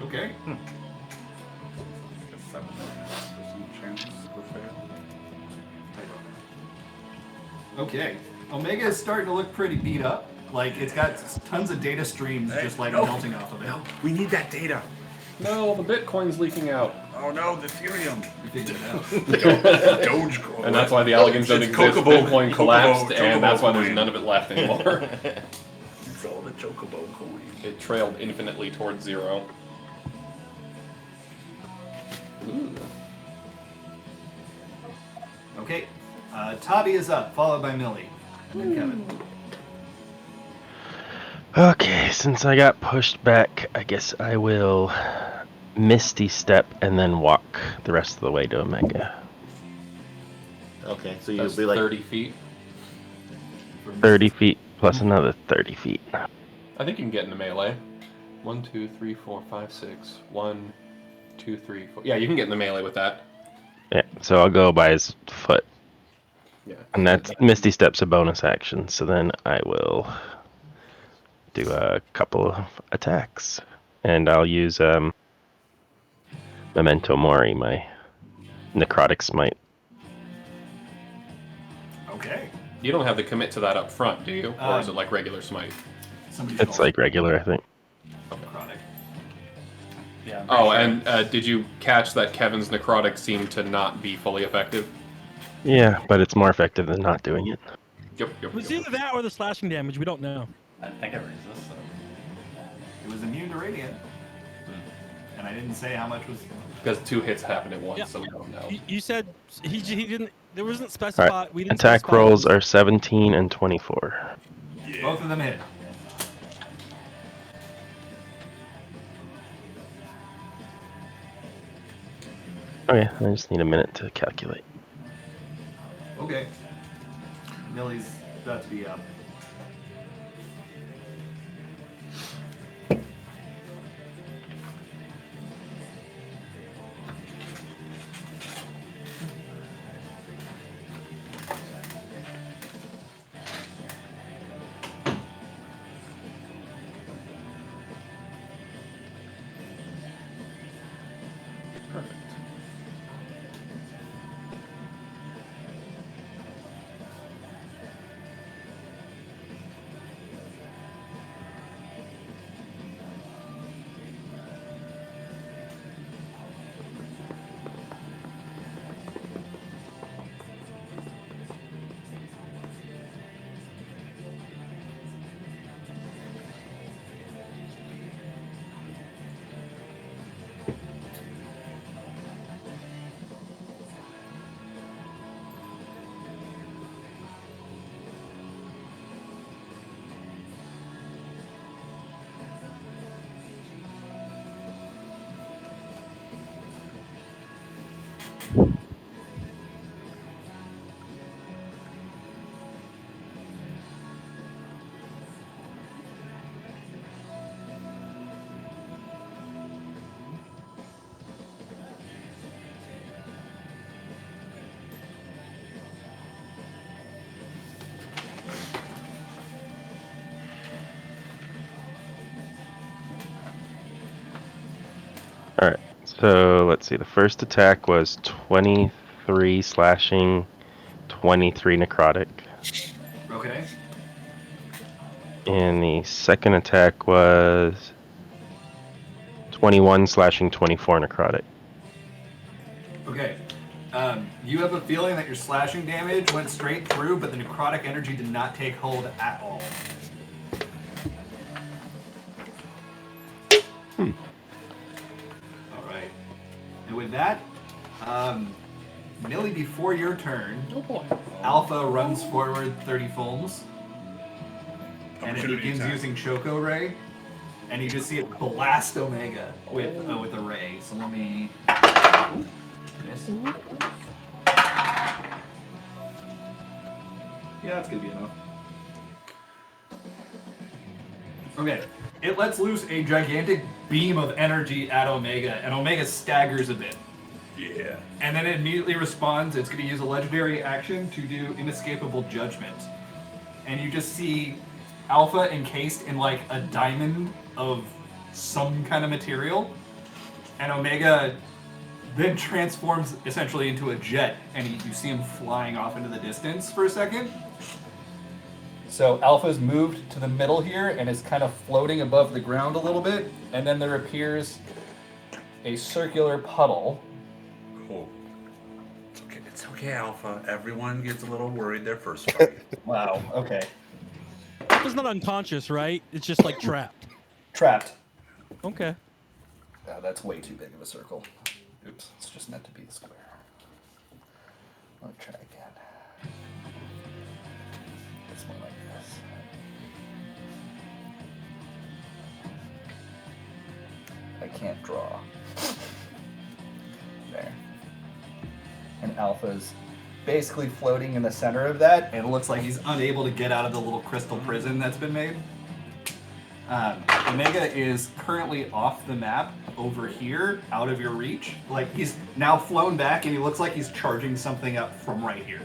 Okay. Like a 7% chance of fail. Okay. Omega is starting to look pretty beat up. Like, it's got tons of data streams just like melting off of it. No, we need that data. No, the Bitcoin's leaking out. Oh no, the Ethereum. We figured it out. Dogecoin. And that's why the Alligans don't It's exist. Chocobo- Bitcoin collapsed, Chocobo and that's why there's coin. none of it left anymore. It's all the Chocobo coin. It trailed infinitely towards 0. Ooh. Okay. Tabi is up, followed by Millie. And then Kevin. Okay, since I got pushed back, I guess I will Misty Step and then walk the rest of the way to Omega. Okay, so you'll That's be like 30 feet. 30 feet plus another 30 feet. I think you can get into melee. 1, 2, 3, 4, 5, 6. 1, 2, 3, 4. Yeah, you can get into melee with that. Yeah, so I'll go by his foot. Yeah. And that's Misty Step's a bonus action, so then I will do a couple of attacks. And I'll use Memento Mori, my necrotic smite. Okay. You don't have to commit to that up front, do you? Or is it Um, like regular smite? Somebody It's like regular, I think. necrotic. Yeah. Oh, and did you catch that Kevin's necrotic seemed to not be fully effective? Yeah, but it's more effective than not doing it. Yep, yep, It was yep. either that or the slashing damage. We don't know. I think it resists them. It was immune to radiant. And I didn't say how much was. Because 2 hits happened at once, Yeah. so we don't know. You said he didn't. There wasn't All specified. right, We didn't attack specify rolls it was- are 17 and 24. Both of them hit. Okay, I just need a minute to calculate. Okay. Millie's about to be up. Perfect. All right. So let's see. The first attack was 23 slashing, 23 necrotic, Okay. and the second attack was 21 slashing, 24 necrotic. Okay. You have a feeling that your slashing damage went straight through, but the necrotic energy did not take hold at all. All right. And with that, Millie, before your turn, Alpha runs forward 30 foams, and it begins using Choco Ray, and you just see it blast Omega with a ray. So let me. Miss. Yeah, that's gonna be enough. Okay, it lets loose a gigantic beam of energy at Omega, and Omega staggers a bit. Yeah. And then it immediately responds. It's going to use a legendary action to do Inescapable Judgment. And you just see Alpha encased in like a diamond of some kind of material. And Omega then transforms essentially into a jet. And you see him flying off into the distance for a second. So Alpha's moved to the middle here and is kind of floating above the ground a little bit. And then there appears a circular puddle. Cool. It's okay, Alpha. Everyone gets a little worried their first fight. Wow, okay. Alpha's not unconscious, right? It's just like trapped. Trapped. Okay. That's way too big of a circle. Oops, it's just meant to be a square. Let's try again. It's more like this. I can't draw. There. And Alpha's basically floating in the center of that, and it looks like he's unable to get out of the little crystal prison that's been made. Omega is currently off the map over here, out of your reach. Like, he's now flown back, and he looks like he's charging something up from right here.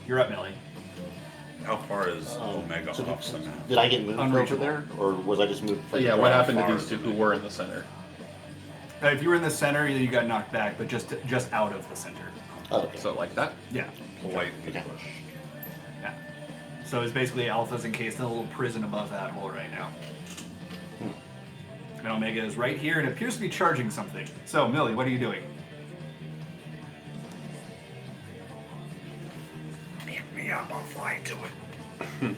You're up, Millie. How far is Omega off the map? Did I get moved over Unreachable. there, or was I just moved? Yeah, what happened to these two who were in the center? If you were in the center, you got knocked back, but just out of the center. Oh, okay. So like that? Yeah. Lightly push. Yeah. So it's basically Alpha's encased in a little prison above that hole right now. And Omega is right here and appears to be charging something. So, Millie, what are you doing? Pick me up, I'll fly to it.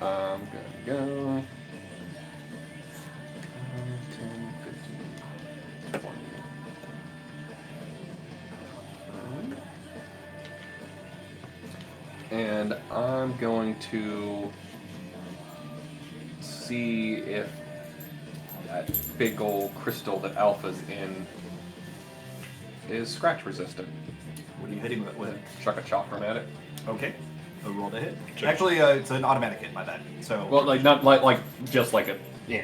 I'm gonna go. 10, 15, 20. And I'm going to see if that big old crystal that Alpha's in is scratch resistant. What are you hitting with? Chuck a chakram at it. Okay. A roll to hit. Actually, it's an automatic hit, my bad. So Well, like not like just like a yeah.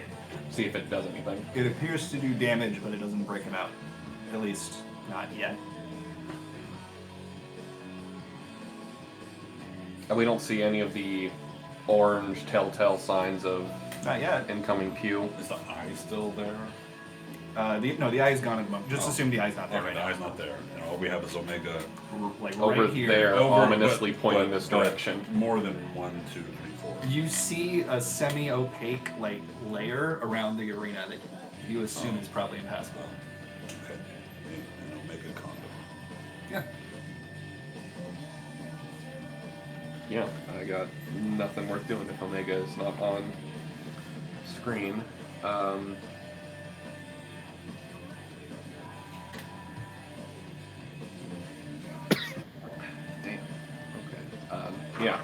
See if it does anything. it appears to do damage, but it doesn't break him out. At least, not yet. And we don't see any of the orange telltale signs of Not yet. incoming pew. Is the eye still there? The eye is gone at the moment. Just assume the eye's not there Okay, right the now. eye's not there. And all we have is Omega. Like Over right here. there, Over, ominously but- pointing but- this but direction. More than 1, 2, 3, 4. You see a semi-opaque like layer around the arena that you assume is probably impassable. Okay. And Omega condom. Yeah. Yeah, I got nothing worth doing if Omega is not on screen. Damn. Okay. Yeah.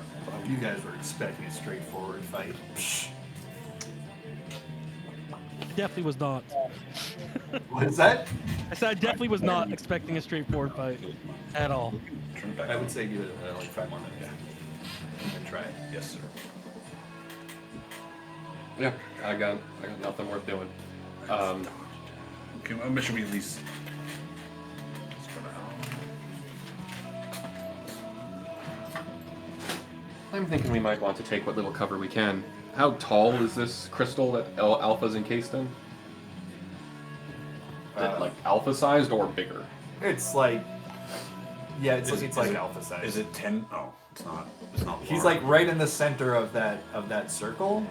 You guys were expecting a straightforward fight. Definitely was not. What is that? I said I definitely was not expecting a straightforward fight at all. Turn back I on. would say give it like 5 more minutes. And then try it. Yes, sir. Yeah, I got nothing worth doing. Okay, well, should we at least... I'm thinking we might want to take what little cover we can. How tall is this crystal that Alpha's encased in? Is it like alpha sized or bigger? It's like, yeah, it's Is like it- alpha size. Is it 10? Oh, it's not. It's not. He's large. like right in the center of that circle,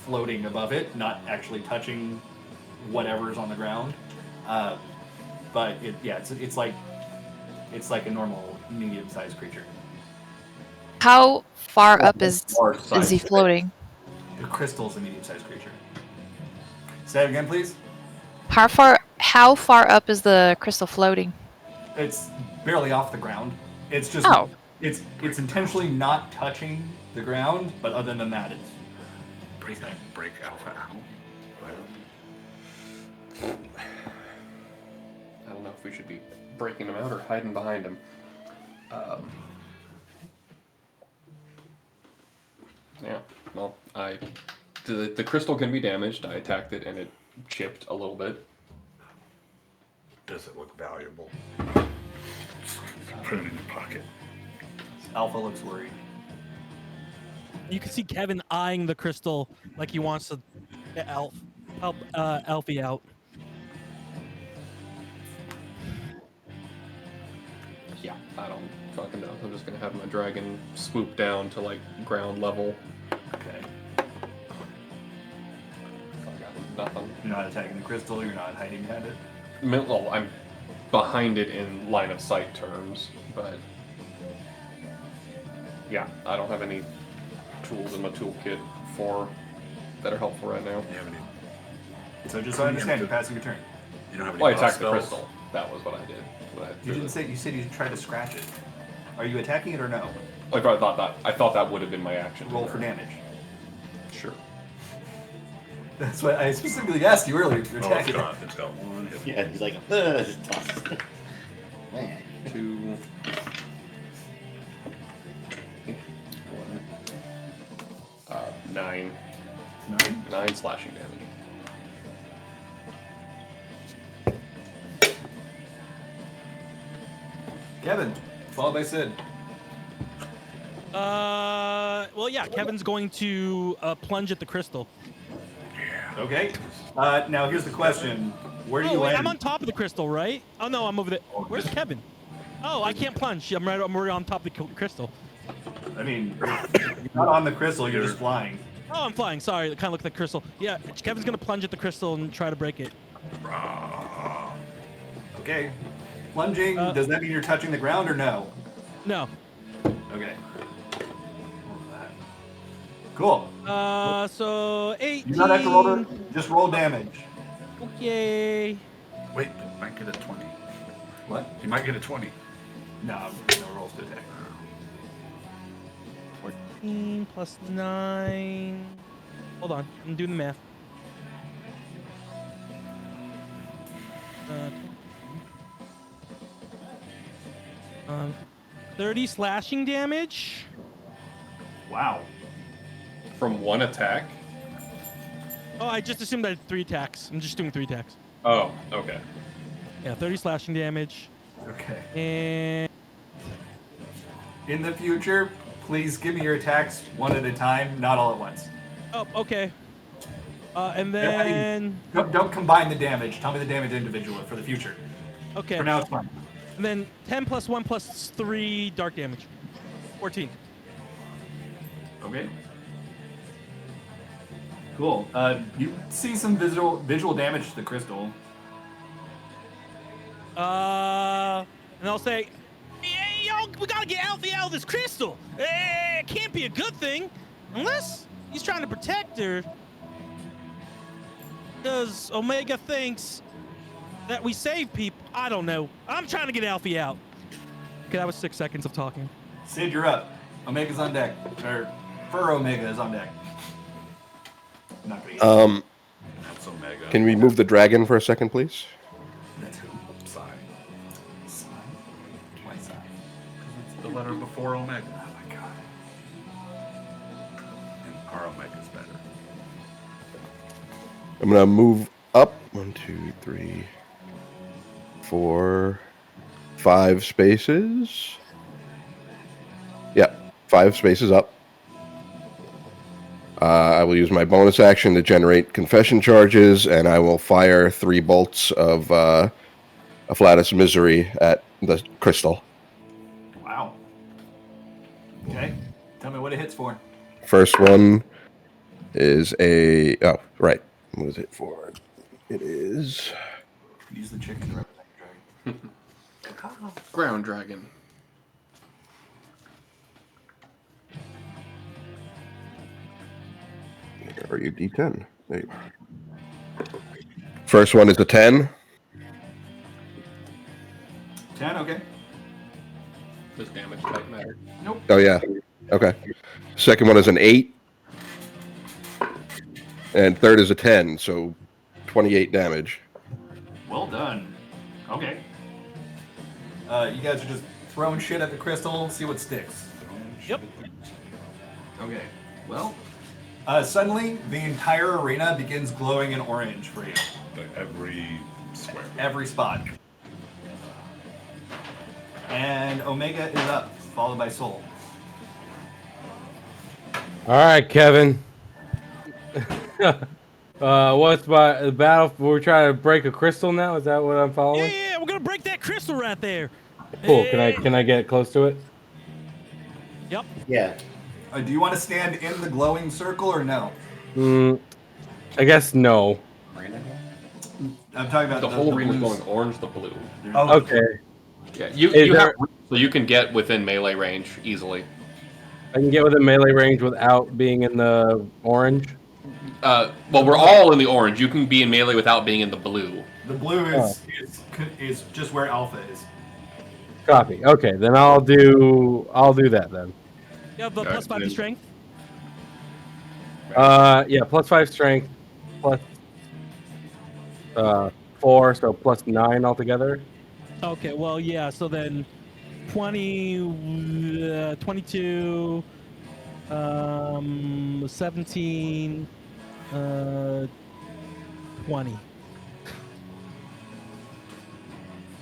floating above it, not actually touching whatever's on the ground. But it's like a normal medium-sized creature. How far up is More he size. floating? The crystal's a medium-sized creature. Say it again, please. How far up is the crystal floating? It's barely off the ground. It's just Oh. it's intentionally not touching the ground, but other than that, it's break Alpha out. I don't know if we should be breaking him out or hiding behind him. Yeah, well, the crystal can be damaged. I attacked it and it chipped a little bit. Does it look valuable? Put it in your pocket. Alpha looks worried. You can see Kevin eyeing the crystal like he wants to get help Alfie out. Yeah, I don't fucking know. I'm just gonna have my dragon swoop down to like ground level. Okay. I got nothing. You're not attacking the crystal. You're not hiding behind it. Well, I'm behind it in line of sight terms, but yeah, I don't have any tools in my toolkit that are helpful right now. You have any? So just so I understand, you're passing your turn. You don't have any. Well, I buff attacked the spells? crystal. That was what I did. You didn't say. You said you tried to scratch it. Are you attacking it or no? Like I thought that would have been my action. Roll for damage. Sure. That's what I specifically asked you earlier. If you're Oh, attacking it's got, it's got one hit. Yeah, he's like, just toss it. Man. 2, 1, 9. 9 slashing damage. Kevin, followed by Sid. Well, yeah, Kevin's going to plunge at the crystal. Okay. Now here's the question: where do you Oh, wait, land? I'm on top of the crystal, right? Oh no, I'm over there. Where's Kevin? Oh, I can't plunge. I'm right on top of the crystal. I mean, you're not on the crystal. You're just flying. Oh, I'm flying. Sorry, it kind of looked like crystal. Yeah, Kevin's gonna plunge at the crystal and try to break it. Okay. Plunging. Does that mean you're touching the ground or no? No. Okay. Cool. So 18. You don't have to roll. Just roll damage. Okay. Wait, you might get a 20. What? You might get a 20. No rolls to attack. 14 plus 9. Hold on, I'm doing the math. 30 slashing damage. Wow. From one attack? Oh, I just assumed I had 3 attacks. I'm just doing 3 attacks. Oh, okay. Yeah, 30 slashing damage. Okay. And In the future, please give me your attacks one at a time, not all at once. oh, okay. And then Don't combine the damage. Tell me the damage individually for the future. okay. For now, it's fine. And then 10 plus 1 plus 3 dark damage. 14. Okay. Cool. You see some visual damage to the crystal. And I'll say, hey, yo, we gotta get Alfie out of this crystal. It can't be a good thing, unless he's trying to protect her. Because Omega thinks that we save people. I don't know. I'm trying to get Alfie out. Okay, that was 6 seconds of talking. Sid, you're up. Omega's on deck. Or Fur Omega is on deck. I'm not gonna get That's Omega. Can we move the dragon for a second, please? That's who? Psi. Psi? Why Psi? The letter before Omega. Oh my god. And our Omega's better. I'm gonna move up 1, 2, 3, 4, 5 spaces. Yeah, 5 spaces up. I will use my bonus action to generate confession charges, and I will fire 3 bolts of Afflatus Misery at the crystal. Wow. Okay. Tell me what it hits for. First one is a... Oh, right. What is it for? It is... Use the chicken to represent your dragon. Ground dragon. Where are you, D10? There you are. First one is a 10. 10, okay. Does damage type matter? Nope. Oh, yeah. Okay. Second one is an 8. And third is a 10, so 28 damage. Well done. Okay. You guys are just throwing shit at the crystal, see what sticks. Yep. Okay. Well, suddenly the entire arena begins glowing in orange for you. Like every square. Every spot. And Omega is up, followed by Soul. All right, Kevin. What's the battle? We're trying to break a crystal now. Is that what I'm following? Yeah, we're gonna break that crystal right there. Cool. Can I get close to it? Yep. Yeah. Do you want to stand in the glowing circle or no? I guess no. I'm talking about The whole arena's blues. going orange, the blue. Oh, Okay. Yeah, you have so you can get within melee range easily. I can get within melee range without being in the orange. Well, we're all in the orange. You can be in melee without being in the blue. The blue is just where Alpha is. Copy. Okay, then I'll do that then. You have the plus 5 to strength. Yeah, plus 5 strength, plus 4, so plus 9 altogether. Okay, well, yeah, so then 20, 22, 17, 20.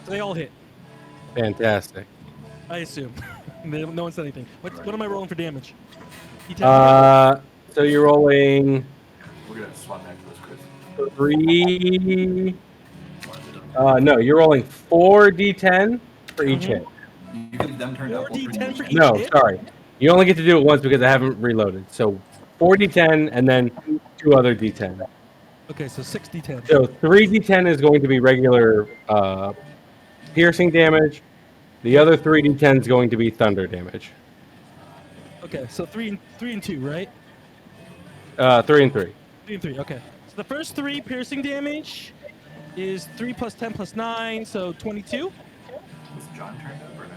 So they all hit, Fantastic. I assume. No one said anything. What am I rolling for damage? D10? So you're rolling We're gonna swap back to this crystal. 3. No, you're rolling 4d10 for each hit. You get them turned up. 4d10 for each No, hit? sorry. You only get to do it once because I haven't reloaded. So 4d10 and then 2 other d10. Okay, so 6d10. So 3d10 is going to be regular piercing damage. The other 3d10 is going to be thunder damage. Okay, so 3 and 2, right? 3 and 3. 3 and 3, okay. So the first 3 piercing damage is 3 plus 10 plus 9, so 22. Was John turned up or no?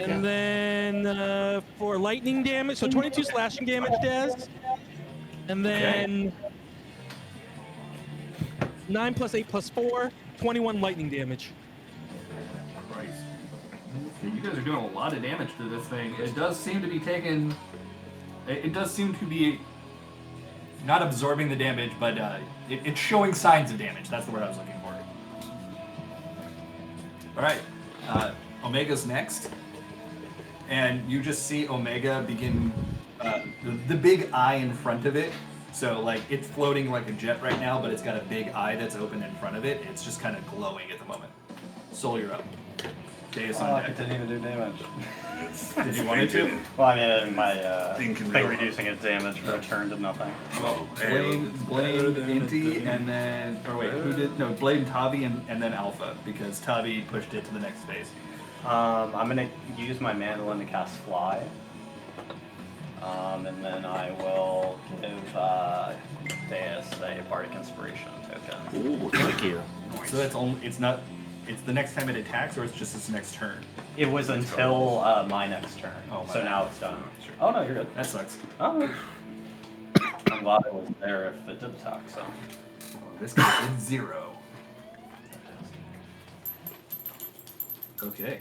And then for lightning damage, so 22 slashing damage, Daz. And then 9 plus 8 plus 4, 21 lightning damage. Christ. You guys are doing a lot of damage to this thing. It does seem to be taking... It does seem to be not absorbing the damage, but it's showing signs of damage. That's the word I was looking for. Alright. Omega's next. And you just see Omega begin... the big eye in front of it. So, like, it's floating like a jet right now, but it's got a big eye that's open in front of it. It's just kind of glowing at the moment. Soul, you're up. Deus I on deck. continue to do damage. Did you want it to? Well, I mean, my Thing can thing go reducing its damage for a turn to nothing. Well, Blade, Inti, and then... Or wait, who did... No, Blade and Tavi, and then Alpha, because Tavi pushed it to the next phase. I'm gonna use my mandolin to cast Fly. And then I will give Deus a Bardic Inspiration token. Ooh, thank you. So that's only... It's not... It's the next time it attacks, or it's just its next turn? It was until my next turn, Oh, my so bad. now it's done. Sure. Oh no, you're good. That sucks. Oh. I'm glad it was there if it did attack, so. This guy did 0. Okay.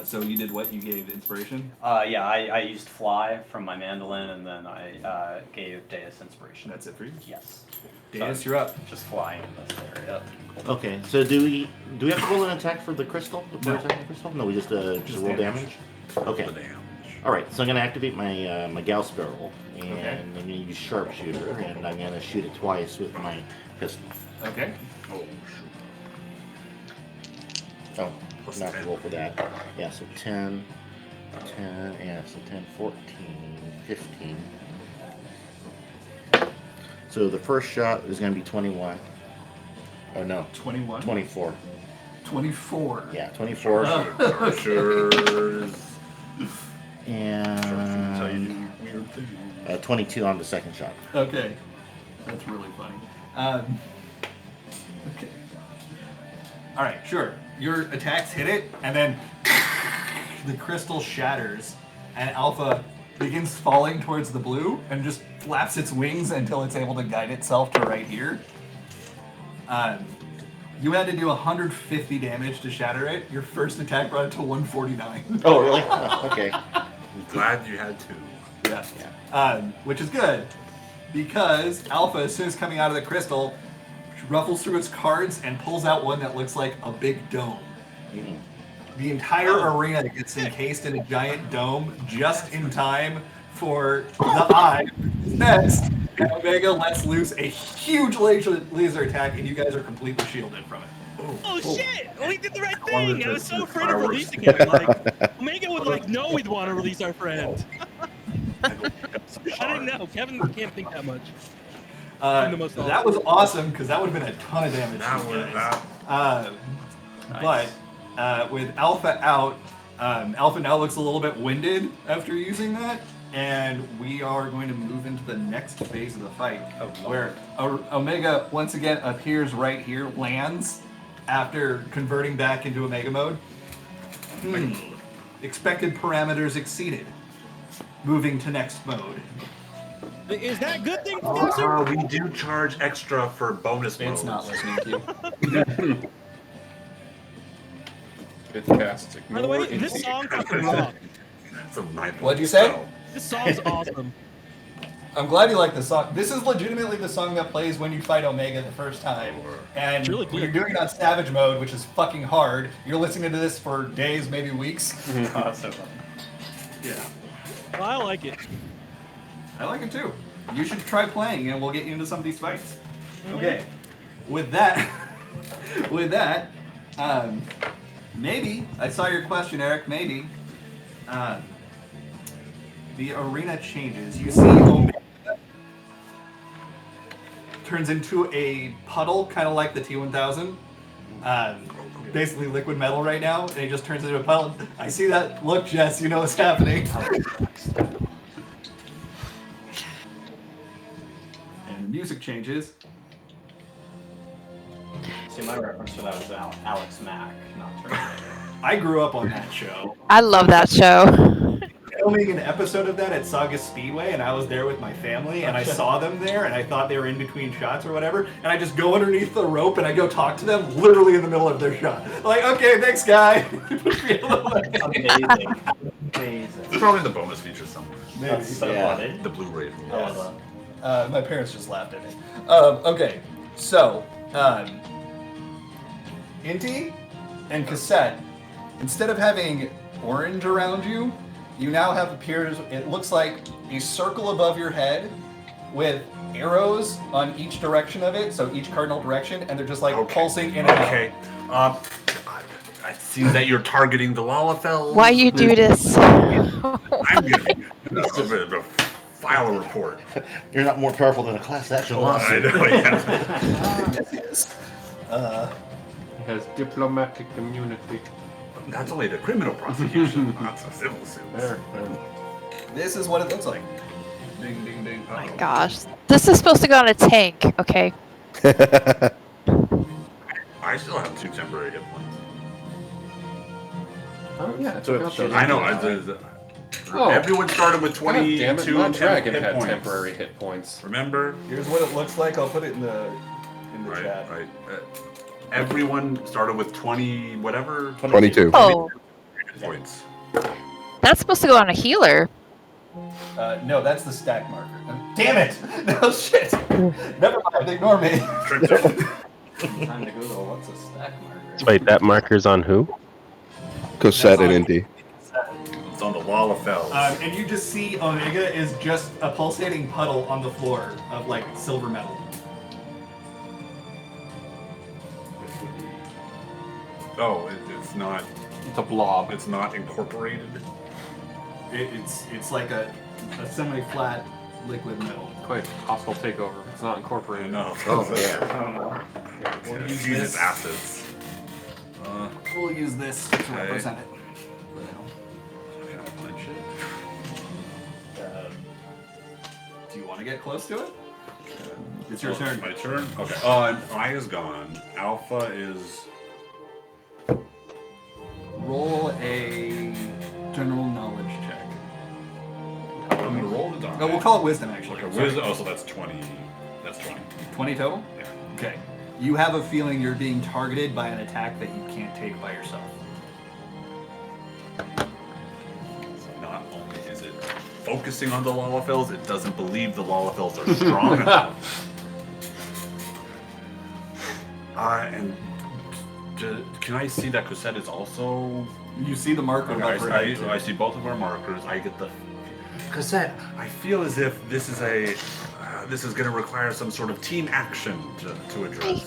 So you did what? You gave inspiration? Yeah, I used Fly from my mandolin, and then I gave Deus Inspiration. That's it for you? Yes. Deus, So, you're up. Just flying in this area. Okay, so do we have to roll an attack for the crystal? No. Attack the crystal? No, we just roll damage. damage. Okay. The damage. All right, so I'm gonna activate my my Gauss barrel, and Okay. I'm gonna use sharpshooter, and I'm gonna shoot it twice with my pistol. Okay. Oh, Oh, I'm not gonna roll for that. Yeah, so 10, yeah, so 10, 14, 15. So the first shot is gonna be 21. Oh no, 21. 24. 24. Yeah, 24. Sharpshooters. And Tell you weird things. 22 on the second shot. Okay. That's really funny. Okay. All right, sure. Your attacks hit it, and then the crystal shatters, and Alpha begins falling towards the blue and just flaps its wings until it's able to guide itself to right here. You had to do 150 damage to shatter it. Your first attack brought it to 149. Oh, really? Oh, okay. I'm glad you had to. Yeah. Which is good, because Alpha, as soon as coming out of the crystal, ruffles through its cards and pulls out one that looks like a big dome. Mhm. The entire arena gets encased in a giant dome just in time for the eye. Next, and Omega lets loose a huge laser attack, and you guys are completely shielded from it. Oh shit! We did the right Wanted thing. I to was see so the afraid of fireworks. releasing it. Like Omega would like know we'd want to release our friend. I didn't know. Kevin can't think that much. The most That was awesome, because that would have been a ton of damage. That to you was guys. that. But with Alpha out, Alpha now looks a little bit winded after using that, and we are going to move into the next phase of the fight, where Omega once again appears right here, lands after converting back into Omega mode. Expected parameters exceeded. Moving to next mode. Is that a good thing, Professor? We do charge extra for bonus Vince modes. not listening to you. It's cast. By the way, this song fucking rocks. That's a 9. What'd you say? This song's awesome. I'm glad you like the song. This is legitimately the song that plays when you fight Omega the first time. And It's really when you're good. doing it on Savage mode, which is fucking hard, you're listening to this for days, maybe weeks. Oh, that's so funny. Yeah. Well, I like it. I like it too. You should try playing and we'll get you into some of these fights. Okay. With that, maybe, I saw your question, Eric, maybe, the arena changes. You see Omega turns into a puddle, kind of like the T-1000. Basically liquid metal right now, and it just turns into a puddle. I see that. Look, Jess, you know what's happening. And the music changes. See, my reference to that was Alex Mack, not Terminator. I grew up on that show. I love that show. Filming an episode of that at Saga Speedway, and I was there with my family, and I saw them there, and I thought they were in between shots or whatever, and I just go underneath the rope and I go talk to them literally in the middle of their shot. Like, okay, thanks, guy. Amazing. Amazing. It's probably the bonus feature somewhere. Maybe. That's so Yeah. funny. The Blu-ray. I love My parents just laughed at me. Okay, so, Inti and Cassette, instead of having orange around you, you now have it looks like a circle above your head with arrows on each direction of it, so each cardinal direction, and they're just like pulsing in and out. Okay. It seems that you're targeting the Lalafell. Why you do this? I'm gonna file a report. You're not more powerful than a class action I lawsuit. know, yeah. Yes. It has diplomatic immunity. That's only the criminal prosecution, not the civil suits. There. This is what it looks like. Ding, ding, ding. Oh my gosh. This is supposed to go on a tank, okay? I still have 2 temporary hit points. Oh yeah, So I forgot those. I know. Oh. Everyone started with God damn it, 22 not Dragon hit had points. temporary hit points. Remember? Here's what it looks like. I'll put it in the Right, chat. right. Everyone started with 20 whatever. 22. Oh, hit points. that's supposed to go on a healer. No, that's the stack marker. Damn it! No shit. Never mind. Ignore me. Time to Google what's a stack marker. Wait, that marker's on who? Cassette and Indy. It's on the Lalafels. And you just see Omega is just a pulsating puddle on the floor of like silver metal. Oh, it's not. It's a blob. It's not incorporated. It's like a semi-flat liquid metal. Quite hostile takeover. It's not incorporated. No. Oh, yeah. We'll use Fuses this. acids. We'll use this to represent it. Can I punch it? Do you want to get close to it? It's your turn. My turn? Okay. I is gone. Alpha is. Roll a general knowledge check. I'm gonna roll the die. No, we'll call it wisdom actually. Okay, Sorry. wisdom. Oh, so that's 20. That's 20. 20 total? Yeah. Okay. You have a feeling you're being targeted by an attack that you can't take by yourself. Not only is it focusing on the Lalafels, it doesn't believe the Lalafels are strong enough. And can I see that Cosette is also... You see the marker Okay, above her head, too. I see both of our markers. I get the... Cosette, I feel as if this is a... this is going to require some sort of team action to address.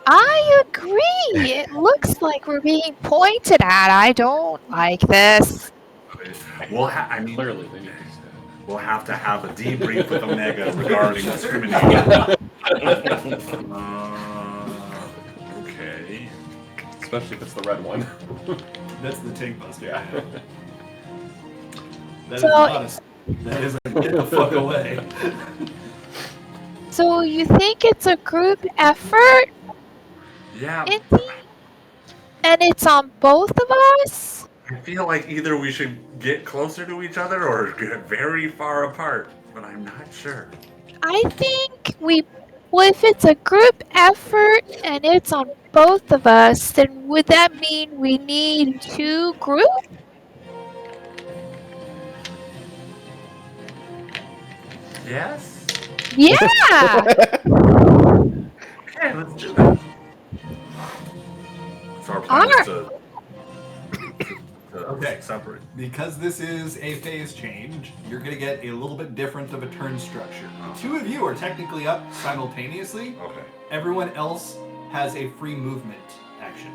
I agree. It looks like we're being pointed at. I don't like this. I mean, Clearly, they need to we'll have to have a debrief with Omega regarding discrimination. Okay. Especially if it's the red one. That's the tank buster. Yeah. That is So- not a... That is a get the fuck away. So you think it's a group effort, Yeah, Indy? And it's on both of us? I feel like either we should get closer to each other or get very far apart, but I'm not sure. I think well, if it's a group effort and it's on both of us, then would that mean we need two groups? Yes? Yeah! Okay, let's do that. So our plan is to Okay. separate. Because this is a phase change, you're going to get a little bit different of a turn structure. The two of you are technically up simultaneously. Okay. Everyone else has a free movement action.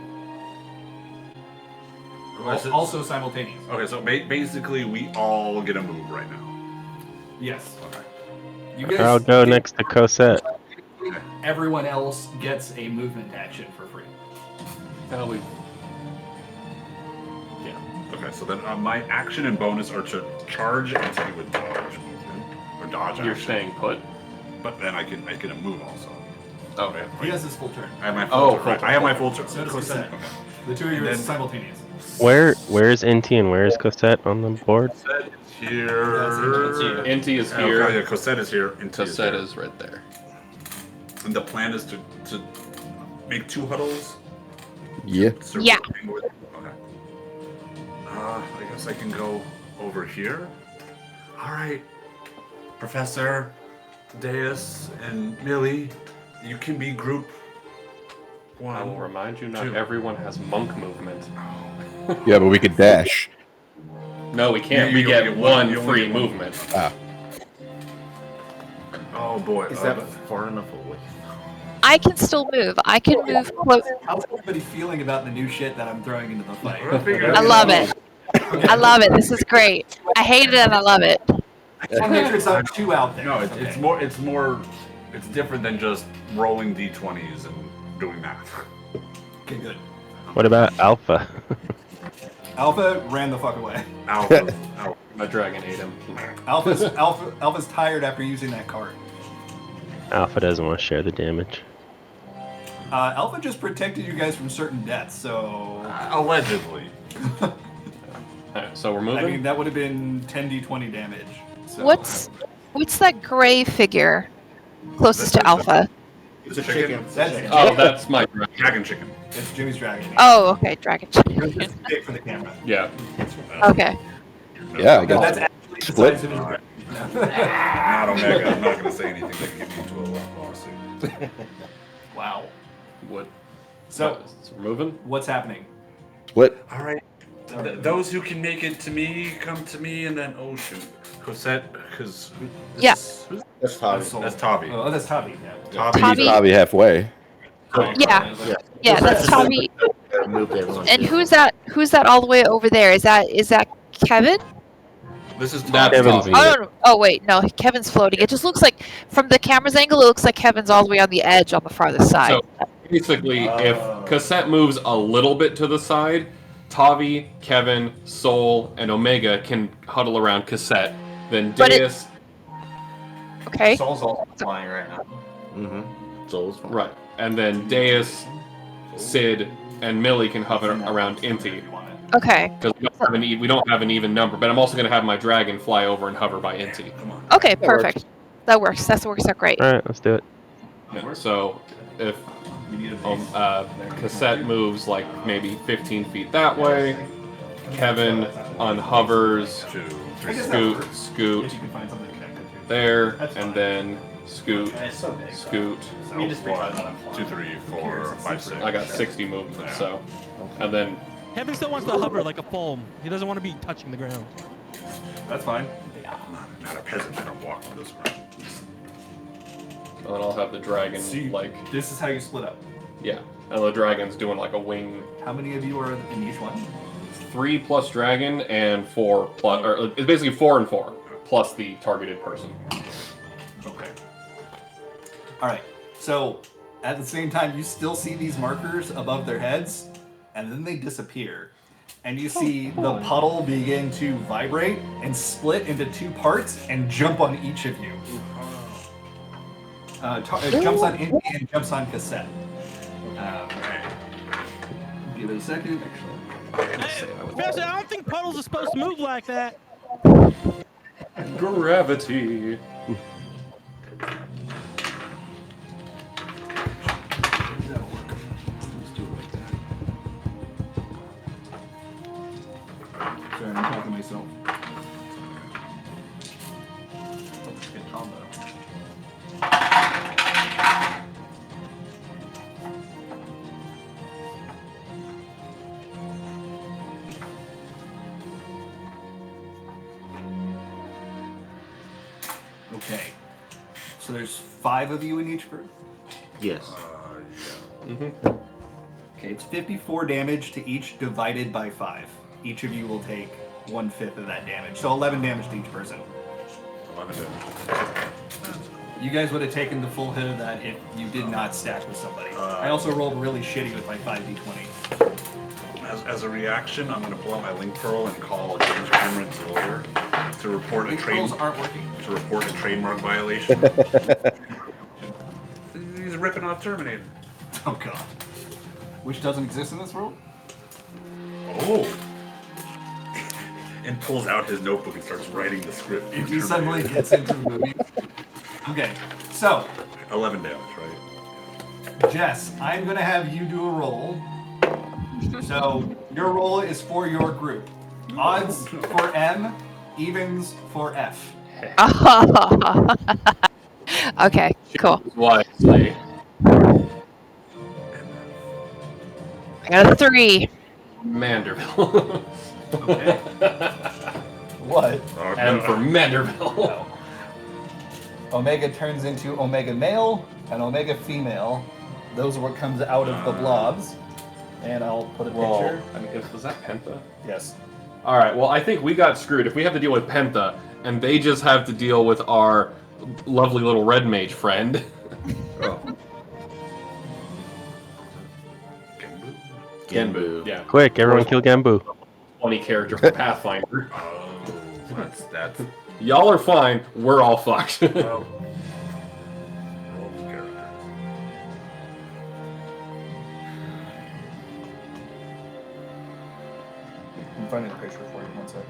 Also simultaneous. Okay, so basically we all get a move right now. Yes. Okay. You guys I'll go get- next to Cosette. Everyone else gets a movement action for free. Well, we Okay, so then my action and bonus are to charge entity with dodge movement or dodge. You're action. staying put. But then I can move also. Okay. He has his full turn. I have my full turn. Right? full I have my turn. full turn. So does Cosette. Cosette. The two of you And are then- simultaneous. Where's Inti and where's Cosette on the board? Cosette is here. Inti is Okay, here. yeah, Cosette is here. Inti Cosette here. is right there. And the plan is to make two huddles. Yeah. Yeah. Okay. I guess I can go over here. All right, Professor, Deus, and Millie, you can be group one. I will remind you, not Two. everyone has monk movement. Yeah, but we could dash. No, we can't. You We only get get one you only free get one. movement. Oh boy, Is that far enough away? I can still move. I can move close. How's everybody feeling about the new shit that I'm throwing into the fight? I love it. I love it. This is great. I hate it and I love it. I want to make sure it's not too out there. No, it's more. It's different than just rolling d20s and doing math. Okay, good. What about Alpha? Alpha ran the fuck away. Alpha. My dragon ate him. Alpha's tired after using that card. Alpha doesn't want to share the damage. Alpha just protected you guys from certain deaths, so Allegedly. Alright, so we're I moving. mean that would have been 10d20 damage. So, What's that gray figure closest to Alpha? It's a Chicken. chicken. That's Oh, that's my dragon. Dragon chicken. it's Jimmy's dragon. Oh, okay, dragon. It's big for the camera. Yeah. Okay. Yeah, I But got that's that. actually the Split. size of his dragon. Not Omega. I'm not going to say anything that gets me into a lawsuit. Wow. What? So So we're moving. what's happening? Split. All right. Those who can make it to me, come to me, and then oh shoot, Cosette, because Yeah. That's Tavi. That's Tavi. Oh, that's Tavi. Yeah. Tavi. Tavi. Probably halfway. Yeah. Yeah. Yeah, that's Tavi. Moved everyone. And too. who's that all the way over there? Is that Kevin? This is That's Tavi. Kevin's Tavi. Oh, no. Oh wait, no, Kevin's floating. It just looks like from the camera's angle, it looks like Kevin's all the way on the edge on the farther side. So basically, if Cassette moves a little bit to the side, Tavi, Kevin, Soul, and Omega can huddle around Cassette. Then But it- Deus, Okay. Soul's all flying right now. Mm-hmm. Soul's fine. right, and then Deus, Sid, and Millie can hover around Inti. Okay. Because we don't have an even number, but I'm also going to have my dragon fly over and hover by Inti. Okay, perfect. That works. That works out great. All right, let's do it. Yeah, so if Cassette moves like maybe 15 feet that way, Kevin unhovers, scoot there, and then scoot. One, 2, 3, 4, 5, 6. I got 60 movement, so, and then Kevin still wants to hover like a foam. He doesn't want to be touching the ground. That's fine. I'm not a peasant. I don't walk this way. and then I'll have the dragon See, like this is how you split up. yeah, and the dragon's doing like a wing. How many of you are in each one? 3 plus dragon and 4 plus, or it's basically 4 and 4 plus the targeted person. Okay. All right. So at the same time, you still see these markers above their heads, and then they disappear. And you see the puddle begin to vibrate and split into 2 parts and jump on each of you. It jumps on Indy and jumps on Cassette. Give it a second. Especially, I don't think puddles are supposed to move like that. Gravity. Sorry, I'm talking to myself. Good combo. Okay. So there's 5 of you in each group? Yes. Mm-hmm. Okay, it's 54 damage to each divided by 5. Each of you will take 1/5 of that damage. So 11 damage to each person. 11 damage. You guys would have taken the full hit of that if you did not stack with somebody. I also rolled really shitty with my 5d20. As a reaction, I'm going to pull out my link pearl and call James Cameron's lawyer to report Link pearls aren't working. To report a trademark violation. He's ripping off Terminator. Oh god. Which doesn't exist in this world? Oh. And pulls out his notebook and starts writing the script. He suddenly gets into the movie. Okay, so 11 damage, right? Jess, I'm gonna have you do a roll. So your roll is for your group. Odds for M, evens for F. Okay, cool. Wisely. I got a 3. Manderville. Okay. What? Oh, And for Manderville. Omega turns into Omega male and Omega female. Those are what comes out of the blobs. And I'll put a Well, picture. I mean, was that Penta? Yes. All right. Well, I think we got screwed. If we have to deal with Penta, and they just have to deal with our lovely little red mage friend. Oh. Genbu. Yeah. Quick, everyone kill Gambu. 20 character for Pathfinder. Oh, that's Y'all are fine. We're all fucked. well. Roll the character. I'm finding a picture for you. One sec.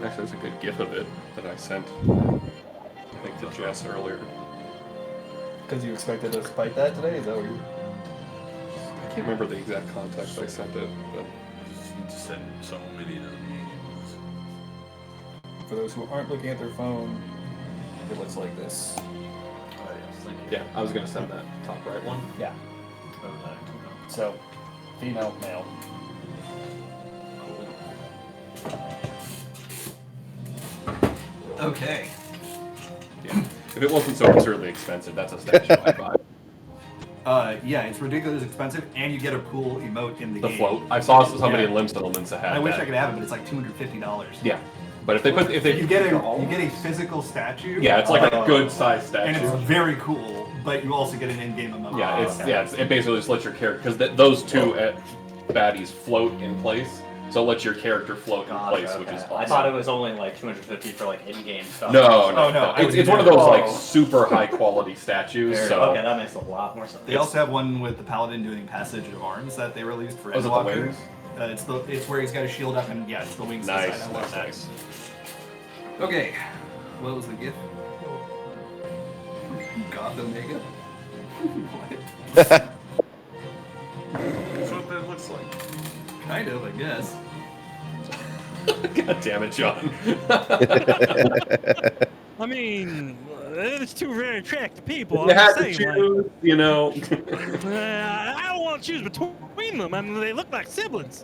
Actually, there's a good gif of it that I sent. I think to Jess earlier. Because you expected us to fight that today? Is that what you... I can't remember the exact context I sent it, but You just said so many of these. For those who aren't looking at their phone, it looks like this. Oh, yes, thank you. yeah, I was gonna send that top right one. Yeah. So, Female, male. Okay. Yeah. If it wasn't so absurdly expensive, that's a statue I'd buy. Yeah, it's ridiculously expensive, and you get a cool emote in the The game. float. I saw somebody in Limb Settlements that had I wish that. I could have it, but it's like $250. Yeah, but if they you get a physical statue. Yeah, it's like a good sized statue, and it's very cool. But you also get an in-game emote. Yeah, it basically just lets your character because those two baddies float in place. So it lets your character float in place, which is awesome. I thought it was only like 250 for like in-game stuff. No. It's one of those like super high quality statues. Okay, that makes a lot more sense. They also have one with the paladin doing Passage of Arms that they released for Was it the Endwalker. wings? It's where he's got his shield up and it's the wings. Nice, inside. I love that. nice. Okay, what was the gift? God Omega. What? That's what that looks like. Kind of, I guess. God damn it, John. I mean, it's two very attractive people. You I'm had just to saying, choose, you know. I don't want to choose between them. I mean, they look like siblings.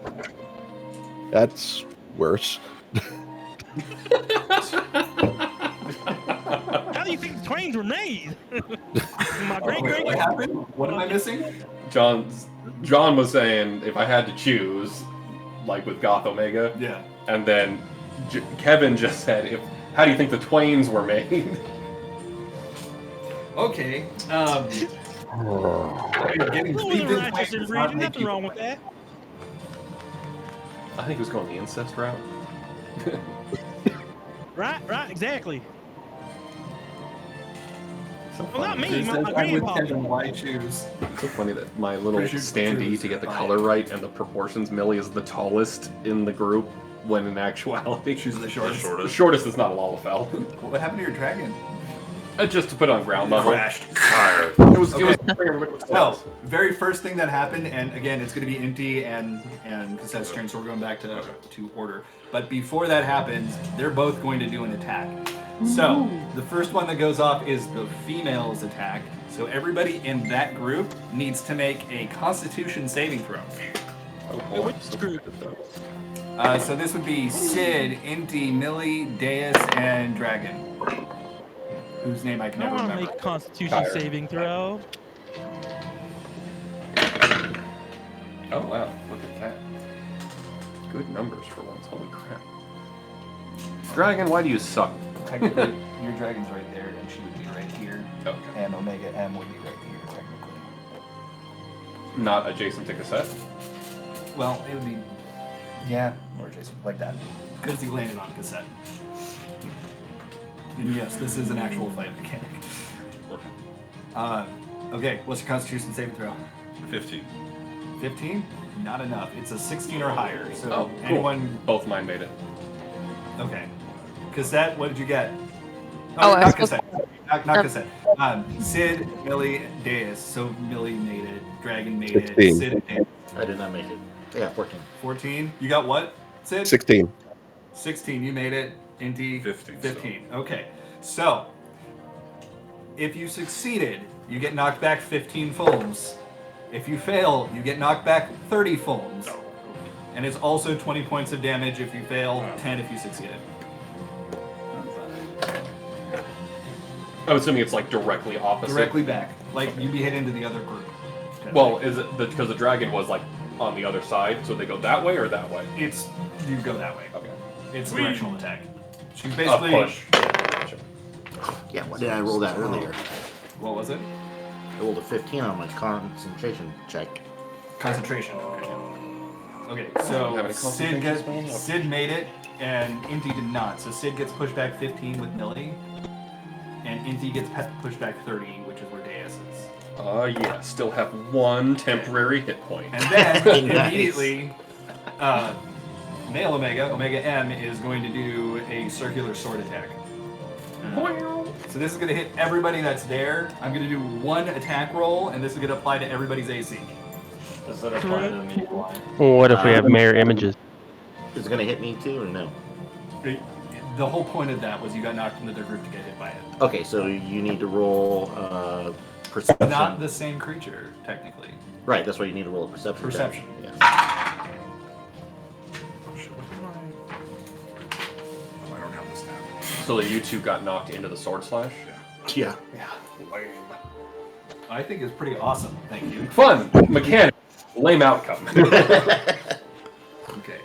That's worse. How do you think the twains were made? My great. What happened? What am I missing? John was saying if I had to choose, like with Goth Omega. Yeah. And then Kevin just said, how do you think the twains were made? Okay. Getting Who was steeped a in righteous twains and does not reading? make Nothing you- wrong with that. I think he was going the incest route. Right, exactly. So Well, not funny. me, my I'm with grandpa. Kevin. Why choose? It's so funny that my little Pretty sure standee choose to get the fine. color right and the proportions, Millie is the tallest in the group, when in actuality She's the shortest. The shortest is not a Lalafell. What happened to your dragon? Just to put on ground level. Crashed. Tired. It was Well, very first thing that happened, and again, it's going to be Inti and Cassette's turn, so we're going back to order. But before that happens, they're both going to do an attack. So, the first one that goes off is the female's attack. So everybody in that group needs to make a Constitution saving throw. Which group? So this would be Sid, Inti, Millie, Deus, and Dragon. Whose name I can I never want to remember. make a Constitution saving throw. Oh wow, look at that. Good numbers for once, holy crap. Dragon, why do you suck? Technically, your dragon's right there, and she would be right here. Okay. And Omega M would be right here, technically. Not adjacent to cassette? Well, it would be, yeah, or Jason, like that. Because he landed on cassette. And yes, this is an actual fight mechanic. Okay, what's your Constitution saving throw? 15. 15? Not enough. It's a 16 or higher. So Oh, cool. anyone. Both mine made it. Okay. Cassette, what did you get? Oh, I not was cassette. Not cassette. Sid, Millie, Deus. So Millie made it. Dragon made 16. it. Sid made it. I did not make it. Yeah, 14. 14. You got what, Sid? 16. 16. You made it. Inti? 15. 15. Okay. So, if you succeeded, you get knocked back 15 fulms. If you fail, you get knocked back 30 fulms. And it's also 20 points of damage if you fail, 10 if you succeeded. I'm assuming it's like directly opposite. Directly back. Like, you'd be hit into the other group. Well, is it because the dragon was like on the other side, so they go that way or that way? It's, you go that way. Okay. It's directional attack. She's basically... push. Yeah, why did I roll that earlier? What was it? I rolled a 15 on my concentration check. Concentration. Okay, Have so any concentration spells? Sid made it, and Inti did not. So Sid gets pushed back 15 with Millie, and Inti gets pushed back 30, which is where Deus is. Yeah, still have one temporary hit point. And then Nice. immediately, male Omega M, is going to do a circular sword attack. So this is going to hit everybody that's there. I'm going to do one attack roll, and this is going to apply to everybody's AC. Does that apply to the meat line? What if we have mirror images? Is it going to hit me too or no? The whole point of that was you got knocked into their group to get hit by it. Okay, so you need to roll perception. Not the same creature, technically. Right, that's why you need to roll a perception. Perception. Yeah. Oh, shit, what am I don't have this now. So that you two got knocked into the sword slash? Yeah. Yeah. Lame. I think it's pretty awesome. Thank you. Fun! Mechanic. Lame outcome. Okay,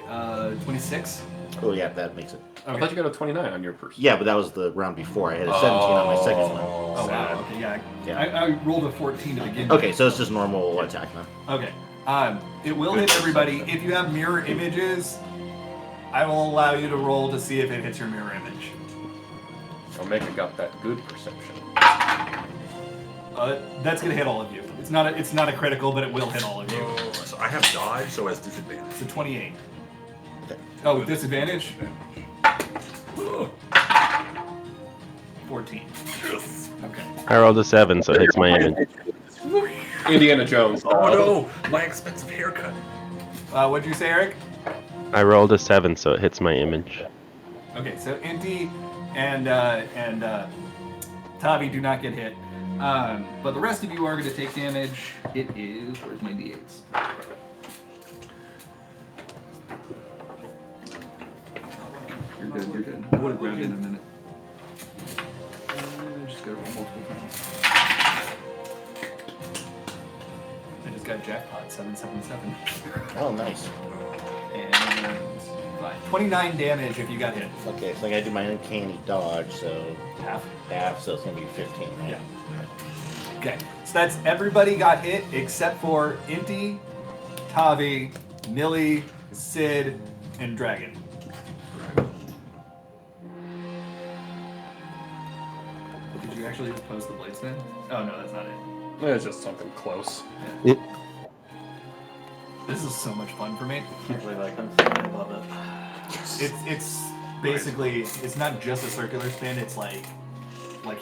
26. Oh yeah, that makes it. I thought you got a 29 on your person. Yeah, but that was the round before. I had a 17 on my second one. Oh, wow. Okay, yeah. Yeah. I rolled a 14 to begin with. Okay, so it's just normal attack now. Okay. It will hit everybody. If you have mirror images, I will allow you to roll to see if it hits your mirror image. Omega got that good perception. That's gonna hit all of you. It's not a critical, but it will hit all of you. So I have dodge, so as disadvantage. It's a 28. Oh, disadvantage? 14. Okay. I rolled a 7, so it hits my image. Indiana Jones. Oh no, my expensive haircut. What'd you say, Eric? I rolled a 7, so it hits my image. Okay, so Inti and Tavi do not get hit. But the rest of you are going to take damage. It is... Where's my d8s? You're good, you're good. I would have grabbed it in a minute. Just gotta roll multiple times. I just got jackpot, 777. Oh, nice. And 29 damage if you got hit. Okay, so I gotta do my uncanny dodge, so Half. so it's gonna be 15, right? Yeah. Okay, so that's everybody got hit except for Inti, Tavi, Millie, Sid, and Dragon. Did you actually just post the bladesman? Oh no, that's not it. It's just something close. Yeah. This is so much fun for me. I really like them. I love it. It's basically it's not just a circular spin. It's like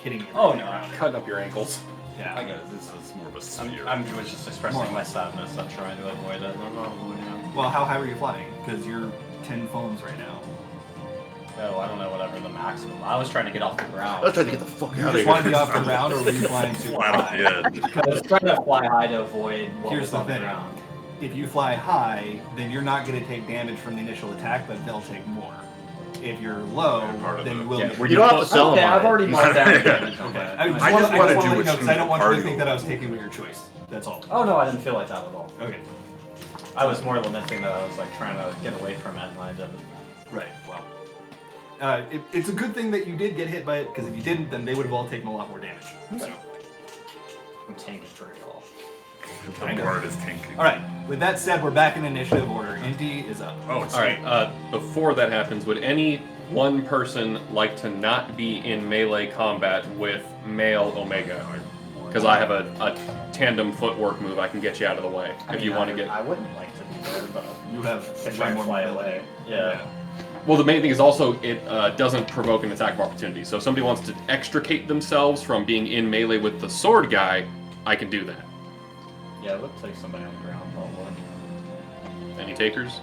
hitting you. Oh, no. Cutting up your ankles. Yeah. I got it. This is more of a sphere. I'm was just expressing my sadness. I'm trying to avoid it. I'm not avoiding it. Well, how high were you flying? Because you're 10 foams right now. Oh, I don't know, whatever the maximum. I was trying to get off the ground. I was trying to get the fuck You out of just here. want to be off the ground, or were you flying super Flat off high? the edge. I was trying to fly high to avoid what Here's was the on the thing. ground. If you fly high, then you're not going to take damage from the initial attack, but they'll take more. If you're low, part of then the- you will. Yeah, be- You don't have to sell Okay, them. I've already marked down the damage. Okay. Okay. I just I want just to wanna let do you what know because I should don't want you party to think over. that I was taking your choice. That's all. Oh no, I didn't feel like that at all. Okay. I was more lamenting that I was like trying to get away from it, and I didn't. Right. Well, it's a good thing that you did get hit by it, because if you didn't, then they would have all taken a lot more damage. So. I'm tanking pretty well. I The know. board is tanking. All right. With that said, we're back in initiative order. Indy is up. Oh, it's All right. Before that happens, would any one person like to not be in melee combat with male Omega? Because I have a tandem footwork move I can get you out of the way if you want to get. I wouldn't like to be there, but You have if I fly away. Yeah. Well, the main thing is also it doesn't provoke an attack of opportunity. So if somebody wants to extricate themselves from being in melee with the sword guy, I can do that. Yeah, it would take somebody on the ground probably. Any takers?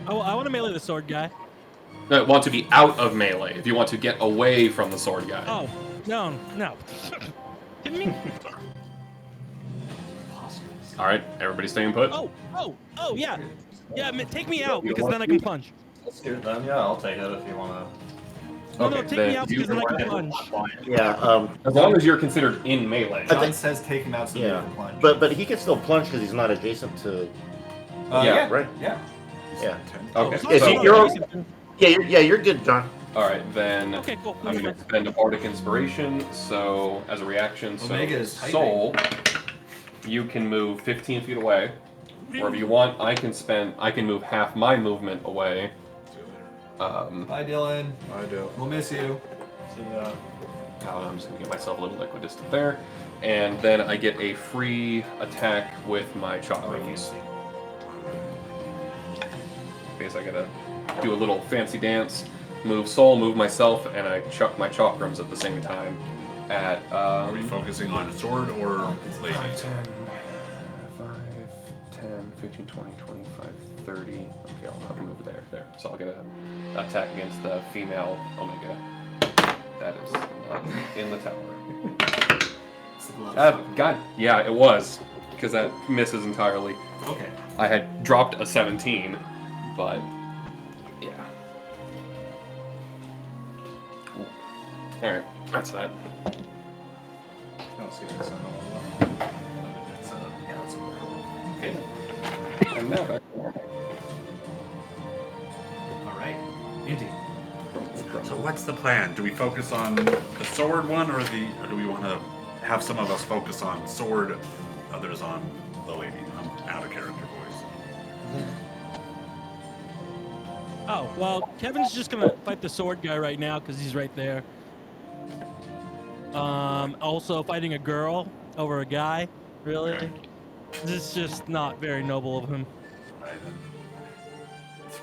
Oh, I want to melee the sword guy. No, want to be out of melee. If you want to get away from the sword guy. Oh, no. Kidding me? All right, everybody staying put. Oh, yeah. Yeah, take me out because then I can punch. Let's do it then. Yeah, I'll take it if you want No, Okay, take then me out you because then I to. can punch. Yeah, As long as you're considered in melee. John says take him out so yeah. you can plunge. But he can still plunge because he's not adjacent to. Yeah, right. Yeah. Yeah. Okay. As long Yeah, as so I'm you're- not adjacent. You're good, John. All right, then Okay, cool. I'm going to spend a bardic inspiration. So as a reaction, so Omega is typing. Soul, you can move 15 feet away. Or if you want, I can move half my movement away. Bye, Dylan. I do. We'll miss you. I'm just gonna get myself a little equidistant there, and then I get a free attack with my chakrams. Okay, so I gotta do a little fancy dance, move soul, move myself, and I chuck my chakrams at the same time. At Are we focusing on sword or lady? 10, 15, 20, 25, 30. Okay, I'll have to move there. So I'll get an attack against the female Omega. That is in the tower. God, yeah, it was. because that misses entirely. Okay. I had dropped a 17, but yeah. All right, that's that. I don't see this on the wall. Yeah, that's Okay. And now back. All right. Indy. So what's the plan? Do we focus on the sword one, or do we want to have some of us focus on sword, others on the lady? I'm out of character voice. Oh, well, Kevin's just gonna fight the sword guy right now because he's right there. Also fighting a girl over a guy, really? Okay. This is just not very noble of him.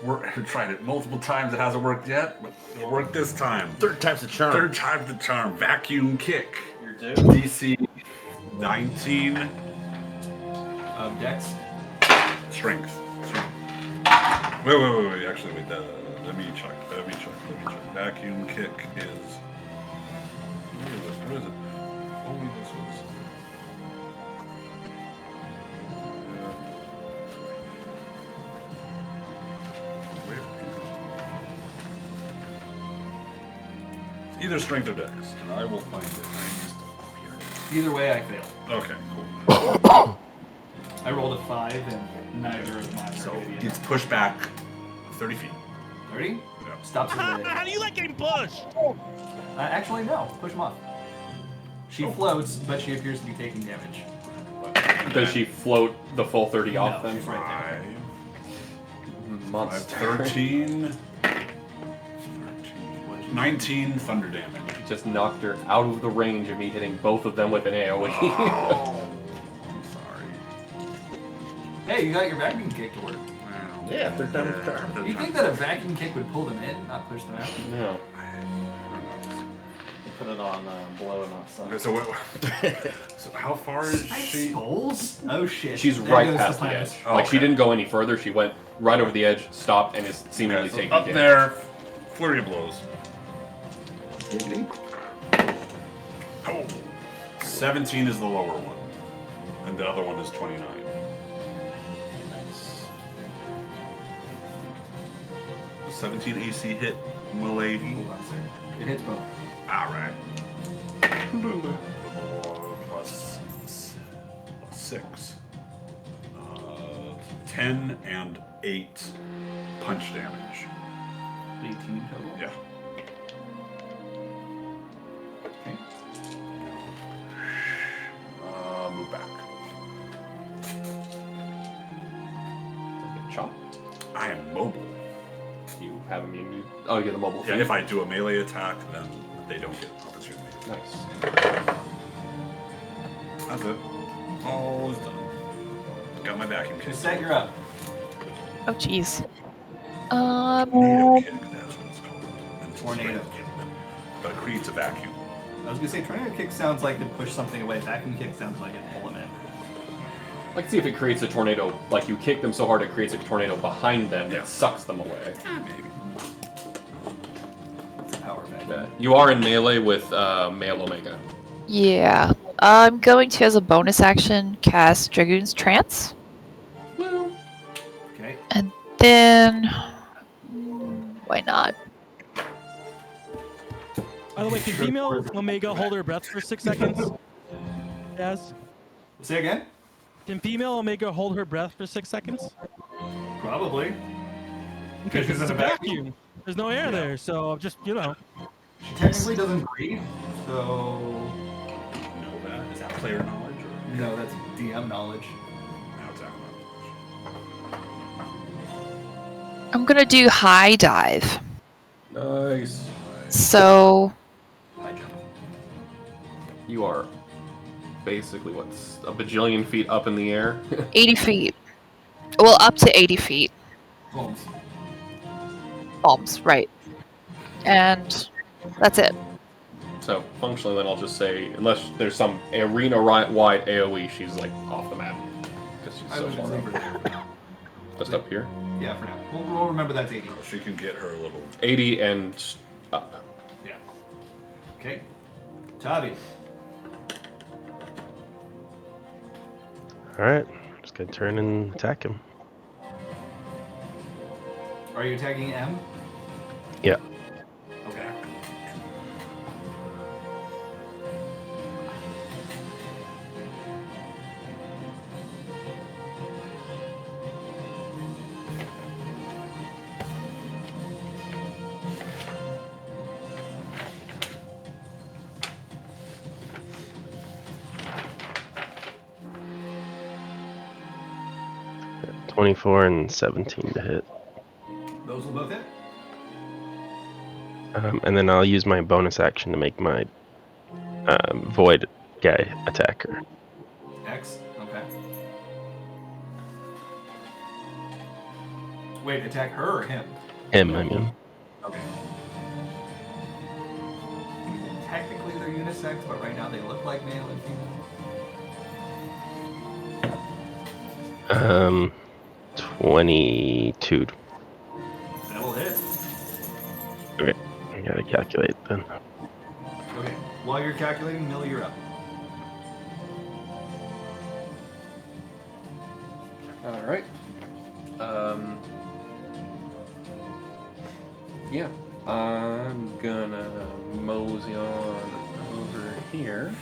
I've tried it multiple times. It hasn't worked yet, but it'll work this time. Third time's the charm. Third time's the charm. Vacuum kick. You're due. DC 19. Dex. Strength. Wait. Actually, wait. Let me check. Vacuum kick is. Where is it? Only this was. Either strength or dex, and I will find it. Either way, I failed. Okay, cool. I rolled a 5, and neither of mine. So it's pushed back 30 feet. 30? Yeah. Stops at the. How do you like getting pushed? Actually, no. Push him off. She floats, but she appears to be taking damage. Does she float the full 30 off No, then? she's right there. 5, Monster. 13, 19 thunder damage. Just knocked her out of the range of me hitting both of them with an AoE. Oh, I'm sorry. Hey, you got your vacuum kick to work. Yeah, third time's the charm. You think that a vacuum kick would pull them in, not push them out? No. Put it on blow, not sun. Okay, so so how far is she? Skulls? Oh shit. She's There right goes past the plan. edge. Oh, Like, she okay. didn't go any further. She went right over the edge, stopped, and is seemingly Okay, so taking up damage. there, flurry of blows. Oh, 17 is the lower one, and the other one is 29. Nice. 17 AC hit, milady. Hold on a second. It hits both. All right. Plus 6. 10 and 8 punch damage. 18 total. Yeah. Okay. Move back. Chop. I am mobile. You have immunity. Oh, you get the mobile. Yeah, feat. if I do a melee attack, then they don't get opportunity. Nice. That's it. All is done. Got my vacuum kick. Just set, you're up. Oh, jeez. Tornado kick, that's what it's called. And Tornado. But it creates a vacuum. I was gonna say tornado kick sounds like it push something away. Vacuum kick sounds like it pull them in. Like, see if it creates a tornado. Like, you kick them so hard it creates a tornado behind them Yeah. that sucks them away. Maybe. It's a power vacuum. Yeah. You are in melee with male Omega. Yeah. I'm going to, as a bonus action, cast Dragoon's Trance. Okay. And then... why not? By the way, can female Omega hold her breath for 6 seconds? Yes. Say again? Can female Omega hold her breath for 6 seconds? Probably. Because she's it's in a a vacuum. vacuum. There's no air there, so just, you know. She technically doesn't breathe, so Know that? Is that player knowledge? Or no, that's DM knowledge. now it's out knowledge? I'm gonna do high dive. Nice. So... I jump. You are basically, what's a bajillion feet up in the air? 80 feet. Well, up to 80 feet. Holmes. Bombs, right. And that's it. So, functionally, then I'll just say, unless there's some arena-wide AoE, she's, like, off the map. Because she's I so was just far over up. there for now. Just up here. Yeah, for now. We'll remember that's 80. She can get her little. 80 and up. Yeah. Okay. Tavi. Alright, just gonna turn and attack him. Are you attacking M? Yeah. Okay. Yeah, 24 and 17 to hit. Those will both hit. And then I'll use my bonus action to make my void guy attacker. X. Okay. Wait, attack her or him? Him, I mean. Okay. Technically they're unisex, but right now they look like male and female. 22. That will hit. Okay, I gotta calculate then. Okay. While you're calculating, Millie, you're up. All right. Yeah. I'm gonna mosey on over here.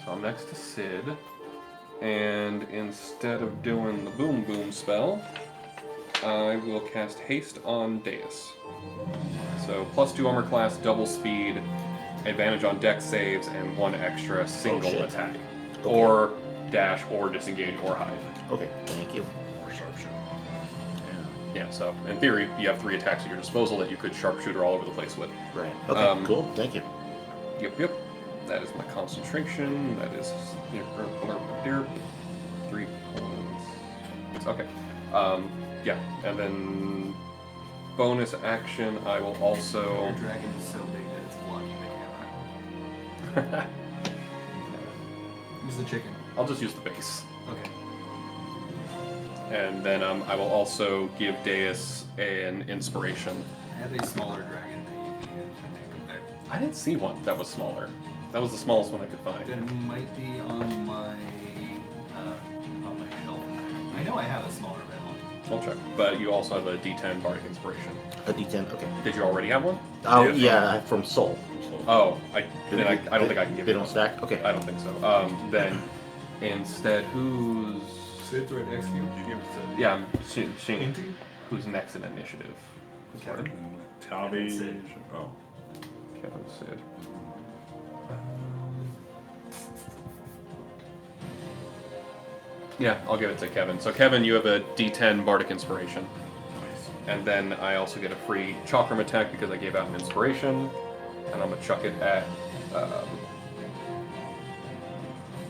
So I'm next to Sid. And instead of doing the boom boom spell, I will cast haste on Deus. So +2 armor class, double speed, advantage on dex saves, and 1 extra single attack. Okay. Or dash, or disengage, or hide. Okay, thank you. Or sharpshooter. Yeah, so in theory, you have 3 attacks at your disposal that you could sharpshooter all over the place with. Right. Okay, cool. Thank you. Yep. That is my concentration. That is 3 points. Okay. Yeah, and then bonus action, I will also. Your dragon is so big that it's blocking the camera. Use the chicken. I'll just use the base. Okay. And then I will also give Deus an inspiration. I have a smaller dragon that you can use, I think. There. I didn't see one that was smaller. That was the smallest one I could find. Then it might be on my shelf. I know I have a smaller red one. I'll check. But you also have a D10 Bardic Inspiration. A D10, okay. Did you already have one? Oh, yeah, from Soul. Oh, I don't think I can give They you don't one. stack? Okay. I don't think so. Then instead, who's... Sid's right next to you. Yeah, Shane. Who's next in initiative? Kevin. Talby. Oh. Kevin, Sid. Yeah, I'll give it to Kevin. So Kevin, you have a D10 Bardic Inspiration. And then I also get a free Chakram attack because I gave out an inspiration. And I'm going to chuck it at...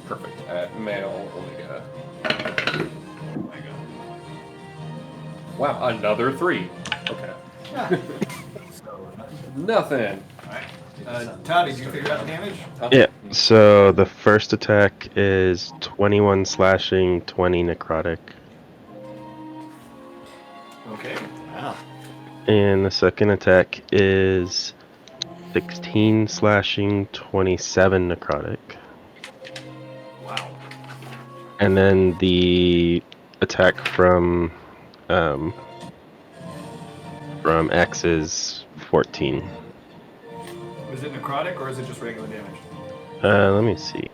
perfect. At male Omega. Wow, another 3. Okay. So, Nothing. Alright. Todd, did you figure out the damage? Yeah, so the first attack is 21 slashing, 20 necrotic. Okay. Wow. And the second attack is 16 slashing, 27 necrotic. Wow. And then the attack from X is 14. Is it necrotic or is it just regular damage? Let me see.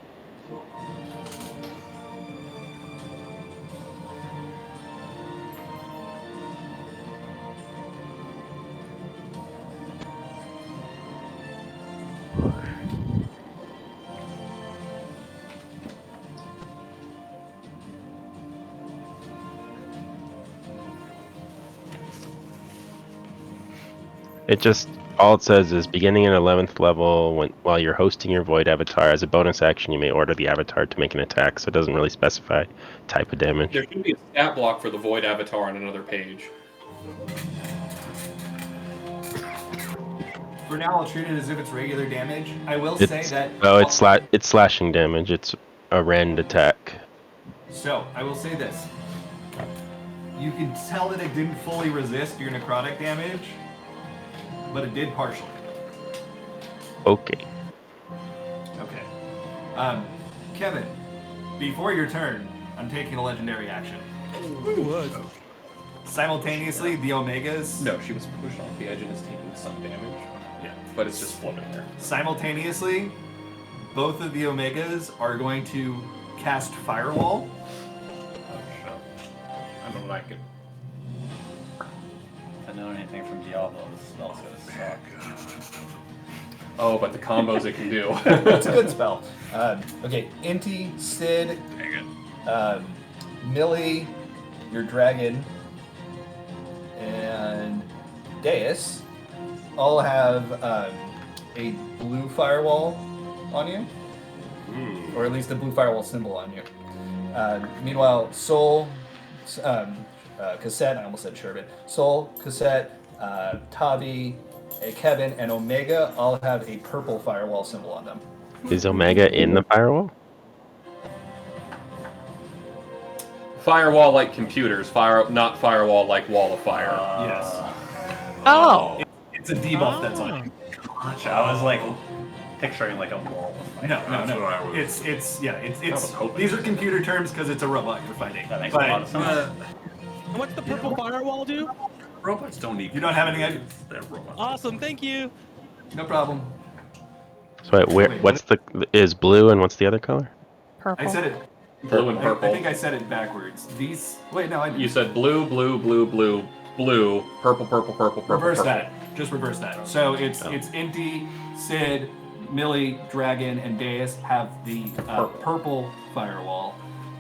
All it says is beginning at 11th level, while you're hosting your void avatar, as a bonus action you may order the avatar to make an attack, so it doesn't really specify type of damage. There should be a stat block for the Void Avatar on another page. For now, I'll treat it as if it's regular damage. I will say that... Oh, it's slashing damage. It's a rend attack. So, I will say this. You can tell that it didn't fully resist your necrotic damage, but it did partially. Okay. Okay. Kevin, before your turn, I'm taking a legendary action. Would. Simultaneously, the Omegas. No, she was pushed off the edge and is taking some damage. Yeah. But it's just floating there. Simultaneously, both of the Omegas are going to cast Firewall. I don't like it. If I know anything from Diablo, this spell's gonna suck. Oh, but the combos it can do. It's a good spell. Okay, Inti, Sid, Millie, your dragon, and Deus all have a blue firewall on you, or at least a blue firewall symbol on you. Meanwhile, Soul, Cassette, I almost said Sherbet, Soul, Cassette, Tavi, Kevin, and Omega all have a purple firewall symbol on them. Is Omega in the firewall? Firewall like computers, not firewall like wall of fire. Yes. Oh. It's a debuff that's on you. Gotcha. I was like picturing like a wall of fire. No. It's these are computer terms because it's a robot you're fighting. That makes a lot of sense. And what's the purple firewall do? Robots don't need. You don't have any idea? They're robots. Awesome, thank you. No problem. So wait, what's is blue and what's the other color? Purple. I said it. Blue and purple. I think I said it backwards. These. Wait, no, I You said blue, blue, blue, blue, blue, purple, purple, purple, purple. reverse purple. that. Just reverse that. So it's Inti, Sid, Millie, Dragon, and Deus have the purple firewall,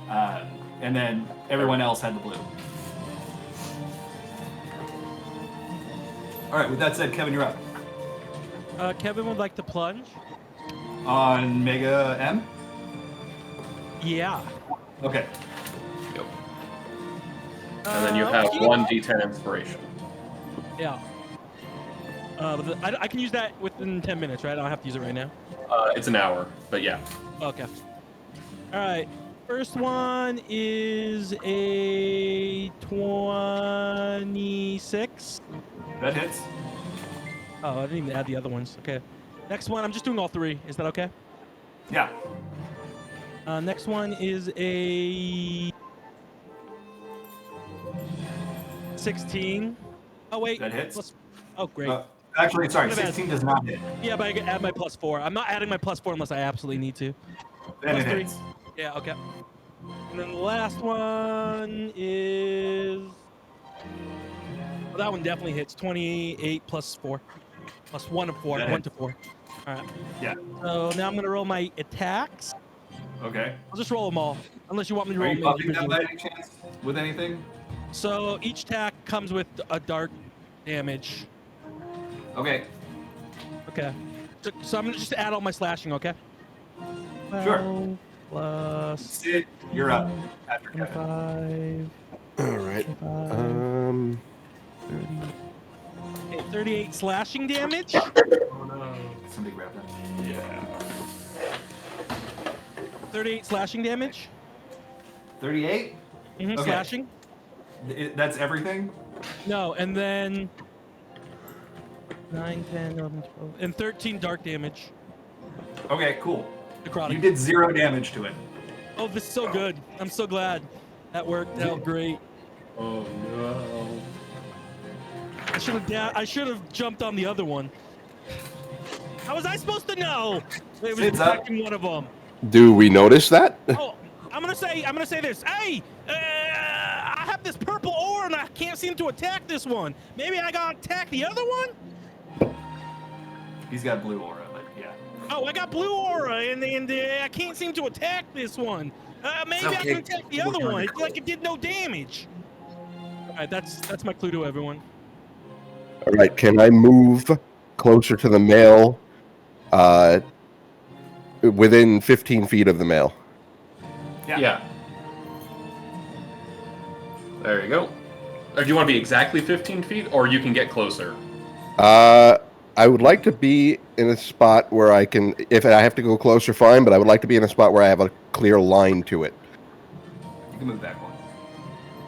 and then everyone else had the blue. All right. With that said, Kevin, you're up. Kevin would like to plunge. On Mega M. Yeah. Okay. Yep. And then you have 1d10 inspiration. Yeah. I can use that within 10 minutes, right? I don't have to use it right now. It's an hour, but yeah. Okay. All right. First one is a 26. That hits. Oh, I didn't even add the other ones. Okay. Next one, I'm just doing all three. Is that okay? Yeah. Next one is a 16. Oh, wait. That hits. Oh, great. Actually, sorry, 16 does not hit. Yeah, but I can add my +4. I'm not adding my +4 unless I absolutely need to. Then it +3. hits. Yeah, okay. And then the last one is... Well, that one definitely hits. 28 +4. +1 and 4. That 1 hits. to 4. All right. Yeah. So now I'm going to roll my attacks. Okay. I'll just roll them all. Unless you want me to Are roll you them buffing them individually. by any chance with anything? So each attack comes with a dark damage. Okay. Okay. So I'm going to just add all my slashing, okay? Sure. 12 plus Sid, you're up. After Kevin. 5. All right. 38 slashing damage. Oh no. Somebody grab that. Yeah. 38 slashing damage. 38? Mm-hmm, Okay. slashing. That's everything? No, and then 9, 10, 11, 12, and 13 dark damage. Okay, cool. Necrotic. You did 0 damage to it. Oh, this is so good. I'm so glad. That worked out great. Oh no. I should have jumped on the other one. How was I supposed to know? It was Sid's up. protecting one of them. Do we notice that? Oh, I'm gonna say this. Hey, I have this purple ore and I can't seem to attack this one. Maybe I gotta attack the other one. He's got blue aura, but yeah. Oh, I got blue aura and I can't seem to attack this one. Maybe I can attack the other one. It's like it did no damage. All right, that's my clue to everyone. All right. Can I move closer to the male? Within 15 feet of the male. Yeah. There you go. Or do you want to be exactly 15 feet, or you can get closer? I would like to be in a spot where I can, if I have to go closer, fine, but I would like to be in a spot where I have a clear line to it. You can move back one.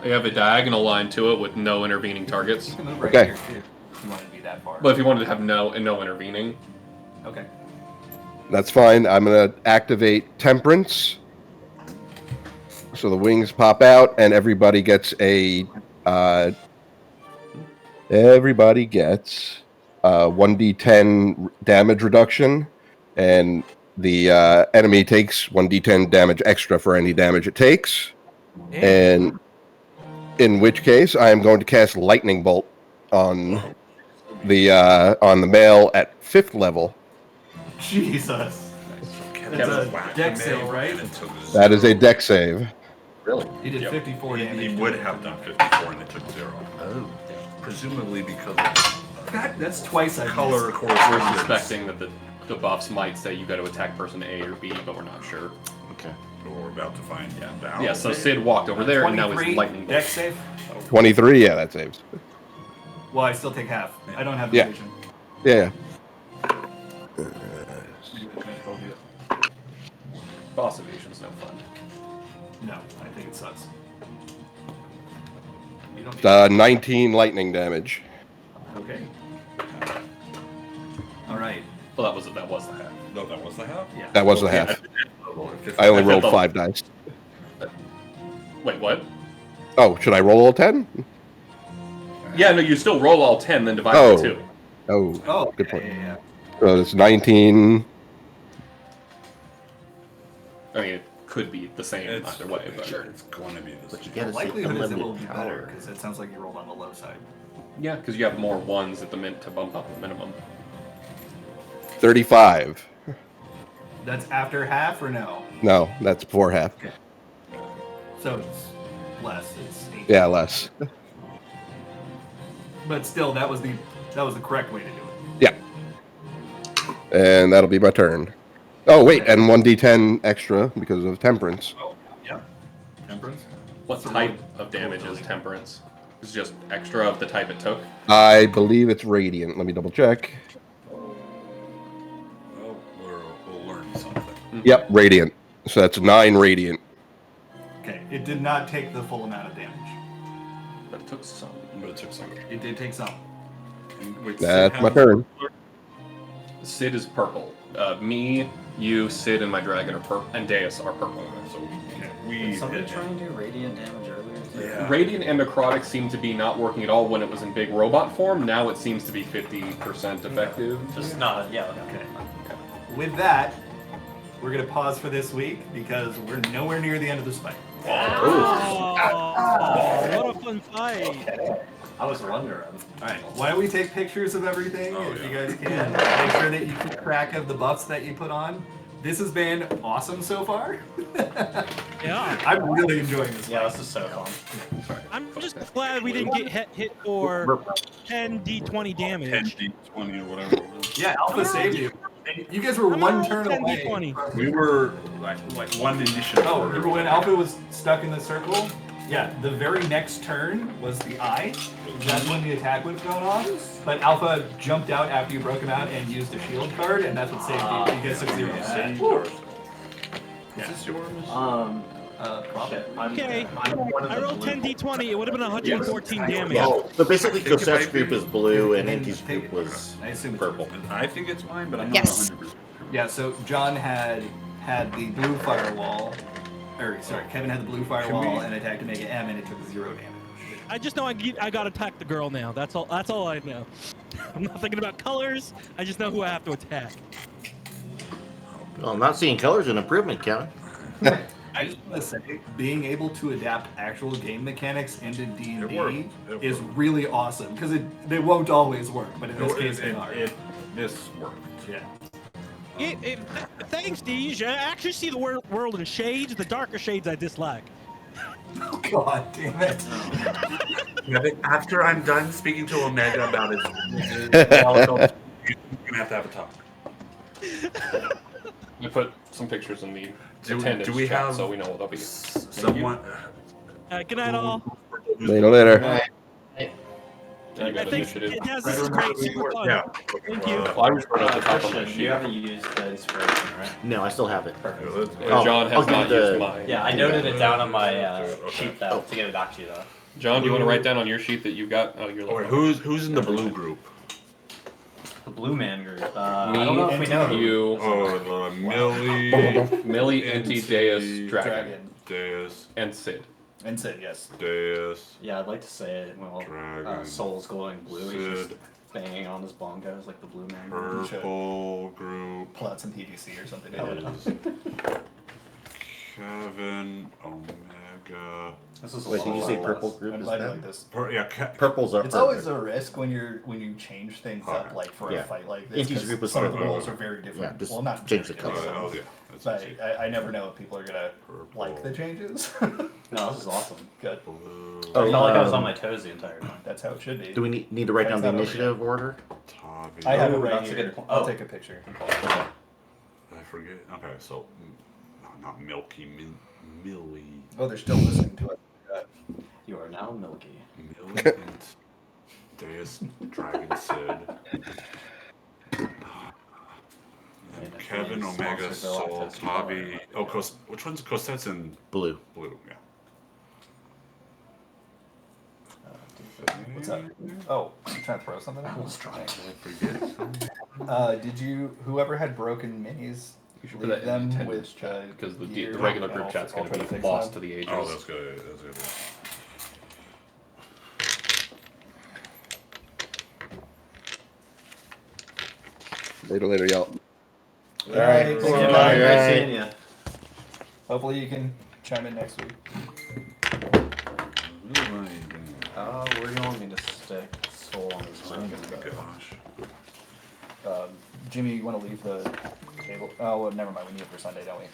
You have a diagonal line to it with no intervening targets. You can move right Okay. here too. If you want to be that far. But if you wanted to have no intervening, Okay. That's fine. I'm going to activate Temperance. So the wings pop out, and everybody gets a 1d10 damage reduction, and the enemy takes 1d10 damage extra for any damage it takes. And in which case, I am going to cast Lightning Bolt on the male at 5th level. Jesus. It's a deck save, right? That is a deck save. Really? He did 54 damage. He would have done 54 and it took 0. Oh. Presumably because of That's twice I color We're correspondence. suspecting that the buffs might say you got to attack person A or B, but we're not sure. Okay. We're about to find out. Yeah, so Sid walked over there, and now he's 23 lightning bolt. deck save. 23, yeah, that saves. Well, I still take half. I don't have Yeah. evasion. Yeah. Boss evasion's no fun. No, I think it sucks. You don't need 19 lightning damage. Okay. All right. Well, that was the half. No, that was the half? Yeah. That was the half. I only rolled 5 dice. Wait, what? Oh, should I roll all 10? Yeah, no, you still roll all 10, then divide by 2. Oh, good point. yeah. So it's 19. I mean, it could be the same It's, either way, but sure, it's going to be the But you same. get The to likelihood is it will be unlimited better power. because it sounds like you rolled on the low side. yeah, because you have more ones at the mint to bump up the minimum. 35. That's after half or no? No, that's before half. So it's less. It's 8. Yeah, less. But still, that was the correct way to do it. Yeah. And that'll be my turn. Oh, wait, and 1d10 extra because of temperance. Oh, yeah. Temperance. What type of damage is temperance? It's just extra of the type it took. I believe it's radiant. Let me double check. Well, we'll learn something. Yep, radiant. So that's 9 radiant. Okay, it did not take the full amount of damage. But it took some. But it took some. It did take some. And wait, That's Sid my has- turn. Sid is purple. Me, you, Sid, and my dragon are purple, and Deus are purple. So Did we somebody hit try him. and do radiant damage earlier? Yeah. Radiant and necrotic seem to be not working at all when it was in big robot form. Now it seems to be 50% effective. Just not, yeah, Okay. With that, we're going to pause for this week because we're nowhere near the end of this fight. Oh, what a fun fight. I was wondering. All right, why don't we take pictures of everything Oh, if yeah. you guys can? Make sure that you keep track of the buffs that you put on. This has been awesome so far. Yeah. I'm really enjoying this. Yeah, fight. this is so fun. I'm just glad we didn't get hit for 10 d20 damage. 10 D20 or whatever it was. Yeah, Alpha saved you. And you guys were one turn 10 away. d20. We were like one initiative. Oh, remember when Alpha was stuck in the circle? Yeah, the very next turn was the eye. That's when the attack would have gone off. But Alpha jumped out after you broke him out and used a shield card, and that's what saved you. You guys took 0 damage. Is this yours? Probably. Okay, I rolled 10 d20. It would have been 114 damage. Oh, so basically, I think it might Cosette's group be- is blue and Inky's group was I assume it's purple. I think it's mine, but I'm not Yes. 100%. Yeah, so John had the blue firewall. Or, sorry, Kevin had the blue firewall and attacked to make it M, and it took 0 damage. I just know I gotta attack the girl now. That's all I know. I'm not thinking about colors. I just know who I have to attack. Well, I'm not seeing colors an improvement, Kevin. I just want to say, being able to adapt actual game mechanics into D&D is really awesome, because they won't always work, but in this case they are. This worked. Yeah. Thanks, Deej. I actually see the world in shades. The darker shades I dislike. Oh, God damn it. After I'm done speaking to Omega about his you're gonna have a talk. We put some pictures in the Do attendance we chat, have so we know what they'll be. someone? Good night, all. Later. You got I think initiative. this is great. Super fun. Yeah. Thank you. Well, I was right at the top of my Christian, sheet. you haven't used the inspiration, right? No, I still have it. Perfect. Oh, John I'll has give not the- used mine. Yeah, I noted it down on my sheet though to get it back to you though. John, do you want to write down on your sheet that you got? Oh, you're Oh, wait, looking. who's in the blue group? The Blue Man group. I Me, don't know if we know. you, Oh, Millie. Millie, Inti, Deus, Dragon. Deus. And Sid. And Sid, yes. Deus. Yeah, I'd like to say it while Dragon. Soul's glowing blue. He's Sid. just banging on his bongos like the blue man. Purple group. Pull out some PVC or something. Is Kevin Omega. This is Wait, did you say purple group I'm is glad you that? like this. Yeah, Purples are It's perfect. always a risk when you change things up, Okay. like for Yeah. a fight like this. Inky's 'cause group is some of the purple. rules are very different. Yeah, just well, not change very the color. different, Oh, yeah. That's But easy. I never know if people are gonna like the changes. No, this is awesome. Good. Blue. I felt like I was on my toes the entire time. That's how it should be. Do we need to write down the Thanks, initiative order? Tavi. I have it Oh, right that's a here. good point. I'll Oh. take a picture. I forget. Okay, so not Milky, Millie. Oh, they're still listening to it. You are now Milky. Millie and Deus Dragon Sid. And Kevin Omega Soul Tavi. Oh, which one's Cosette's in Blue. blue? Yeah. What's up? Oh, you trying to throw something at me? Forget. Did whoever had broken minis, You should put leave that in the them attendance with chat because the gear regular and group I'll- chat's I'll going try to be fix lost them. to the ages. Oh, that's good. That's good. Later, y'all. All right. Good See you, night. bye. Nice seeing ya. Hopefully you can chime in next week. Where do you want me to stick Soul on this one? Gosh. Jimmy, you want to leave the table? Oh, well, never mind. We need it for Sunday, don't we?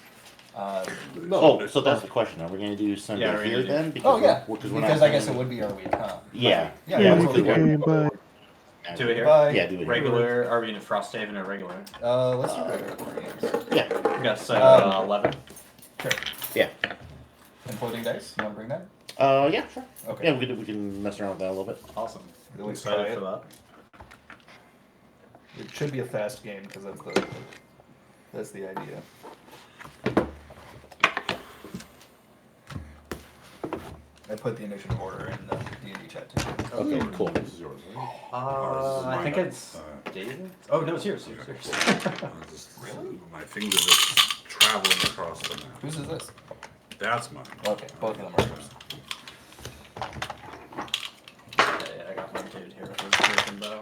Oh, so that's the question. Are we going to do Sunday Yeah, we're here gonna then? Oh yeah, we're because not I guess it doing- would be our week, huh? Yeah. Yeah, we totally could good. Do it here? Bye. Yeah, do it here. Regular, are we in Frosthaven or regular? Let's do regular games. Yeah. We got set 11. Sure. Yeah. And floating dice. You want to bring that? Yeah, sure. Okay. Yeah, we can mess around with that a little bit. Awesome. Really Excited try for that. It should be a fast game because that's the idea. I put the initiative order in the D&D chat too. Okay, cool. This is yours, right? I think it's David. Oh no, it's yours. Really? My fingers just traveling across the map. Whose is this? That's mine. Okay, both of them are yours. Yeah, I got one dude here with his broken bow.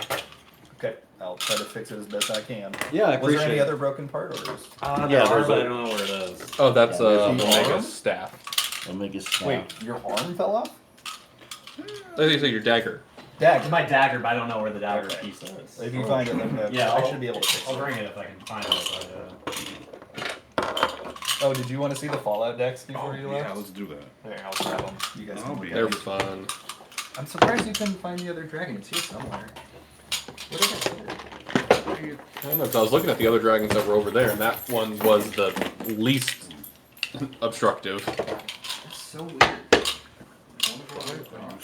Okay, I'll try to fix it as best I can. Yeah, I Was there any appreciate it. other broken part or is... Yeah, there's but I a- don't know where it is. Oh, that's Yeah, there's Omega's arm? staff. Omega Snap. Wait, your arm fell off? I think you said your dagger. It's my dagger, but I don't know where the dagger Okay. piece is. If you find it, let me know. Yeah, I I'll- should be able to fix I'll it. bring it if I can find it. Oh, did you want to see the Fallout decks before you left? Yeah, let's do that. There, I'll grab them. You guys I'll can be look They're at them. fun. I'm surprised you couldn't find the other dragon. It's here somewhere. What did I say? I don't know, 'cause I was looking at the other dragons that were over there, and that one was the least obstructive. It's so weird. I wonder where it went.